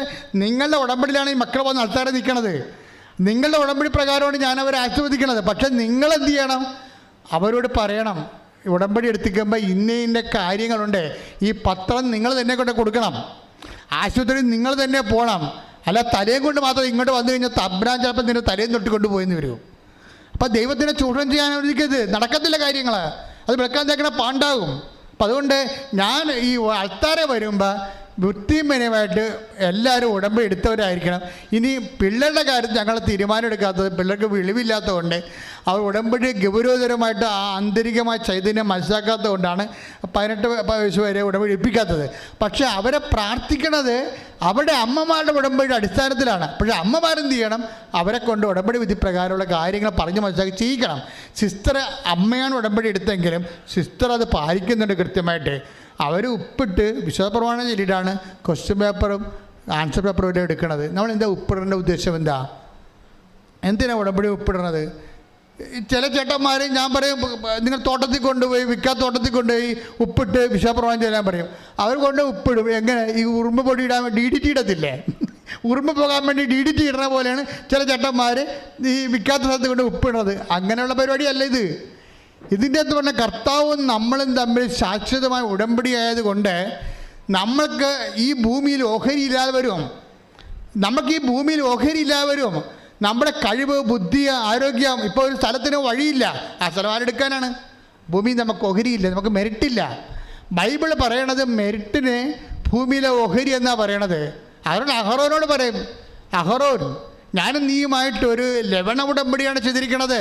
നിങ്ങളുടെ ഉടമ്പടിയിലാണ് ഈ മക്കൾ വന്ന് ആൾക്കാരെ നിൽക്കണത്. നിങ്ങളുടെ ഉടമ്പടി പ്രകാരമാണ് ഞാൻ അവരെ ആസ്വദിക്കണത്. പക്ഷേ നിങ്ങളെന്ത് ചെയ്യണം? അവരോട് പറയണം, ഉടമ്പടി എടുത്തിക്കുമ്പോൾ ഇന്ന കാര്യങ്ങളുണ്ട്, ഈ പത്രം നിങ്ങൾ തന്നെ കൊണ്ട് കൊടുക്കണം, ആശുപത്രിയിൽ നിങ്ങൾ തന്നെ പോകണം. അല്ല തലയും കൊണ്ട് മാത്രം ഇങ്ങോട്ട് വന്നു കഴിഞ്ഞാൽ തബ്രാൻ ചിലപ്പോൾ നിന്നെ തലയും തൊട്ടിക്കൊണ്ട് പോയെന്ന് വരും. അപ്പം ദൈവത്തിനെ ചൂഷണം ചെയ്യാൻ ഒരിക്കരുത്, നടക്കത്തില്ല കാര്യങ്ങൾ. അത് വിളക്കാൻ തേക്കണ പാണ്ടാകും. അപ്പം അതുകൊണ്ട് ഞാൻ ഈ ആൾക്കാരെ വരുമ്പോൾ വൃത്തിമയമായിട്ട് എല്ലാവരും ഉടമ്പടി എടുത്തവരായിരിക്കണം. ഇനി പിള്ളേരുടെ കാര്യം ഞങ്ങൾ തീരുമാനം എടുക്കാത്തത്, പിള്ളേർക്ക് വെളിവില്ലാത്തതുകൊണ്ട് അവർ ഉടമ്പടി ഗൗരവതരമായിട്ട് ആ ആന്തരികമായ ചൈതന്യം മനസ്സിലാക്കാത്തത് കൊണ്ടാണ് 18 വയസ്സ് വരെ ഉടമ്പടി എടുപ്പിക്കാത്തത്. പക്ഷേ അവരെ പ്രാർത്ഥിക്കണത് അവരുടെ അമ്മമാരുടെ ഉടമ്പടിയുടെ അടിസ്ഥാനത്തിലാണ്. പക്ഷേ അമ്മമാരെന്ത് ചെയ്യണം? അവരെ കൊണ്ട് ഉടമ്പടി വിധി പ്രകാരമുള്ള കാര്യങ്ങൾ പറഞ്ഞ് മനസ്സിലാക്കി ചെയ്യിക്കണം. സിസ്റ്റർ അമ്മയാണ് ഉടമ്പടി എടുത്തെങ്കിലും സിസ്റ്റർ അത് പാലിക്കുന്നുണ്ട് കൃത്യമായിട്ട്. അവർ ഉപ്പിട്ട് വിശ്വാസപ്രമാണം ചൊല്ലിയിട്ടാണ് ക്വസ്റ്റ്യൻ പേപ്പറും ആൻസർ പേപ്പറും എല്ലാം എടുക്കുന്നത്. നമ്മൾ എന്താ ഉപ്പിടേണ്ട ഉദ്ദേശം എന്താ? എന്തിനാണ് ഉടമ്പടി ഉപ്പിടുന്നത്? ചില ചേട്ടന്മാർ ഞാൻ പറയും, നിങ്ങൾ തോട്ടത്തിൽ കൊണ്ടുപോയി, വിൽക്കാത്ത തോട്ടത്തിൽ കൊണ്ടുപോയി ഉപ്പിട്ട് വിശ്വാസപ്രമാണം ചെല്ലാൻ പറയും. അവർ കൊണ്ട് ഉപ്പിടും. എങ്ങനെ? ഈ ഉറുമ്പ് പൊടി ഇടാൻ DDT ഇടത്തില്ലേ? ഉറുമ്പ് പോകാൻ വേണ്ടി DDT ഇടുന്ന പോലെയാണ് ചില ചേട്ടന്മാർ ഈ വിൽക്കാത്ത സ്ഥലത്ത് കൊണ്ട് ഉപ്പിടുന്നത്. അങ്ങനെയുള്ള പരിപാടിയല്ല ഇത്. ഇതിൻ്റെ അകത്ത് പറഞ്ഞ കർത്താവും നമ്മളും തമ്മിൽ ശാശ്വതമായ ഉടമ്പടി ആയതുകൊണ്ട് നമ്മൾക്ക് ഈ ഭൂമിയിൽ ഓഹരി ഇല്ലാതെ വരും. നമുക്ക് ഈ ഭൂമിയിൽ ഓഹരി ഇല്ലാതെ വരും. നമ്മുടെ കഴിവ്, ബുദ്ധി, ആരോഗ്യം. ഇപ്പോൾ ഒരു സ്ഥലത്തിന് വഴിയില്ല, ആ സ്ഥലം ആരെടുക്കാനാണ്? ഭൂമിയിൽ നമുക്ക് ഓഹരിയില്ല, നമുക്ക് മെറിറ്റില്ല. ബൈബിൾ പറയണത് മെറിറ്റിന് ഭൂമിയിലെ ഓഹരി എന്നാണ് പറയണത്. അതുകൊണ്ട് അഹറോനോട് പറയും, അഹറോൻ ഞാനും നീയുമായിട്ടൊരു ലവണ ഉടമ്പടിയാണ് ചെയ്തിരിക്കണത്.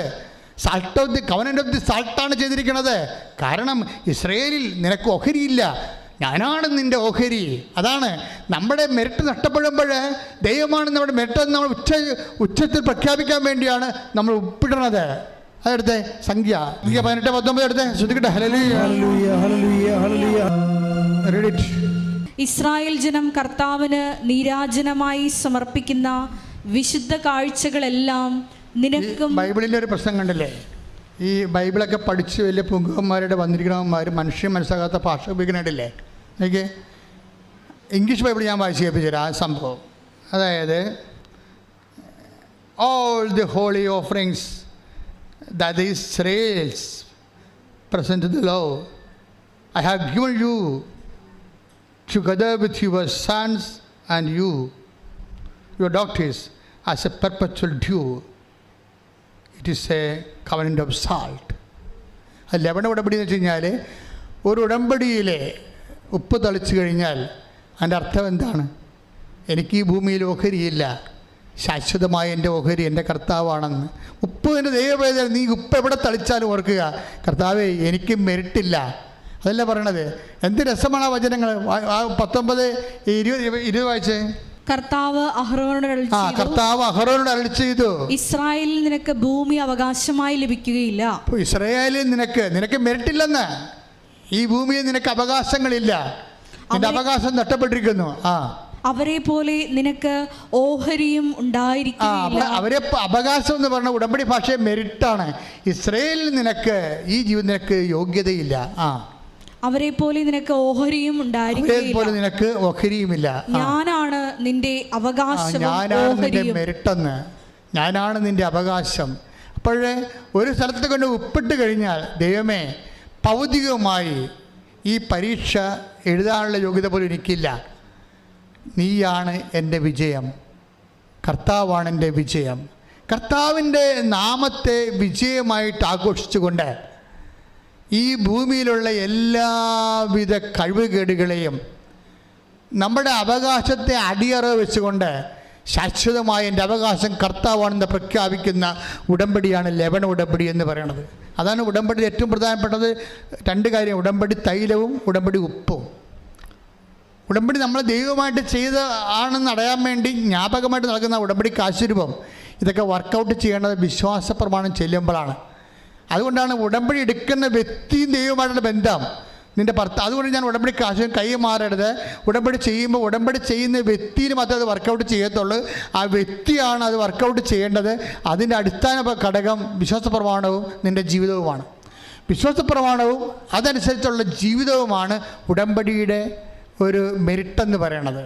Salt of the covenant of the സാൾട്ടാണ് ചെയ്തിരിക്കുന്നത്. കാരണം ഇസ്രയേലിൽ നിനക്ക് ഓഹരിയില്ല, ഞാനാണ് നിൻ്റെ ഓഹരി. അതാണ് നമ്മുടെ മെറിറ്റ് നഷ്ടപ്പെടുമ്പോൾ ദൈവമാണ് നമ്മുടെ മെറിറ്റ് എന്ന് നമ്മൾ ഉച്ചത്തിൽ പ്രഖ്യാപിക്കാൻ വേണ്ടിയാണ് നമ്മൾ ഒപ്പിടുന്നത്. അതെടുത്തേ സംഖ്യ 18:19 എടുത്തേ, ശ്രദ്ധിക്കട്ടെ. ഇസ്രായേൽ ജനം കർത്താവിന് നീരാജനമായി സമർപ്പിക്കുന്ന വിശുദ്ധ കാഴ്ചകളെല്ലാം നിനക്കും. ബൈബിളിൻ്റെ ഒരു പ്രശ്നം കണ്ടില്ലേ? ഈ ബൈബിളൊക്കെ പഠിച്ച് വലിയ പുങ്കന്മാരുടെ വന്നിരിക്കണവന്മാർ മനുഷ്യൻ മനസ്സിലാകാത്ത ഭാഷ ഉപയോഗിക്കണില്ലേ? എനിക്ക് ഇംഗ്ലീഷ് ബൈബിൾ ഞാൻ വായിച്ച് കേൾപ്പിച്ചു തരാം ആ സംഭവം. അതായത് all the holy offerings that the Israelites present to the Lord, I have given you together with your sons and your daughters as a perpetual due. It is a covenant of salt. അത് ലവണ ഉടമ്പടി എന്ന് വെച്ച് കഴിഞ്ഞാൽ ഒരു ഉടമ്പടിയിലെ ഉപ്പ് തളിച്ചു കഴിഞ്ഞാൽ അതിൻ്റെ അർത്ഥം എന്താണ്? എനിക്ക് ഈ ഭൂമിയിൽ ഓഹരിയില്ല, ശാശ്വതമായ എൻ്റെ ഓഹരി എൻ്റെ കർത്താവാണെന്ന്. ഉപ്പ് എൻ്റെ ദൈവവേദന, നീ ഉപ്പ് എവിടെ തളിച്ചാലും ഓർക്കുക, കർത്താവേ എനിക്ക് മെറിറ്റില്ല. അതല്ല പറയണത്. എന്ത് രസമാണ് ആ വചനങ്ങൾ. 19:20 വായിച്ചേ. കർത്താവ് അഹ്റോനോട് അരുളി ചെയ്തു, ഇസ്രായേലിൽ നിനക്ക് ഭൂമി അവകാശമായി ലഭിക്കുകയില്ല. ഇസ്രായേലിൽ നിനക്ക് മെറിറ്റില്ലെന്ന്, ഈ ഭൂമിയിൽ നിനക്ക് അവകാശങ്ങളില്ല, നിന്റെ അവകാശം നഷ്ടപ്പെട്ടിരിക്കുന്നു. അവരെ പോലെ നിനക്ക് ഓഹരിയും ഉണ്ടായിരിക്കില്ല. അവരെ അവകാശം എന്ന് പറഞ്ഞ ഉടമ്പടി ഭാഷ മെറിറ്റാണ്. ഇസ്രായേലിൽ നിനക്ക് ഈ ജീവിതം നിനക്ക് യോഗ്യതയില്ല. അവരെ പോലെ നിനക്ക് ഓഹരിയും ഉണ്ടായിരിക്കില്ല, നിനക്ക് ഓഹരിയുമില്ല. ഞാനാണ് നിന്റെ അവകാശം, ഞാനാണ് നിന്റെ മെറിട്ടെന്ന്, ഞാനാണ് നിന്റെ അവകാശം. അപ്പോഴേ ഒരു സ്ഥലത്ത് കൊണ്ട് ഉപ്പിട്ട് കഴിഞ്ഞാൽ ദൈവമേ, ഭൗതികമായി ഈ പരീക്ഷ എഴുതാനുള്ള യോഗ്യത പോലും എനിക്കില്ല, നീയാണ് എൻ്റെ വിജയം, കർത്താവാണ് എൻ്റെ വിജയം. കർത്താവിൻ്റെ നാമത്തെ വിജയമായിട്ട് ആഘോഷിച്ചുകൊണ്ട് ഈ ഭൂമിയിലുള്ള എല്ലാവിധ കഴിവുകേടുകളെയും നമ്മുടെ അവകാശത്തെ അടിയറവ് വെച്ചുകൊണ്ട് ശാശ്വതമായ എൻ്റെ അവകാശം കർത്താവാണെന്ന് പ്രഖ്യാപിക്കുന്ന ഉടമ്പടിയാണ് ലവണ ഉടമ്പടി എന്ന് പറയുന്നത്. അതാണ് ഉടമ്പടി ഏറ്റവും പ്രധാനപ്പെട്ടത്. 2 കാര്യം: ഉടമ്പടി തൈലവും ഉടമ്പടി ഉപ്പും. ഉടമ്പടി നമ്മൾ ദൈവമായിട്ട് ചെയ്ത ആണെന്ന് അറിയാൻ വേണ്ടി ജ്ഞാപകമായിട്ട് നൽകുന്ന ഉടമ്പടി കാശുരൂപം. ഇതൊക്കെ വർക്കൗട്ട് ചെയ്യേണ്ടത് വിശ്വാസ പ്രമാണം ചെല്ലുമ്പോഴാണ്. അതുകൊണ്ടാണ് ഉടമ്പടി എടുക്കുന്ന വ്യക്തിയും ദൈവമായിട്ടുള്ള ബന്ധം നിൻ്റെ അതുകൊണ്ട് ഞാൻ ഉടമ്പടി കാശും കൈ മാറരുത്. ഉടമ്പടി ചെയ്യുമ്പോൾ ഉടമ്പടി ചെയ്യുന്ന വ്യക്തിയിൽ മാത്രമേ അത് വർക്കൗട്ട് ചെയ്യത്തുള്ളൂ. ആ വ്യക്തിയാണ് അത് വർക്കൗട്ട് ചെയ്യേണ്ടത്. അതിൻ്റെ അടിസ്ഥാന ഘടകം വിശ്വാസ പ്രമാണവും നിൻ്റെ ജീവിതവുമാണ്. വിശ്വാസ പ്രമാണവും അതനുസരിച്ചുള്ള ജീവിതവുമാണ് ഉടമ്പടിയുടെ ഒരു മെറിട്ടെന്ന് പറയണത്.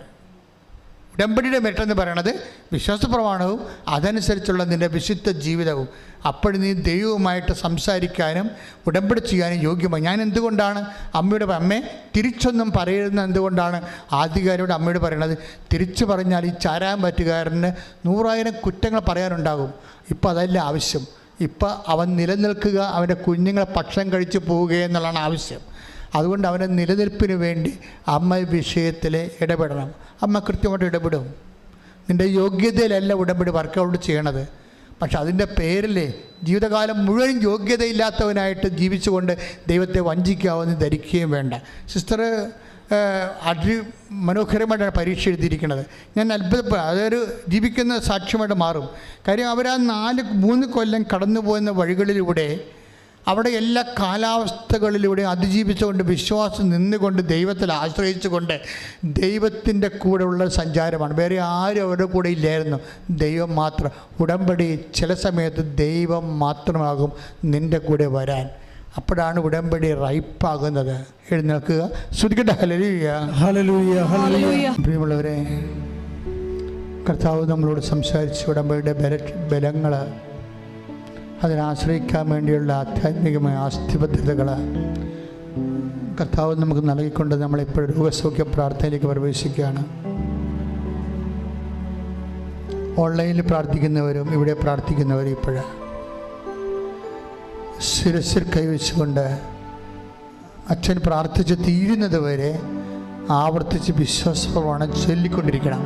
ഉടമ്പടിയുടെ മെറിട്ടെന്ന് പറയണത് വിശ്വാസ പ്രമാണവും അതനുസരിച്ചുള്ള നിൻ്റെ വിശുദ്ധ ജീവിതവും. അപ്പോൾ നീ ദൈവവുമായിട്ട് സംസാരിക്കാനും ഉടമ്പടി ചെയ്യാനും യോഗ്യമായി. ഞാൻ എന്തുകൊണ്ടാണ് അമ്മയെ തിരിച്ചൊന്നും പറയുന്നത്? എന്തുകൊണ്ടാണ് ആദ്യകാരിയോട് അമ്മയോട് പറയണത്? തിരിച്ചു പറഞ്ഞാൽ ഈ ചാരാൻ പറ്റുകാരന് 100,000 കുറ്റങ്ങൾ പറയാനുണ്ടാകും. ഇപ്പം അതല്ല ആവശ്യം. ഇപ്പം അവൻ നിലനിൽക്കുക, അവൻ്റെ കുഞ്ഞുങ്ങളെ ഭക്ഷണം കഴിച്ച് പോവുക എന്നുള്ളതാണ് ആവശ്യം. അതുകൊണ്ട് അവൻ്റെ നിലനിൽപ്പിന് വേണ്ടി അമ്മ വിഷയത്തിൽ ഇടപെടണം. അമ്മ കൃത്യമായിട്ട് ഇടപെടും. നിൻ്റെ യോഗ്യതയിലല്ല ഉടമ്പടി വർക്കൗട്ട് ചെയ്യണത്. പക്ഷെ അതിൻ്റെ പേരിൽ ജീവിതകാലം മുഴുവൻ യോഗ്യതയില്ലാത്തവനായിട്ട് ജീവിച്ചുകൊണ്ട് ദൈവത്തെ വഞ്ചിക്കാമെന്ന് ധരിക്കുകയും വേണ്ട. സിസ്റ്റർ മനോഹരമായിട്ടാണ് പരീക്ഷ എഴുതിയിരിക്കുന്നത്. ഞാൻ അത്ഭുതപ്പെടും. അതൊരു ജീവിക്കുന്ന സാക്ഷ്യമായിട്ട് മാറും. കാര്യം അവരാ 3 കൊല്ലം കടന്നുപോകുന്ന വഴികളിലൂടെ അവിടെ എല്ലാ കാലാവസ്ഥകളിലൂടെ അതിജീവിച്ചുകൊണ്ട് വിശ്വാസം നിന്നുകൊണ്ട് ദൈവത്തിൽ ആശ്രയിച്ചുകൊണ്ട് ദൈവത്തിൻ്റെ കൂടെയുള്ള സഞ്ചാരമാണ്. വേറെ ആരും അവരുടെ കൂടെ ഇല്ലായിരുന്നു, ദൈവം മാത്രം. ഉടമ്പടി ചില സമയത്ത് ദൈവം മാത്രമാകും നിൻ്റെ കൂടെ വരാൻ. അപ്പോഴാണ് ഉടമ്പടി റൈപ്പാകുന്നത്. എഴുന്നേൽക്കുക, ശ്രുതിക്കട്ടെ. ഹല്ലേലൂയ, ഹല്ലേലൂയ, ഹല്ലേലൂയ. പ്രിയമുള്ളവരെ, കർത്താവ് നമ്മളോട് സംസാരിച്ച് ഉടമ്പടിയുടെ ബലങ്ങൾ, അതിനാശ്രയിക്കാൻ വേണ്ടിയുള്ള ആധ്യാത്മികമായ ആസ്തിബദ്ധതകൾ കർത്താവ് നമുക്ക് നൽകിക്കൊണ്ട് നമ്മളിപ്പോൾ രോഗസൗഖ്യ പ്രാർത്ഥനയിലേക്ക് പ്രവേശിക്കുകയാണ്. ഓൺലൈനിൽ പ്രാർത്ഥിക്കുന്നവരും ഇവിടെ പ്രാർത്ഥിക്കുന്നവരും ഇപ്പോൾ ശിരസിൽ കൈവച്ചുകൊണ്ട് അച്ഛൻ പ്രാർത്ഥിച്ച് തീരുന്നത് വരെ ആവർത്തിച്ച് വിശ്വാസ പ്രമാണം ചൊല്ലിക്കൊണ്ടിരിക്കണം.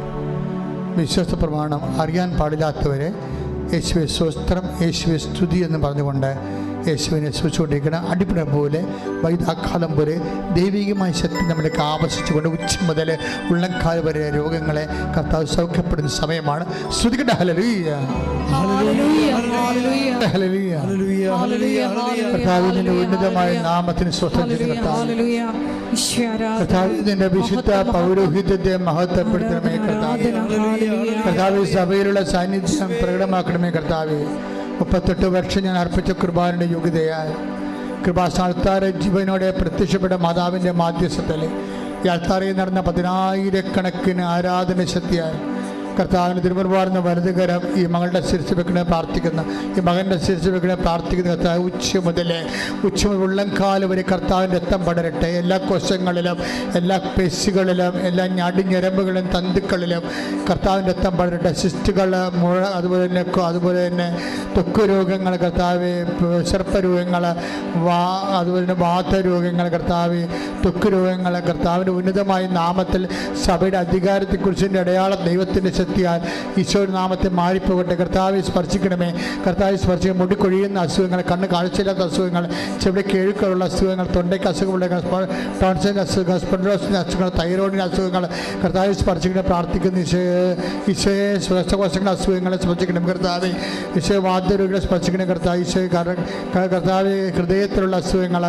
വിശ്വാസ പ്രമാണം അറിയാൻ പാടില്ലാത്തവരെ യേശുവെ സ്വസ്ത്രം, യേശുവെ സ്തുതി എന്ന് പറഞ്ഞുകൊണ്ട് യേശുവിനെ സൂചിച്ചുകൊണ്ടിരിക്കണം. അടിപ്പിട പോലെ വൈദാഘാതം പോലെ ദൈവികമായ ശക്തി നമ്മളിലേക്ക് ആവശ്യിച്ചുകൊണ്ട് ഉച്ച മുതൽ ഉള്ളംകാൽ വരെ രോഗങ്ങളെ കർത്താവ് സൗഖ്യപ്പെടുന്ന സമയമാണ്. ശ്രുതികട്ടെ ഹല്ലേലൂയ, ഹല്ലേലൂയ, ഹല്ലേലൂയ, ഹല്ലേലൂയ. ഹല്ലേലൂയ, ഹല്ലേലൂയ, ഹല്ലേലൂയ. കർത്താവിന്റെ ഉന്നതമായ നാമത്തിന് സ്വസ്ഥം ഹല്ലേലൂയ, ഹല്ലേലൂയ. ഈശ്വരാ, കർത്താവിന്റെ വിശുദ്ധ പൗരോഹിത്യത്തെ മഹത്വപ്പെടുത്തണമേ കർത്താവേ. കർത്താവ് സഭയിലുള്ള സാന്നിധ്യം പ്രകടമാക്കണമേ കർത്താവേ. 38 വർഷം ഞാൻ അർപ്പിച്ച കൃപാന്റെ യോഗ്യതയാൽ കൃപാസ്ഥാനത്താറ് ജീവനോടെ പ്രത്യക്ഷപ്പെട്ട മാതാവിൻ്റെ മാധ്യസ്ഥത്തിൽ ഈ അൾത്താരയിൽ നടന്ന 10,000 ആരാധന ശക്തിയാൽ കർത്താവിന് തിരുമുൻപാടുന്ന വലതുകരം ഈ മകളുടെ ശിരസ് വെക്കണേ പ്രാർത്ഥിക്കുന്ന, ഈ മകൻ്റെ ശിരസ് വെക്കണേ പ്രാർത്ഥിക്കുന്ന കർത്താവ് ഉച്ച മുതൽ ഉള്ളംകാല് വരെ കർത്താവിൻ്റെ രക്തം പടരട്ടെ. എല്ലാ കോശങ്ങളിലും, എല്ലാ പേശികളിലും, എല്ലാ ഞരമ്പുകളിലും, തന്തുക്കളിലും കർത്താവിൻ്റെ രക്തം പടരട്ടെ. സിസ്റ്റുകൾ, മുഴ, അതുപോലെ തന്നെ ത്വക്ക് രോഗങ്ങൾ കർത്താവ്, സർപ്പരോഗങ്ങൾ, അതുപോലെ തന്നെ വാതരോഗങ്ങൾ കർത്താവ്, ത്വക്ക് രോഗങ്ങൾ കർത്താവിൻ്റെ ഉന്നതമായ നാമത്തിൽ സഭയുടെ അധികാരത്തെക്കുറിച്ചിൻ്റെ അടയാളം ദൈവത്തിൻ്റെ ശക്തിയാൽ ഈശോയുടെ നാമത്തെ മാറിപ്പോകട്ടെ. കർത്താവെ സ്പർശിക്കണമേ. കർത്താവെ സ്പർശിക്കാൻ മുടിക്കൊഴിയുന്ന അസുഖങ്ങൾ, കണ്ണ് കാഴ്ചയില്ലാത്ത അസുഖങ്ങൾ, ചെവിടെ കേഴുക്കളുള്ള അസുഖങ്ങൾ, തൊണ്ടയ്ക്ക് അസുഖമുള്ള ടോൺസിൻ്റെ അസുഖങ്ങൾ, സ്പോണ്ടിലോസിൻ്റെ അസുഖങ്ങൾ, തൈറോയിഡിൻ്റെ അസുഖങ്ങൾ കർത്താവെ സ്പർശിക്കണേ പ്രാർത്ഥിക്കുന്ന ഈശോയെ ശ്വാസകോശങ്ങളുടെ അസുഖങ്ങളെ സ്പർശിക്കണം കർത്താവെ. ഈശോയെ വാദ്യരോഗികളെ സ്പർശിക്കണം കർത്താവ്. ഈശോയെ കർത്താവെ ഹൃദയത്തിലുള്ള അസുഖങ്ങൾ,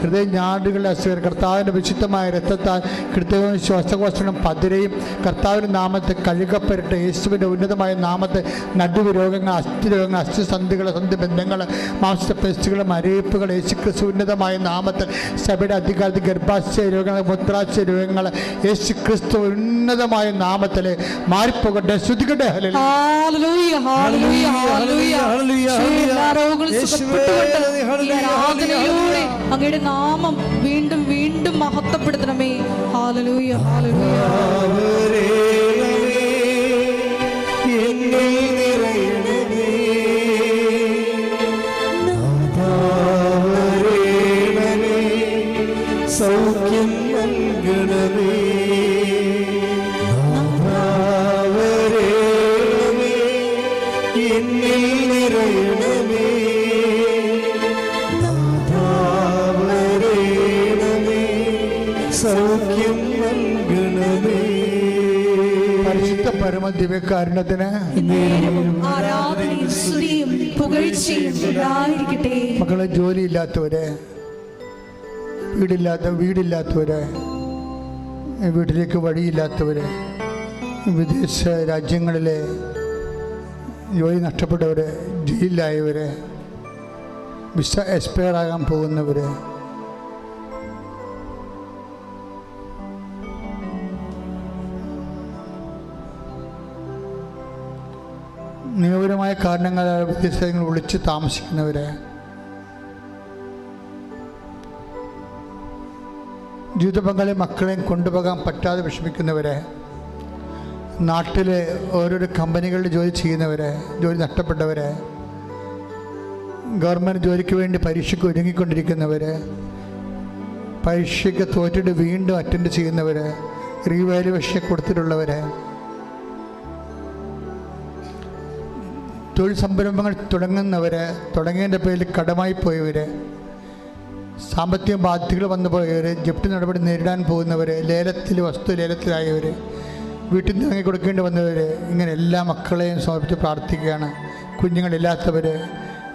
ഹൃദയ ഞാടുകളുടെ അസുഖങ്ങൾ കർത്താവിൻ്റെ വിശുദ്ധമായ രക്തത്താൽ ഹൃദയവും ശ്വാസകോശങ്ങളും പതിരയും കർത്താവിൻ്റെ നാമത്തെ കഴുകപ്പെടട്ടെ. യേശുവിൻ്റെ ഉന്നതമായ നാമത്തെ നടുവ് രോഗങ്ങൾ, അസ്ഥി രോഗങ്ങൾ, അസ്ഥിസന്ധികൾ, സന്ധിബന്ധങ്ങൾ, മാംസപേശികൾ, മരയിപ്പുകൾ യേശുക്രിസ്തു ഉന്നതമായ നാമത്തിൽ സഭയുടെ അധികാരത്തിൽ ഗർഭാശയ രോഗങ്ങൾ, മൂത്രാശയ രോഗങ്ങൾ യേശുക്രിസ്തു ഉന്നതമായ നാമത്തിൽ മാറിപ്പോകട്ടെ. ശ്രുതികട്ടെ. ഹല്ലേലൂയ, ഹല്ലേലൂയ, ഹല്ലേലൂയ. എല്ലാ രോഗങ്ങളും സുഖപ്പെട്ടുകൊണ്ട് ഈ ആരാധനയിലൂടെ അങ്ങയുടെ നാമം വീണ്ടും വീണ്ടും മഹത്വപ്പെടുത്തണമേ. Hallelujah, hallelujah. സൗഖ്യം നൽകണമേ, എന്നിൽ നിറയണമേ, സൗഖ്യം നൽകണമേ. പരിശുദ്ധ പരമ ദിവ്യകാരുണ്യത്തിന് ആരാധനയും സ്തുതിയും പുകഴ്ചയും ഉണ്ടായിരിക്കട്ടെ. മക്കളെ, ജോലിയില്ലാത്തവരെ, വീടില്ലാത്തവരെ, വീട്ടിലേക്ക് വഴിയില്ലാത്തവരെ, വിദേശ രാജ്യങ്ങളിലെ ജോലി നഷ്ടപ്പെട്ടവരെ, ജയിലിലായവരെ, വിസ എക്സ്പയർ ആകാൻ പോകുന്നവരെ, നിയമപരമായ കാരണങ്ങളാൽ വിദേശങ്ങൾ ഒളിച്ച് താമസിക്കുന്നവരെ, ജീവിത പങ്കാളി മക്കളെയും കൊണ്ടുപോകാൻ പറ്റാതെ വിഷമിക്കുന്നവരെ, നാട്ടിലെ ഓരോരോ കമ്പനികളിൽ ജോലി ചെയ്യുന്നവരെ, ജോലി നഷ്ടപ്പെട്ടവരെ, ഗവൺമെൻറ് ജോലിക്ക് വേണ്ടി പരീക്ഷയ്ക്ക് ഒരുങ്ങിക്കൊണ്ടിരിക്കുന്നവർ, പരീക്ഷയ്ക്ക് തോറ്റിട്ട് വീണ്ടും അറ്റൻഡ് ചെയ്യുന്നവർ, റീവാലുവേഷൻ കൊടുത്തിട്ടുള്ളവർ, തൊഴിൽ സംരംഭങ്ങൾ തുടങ്ങേണ്ട പേരിൽ കടമായി പോയവർ, സാമ്പത്തിക ബാധ്യതകൾ വന്നു പോയവർ, ജപ്തി നടപടി നേരിടാൻ പോകുന്നവർ, വസ്തു ലേലത്തിലായവർ, വീട്ടിൽ നിന്ന് ഇറങ്ങി കൊടുക്കേണ്ടി വന്നവർ, ഇങ്ങനെ എല്ലാ മക്കളെയും സമർപ്പിച്ച് പ്രാർത്ഥിക്കുകയാണ്. കുഞ്ഞുങ്ങളില്ലാത്തവർ,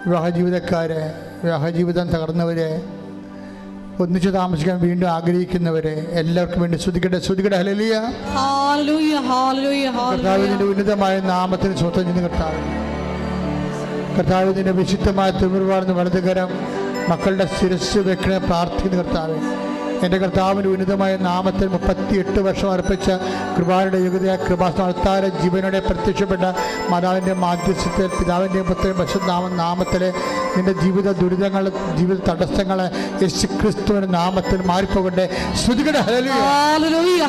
വിവാഹജീവിതക്കാർ, വിവാഹജീവിതം തകർന്നവർ, ഒന്നിച്ച് താമസിക്കാൻ വീണ്ടും ആഗ്രഹിക്കുന്നവരെ എല്ലാവർക്കും വേണ്ടി ശ്രുതിക്കട്ടെ. ഹല്ലേലൂയ, ഹല്ലേലൂയ, ഹല്ലേലൂയ. കർത്താവിന്റെ ഉന്നതമായ നാമത്തിന് സ്വന്തം ചെയ്യുന്ന കർത്താവിന്റെ വിശുദ്ധമായ തിരുമുൻപാടുന്ന വലതുകരം മക്കളുടെ ശിരസ് വെക്കണ പ്രാർത്ഥിക്കുന്ന കർത്താവെ. എൻ്റെ കർത്താവിൻ്റെ ഉന്നതമായ നാമത്തിൽ 38 വർഷം അർപ്പിച്ച കൃപായുടെ യോഗ്യതയായ കൃപാസ്ഥാന ജീവനോടെ പ്രത്യക്ഷപ്പെട്ട മാതാവിൻ്റെ മാധ്യസ്ഥത്തിൽ പിതാവിൻ്റെയും പുത്രനും പരിശുദ്ധ നാമത്തിൽ നിൻ്റെ ജീവിത ദുരിതങ്ങൾ, ജീവിത തടസ്സങ്ങൾ യേശുക്രിസ്തുവിൻ്റെ നാമത്തിൽ മാറിപ്പോകട്ടെ. ശ്രുതികട്ടെ. ഹല്ലേലൂയ.